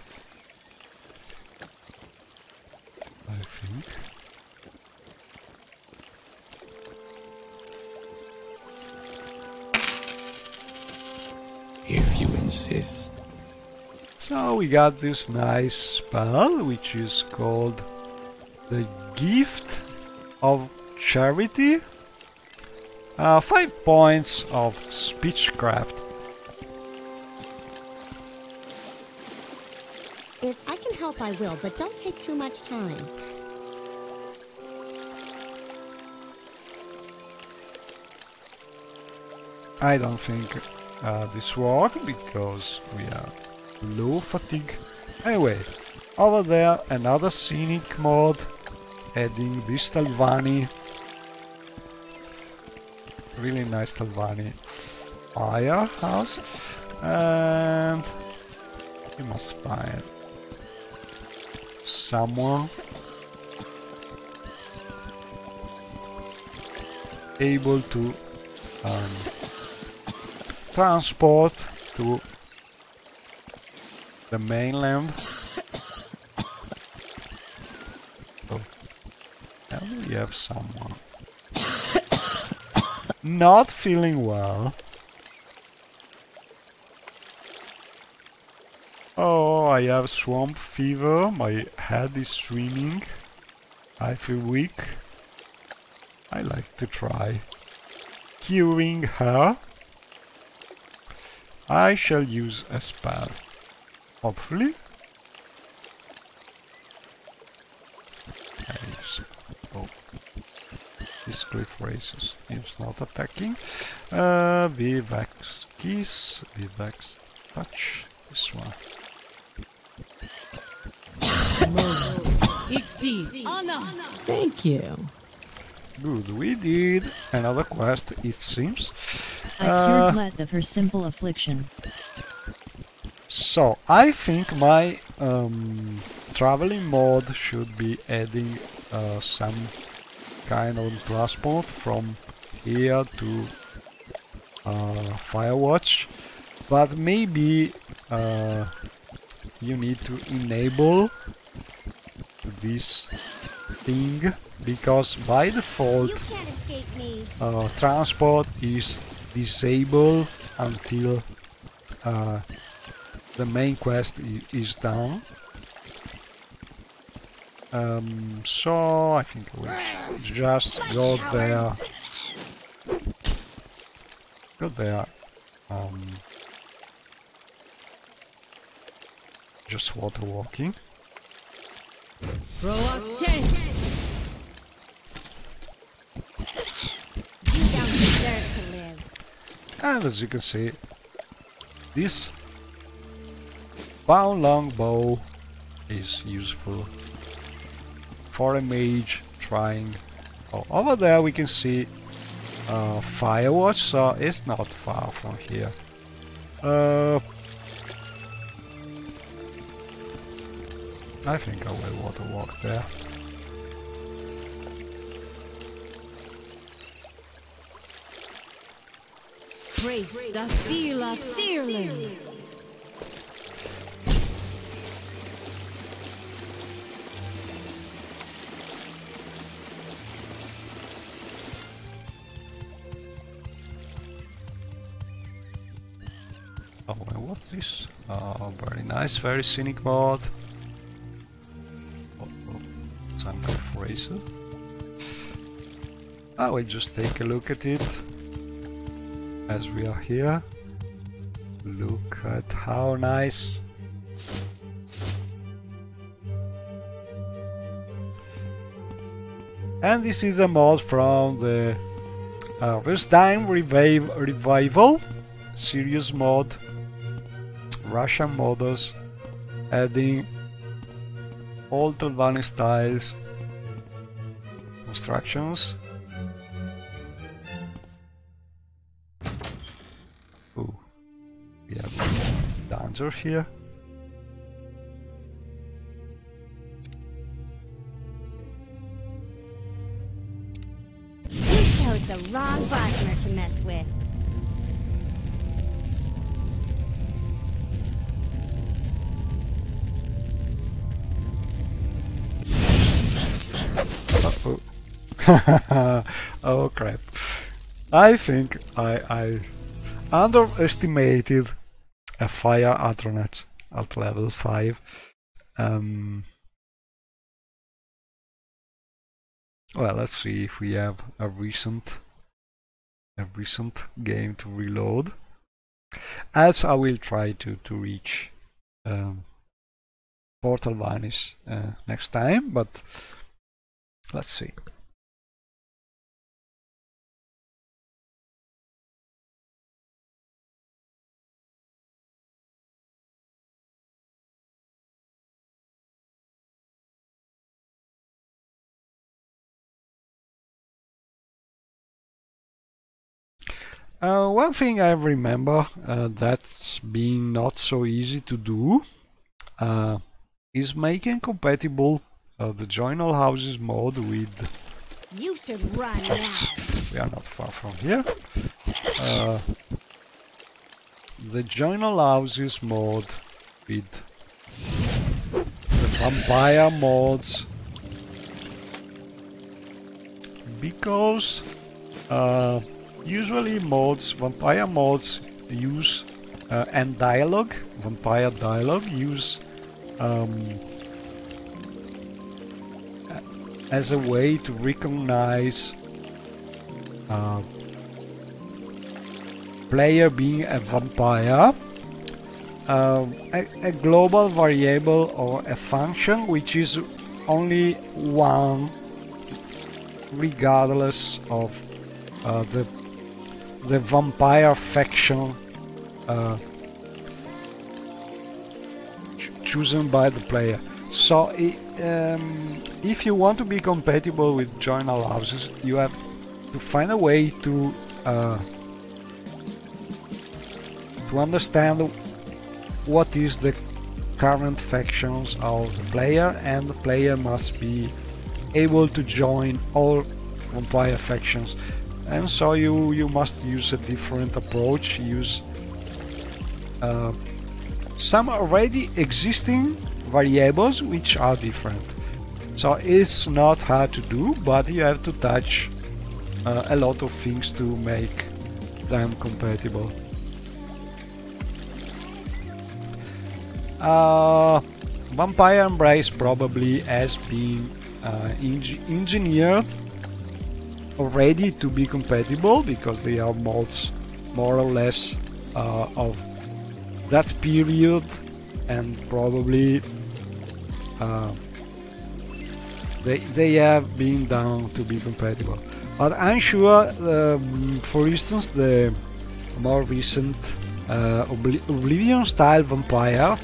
I think. If you insist. So we got this nice spell, which is called the Gift of Charity. 5 points of speechcraft. If I can help, I will, but don't take too much time. I don't think this works because we are low fatigue. Anyway, over there another scenic mod, adding this Talvani. Really nice Talvani firehouse, and you must find someone able to transport to the mainland. Oh, and we have someone not feeling well. Oh, I have swamp fever, my head is swimming. I feel weak. I like to try curing her. I shall use a spell. Hopefully. Oh. This cliff races. It's not attacking. Vivax kiss. Vivax touch. This one. Thank you. Good, we did another quest, it seems. I cured Let of her simple affliction. So, I think my traveling mode should be adding some kind of transport from here to Firewatch, but maybe you need to enable this thing, because by default transport is disabled until the main quest is done. So I think we'll just go there. Just water walking. And as you can see, this bound longbow is useful for a mage trying. Oh, over there we can see Firewatch, so it's not far from here. I think I will water walk there. Oh, and what's this? Oh, very nice, very scenic mod. Some kind of racer. I will just take a look at it as we are here. Look at how nice. And this is a mod from the Rusdime Revival series mod. Russian modders adding old Tulvani styles constructions. Ooh, we have danger here. You chose the wrong Bosmer to mess with. Oh crap. I think I underestimated a fire Atronet at level 5. Well, let's see if we have a recent game to reload. As I will try to reach Portal Vanish next time, but let's see. One thing I remember that's been not so easy to do is making compatible the Join All Houses mod with... You should run now. We are not far from here. The Join All Houses mod with the vampire mods, because usually vampire mods use and dialogue, vampire dialogue use as a way to recognize player being a vampire, a global variable or a function which is only one regardless of the vampire faction chosen by the player. So if you want to be compatible with join allows, you have to find a way to understand what is the current factions of the player, and the player must be able to join all vampire factions. And so you must use a different approach, use some already existing variables which are different. So it's not hard to do, but you have to touch a lot of things to make them compatible. Vampire Embrace probably has been engineered already to be compatible, because they are mods more or less of that period, and probably they have been done to be compatible. But I'm sure, for instance, the more recent Oblivion style vampire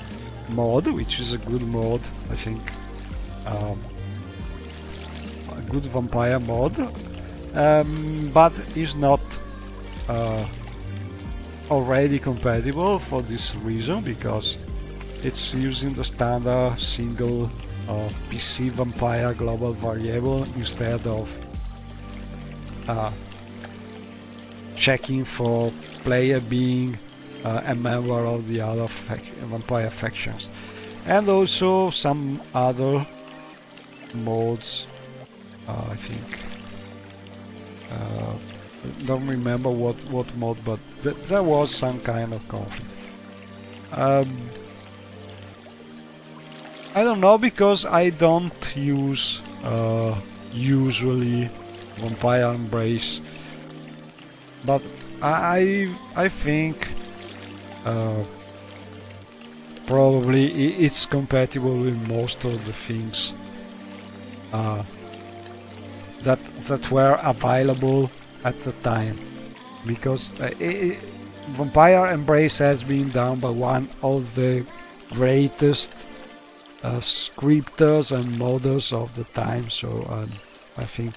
mod, which is a good mod, I think, a good vampire mod, but is not already compatible for this reason, because it's using the standard single PC vampire global variable instead of checking for player being a member of the other vampire factions. And also some other modes, I think, don't remember what mode, but there was some kind of conflict. I don't know, because I don't use usually Vampire Embrace, but I think probably it's compatible with most of the things that were available at the time, because Vampire Embrace has been done by one of the greatest scripters and modders of the time, so I think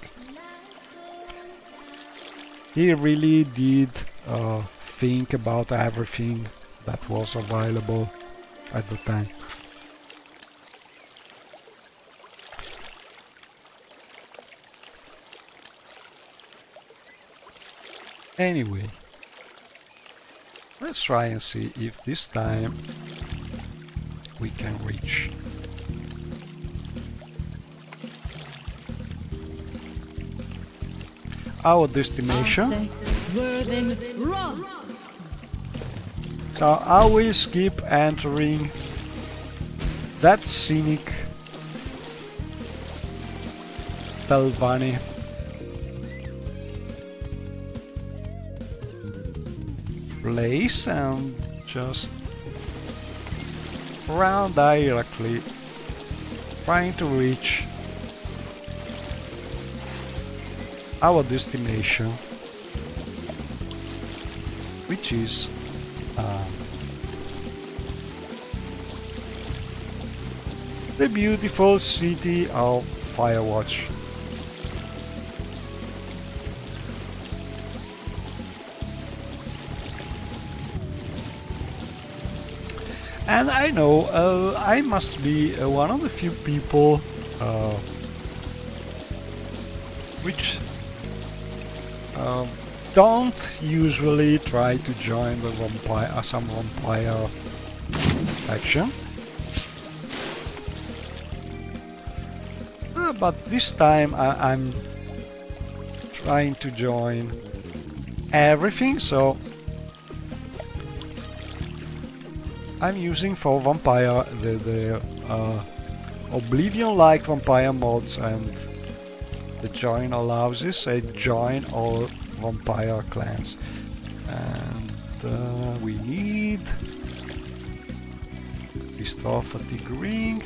he really did think about everything that was available at the time. Anyway, let's try and see if this time we can reach our destination. So I will skip entering that scenic Telvanni place and just run directly, trying to reach our destination, which is the beautiful city of Firewatch. And I know I must be one of the few people which don't usually try to join the some vampire faction. But this time I'm trying to join everything, so I'm using for vampire the Oblivion-like vampire mods and the join all houses, I join all vampire clans. And we need restore fatigue ring.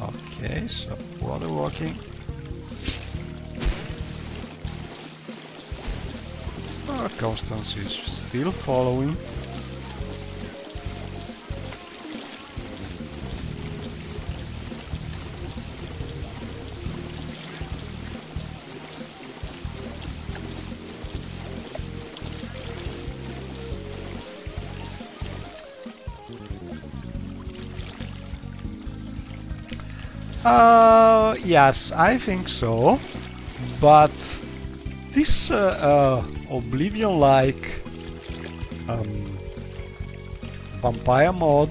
Okay, so water walking. Constance is still following. Yes, I think so, but this Oblivion-like vampire mod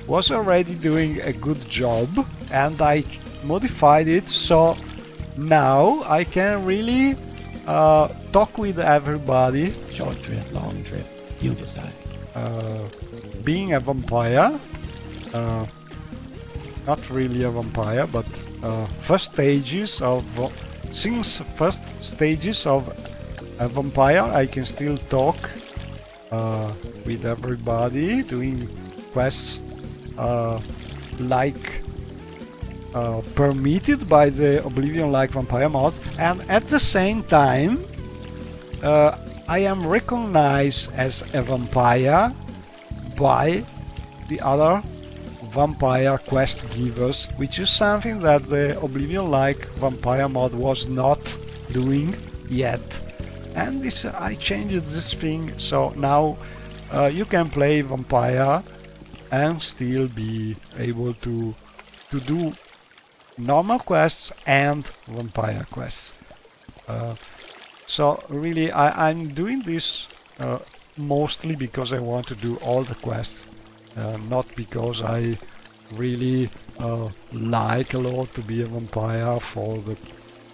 was already doing a good job, and I modified it so now I can really talk with everybody. Short trip, long trip, you decide. Being a vampire, not really a vampire, but first stages of a vampire, I can still talk with everybody, doing quests like permitted by the Oblivion-like vampire mod, and at the same time I am recognized as a vampire by the other vampire quest givers, which is something that the Oblivion-like vampire mod was not doing yet. And this I changed this thing, so now you can play vampire and still be able to do normal quests and vampire quests. So really I'm doing this mostly because I want to do all the quests. Not because I really like a lot to be a vampire for the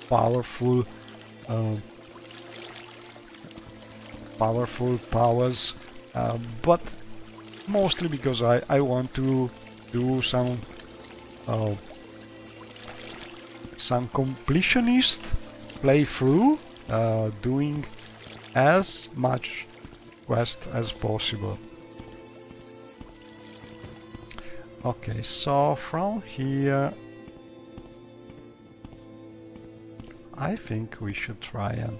powerful powers, but mostly because I want to do some completionist playthrough, doing as much quest as possible. Okay, so from here I think we should try and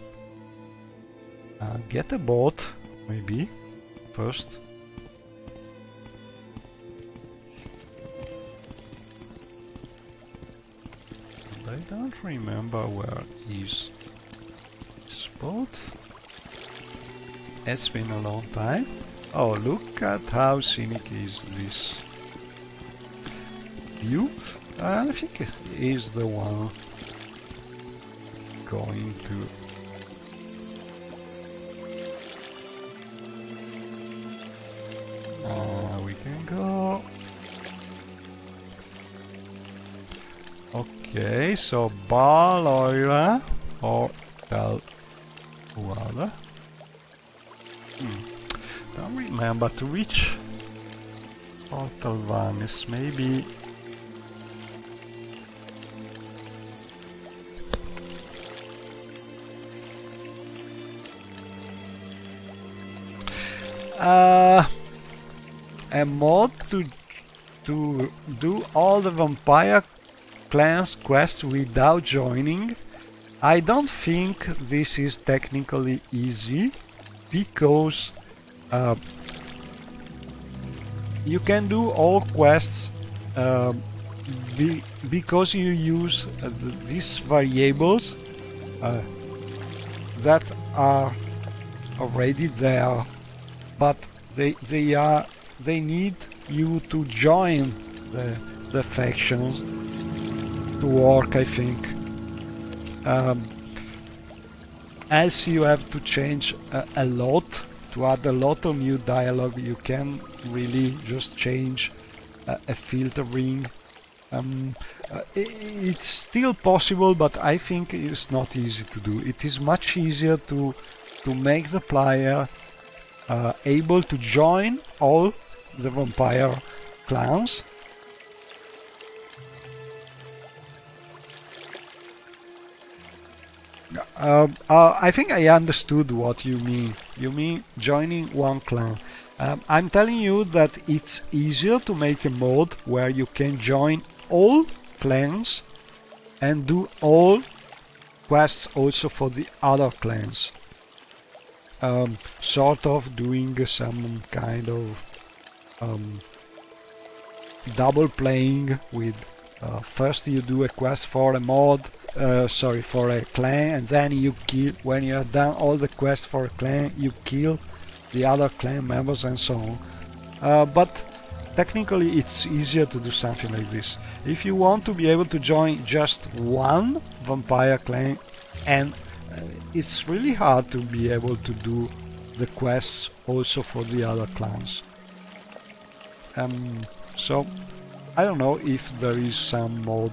get a boat, maybe, first. And I don't remember where is this boat. It's been a long time. Oh, look at how scenic is this view. I think it is the one going to we can go. Okay, so Baloira or Belwada. Don't remember to reach Portal Vanis, maybe. A mod to do all the vampire clans quests without joining. I don't think this is technically easy, because you can do all quests because you use these variables that are already there, but they need you to join the factions to work, I think. As you have to change a lot, to add a lot of new dialogue. You can really just change a filtering. It's still possible, but I think it's not easy to do. It is much easier to make the player able to join all the vampire clans. I think I understood what you mean. You mean joining one clan. I'm telling you that it's easier to make a mode where you can join all clans and do all quests also for the other clans. Sort of doing some kind of double playing with first you do a quest for a mod, for a clan, and then you kill, when you have done all the quests for a clan, you kill the other clan members and so on. But technically it's easier to do something like this. If you want to be able to join just one vampire clan, and it's really hard to be able to do the quests also for the other clans. So I don't know if there is some mod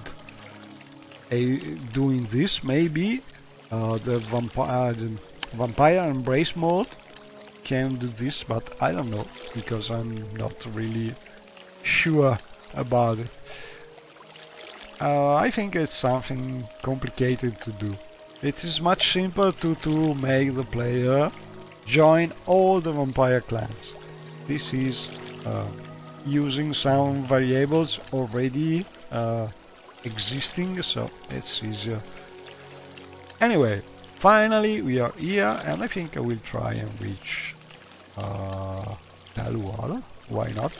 doing this. Maybe the vampire embrace mode can do this, but I don't know, because I'm not really sure about it. I think it's something complicated to do. It is much simpler to make the player join all the vampire clans. This is using some variables already existing, so it's easier. Anyway, finally we are here, and I think I will try and reach Taluada. Why not?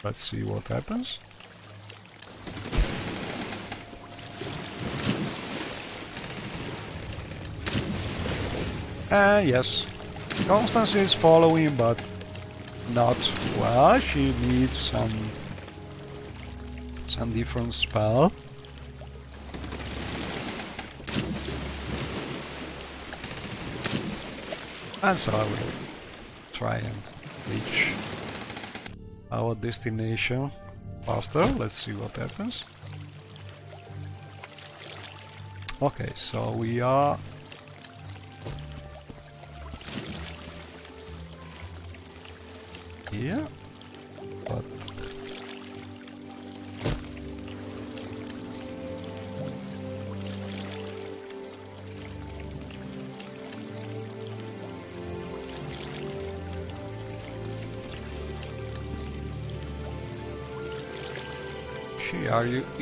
Let's see what happens. Yes, Constance is following, but not well. She needs some different spell. And so I will try and reach our destination faster. Let's see what happens. Okay, so we are here, but she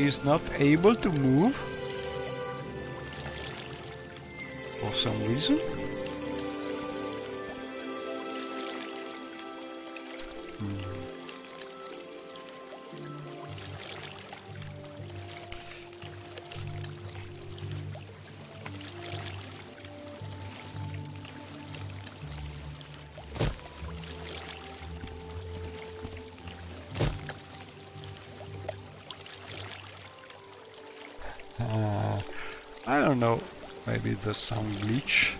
is not able to move for some reason. I don't know, maybe there's some glitch.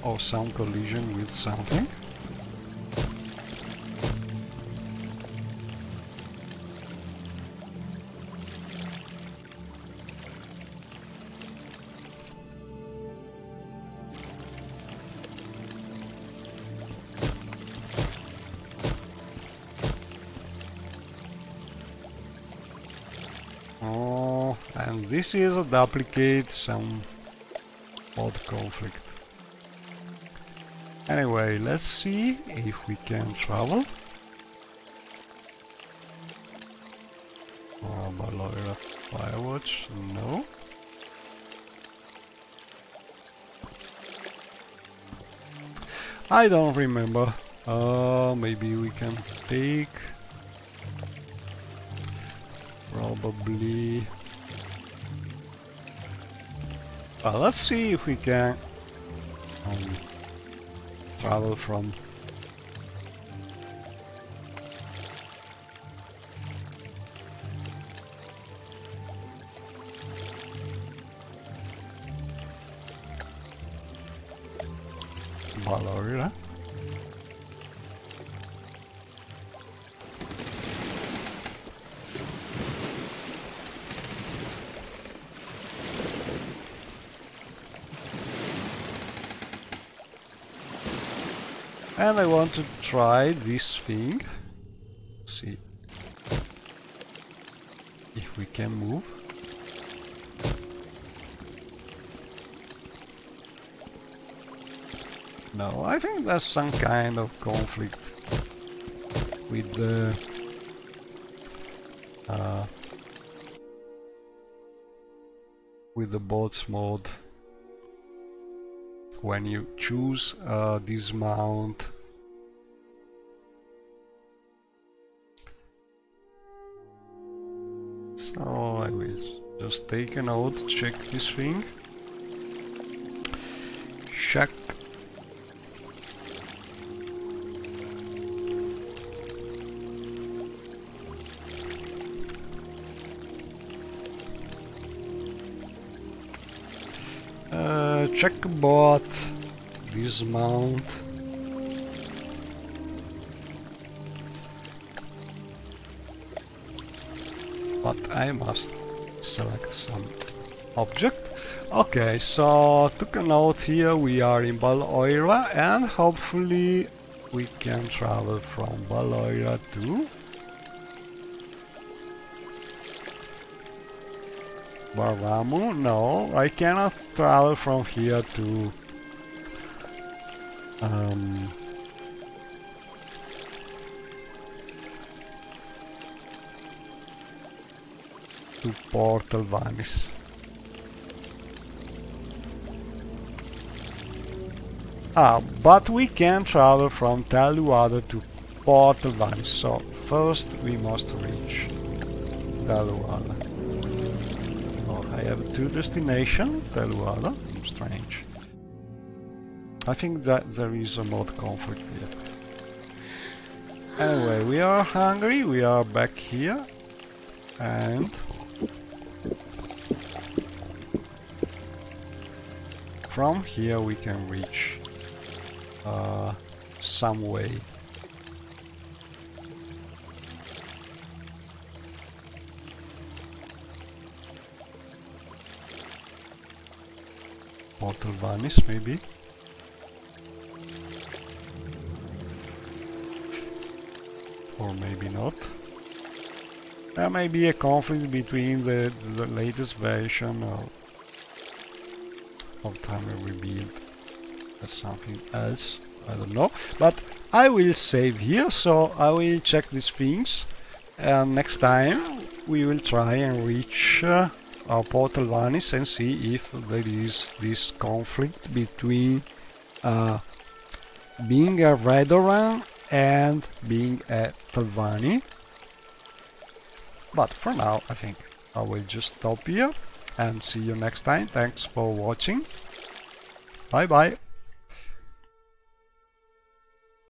Or some collision with something. Oh, and this is a duplicate, some odd conflict. Anyway, let's see if we can travel. Baloira Firewatch, no. I don't remember. Maybe we can take... Probably... let's see if we can travel from Baloria. And I want to try this thing. See if we can move. No, I think there's some kind of conflict with the bots mode when you choose dismount. So I will just take a note, check this thing. Check. Check bot, dismount. But I must select some object. Okay, so took a note here, we are in Baloira and hopefully we can travel from Baloira to Baramu. No, I cannot travel from here to Portal Vanis. But we can travel from Taluada to Portal Vanis. So first we must reach Taluada. I have two destinations, Taluada. Strange. I think that there is a mod conflict here. Anyway, we are hungry, we are back here, and from here we can reach some way. Portal Vanis, maybe. Or maybe not. There may be a conflict between the latest version of Time Rebuild and something else. I don't know. But I will save here, so I will check these things. And next time we will try and reach our Portal Vanis and see if there is this conflict between being a Redoran and being a Telvanni. But for now I think I will just stop here and see you next time. Thanks for watching. Bye bye.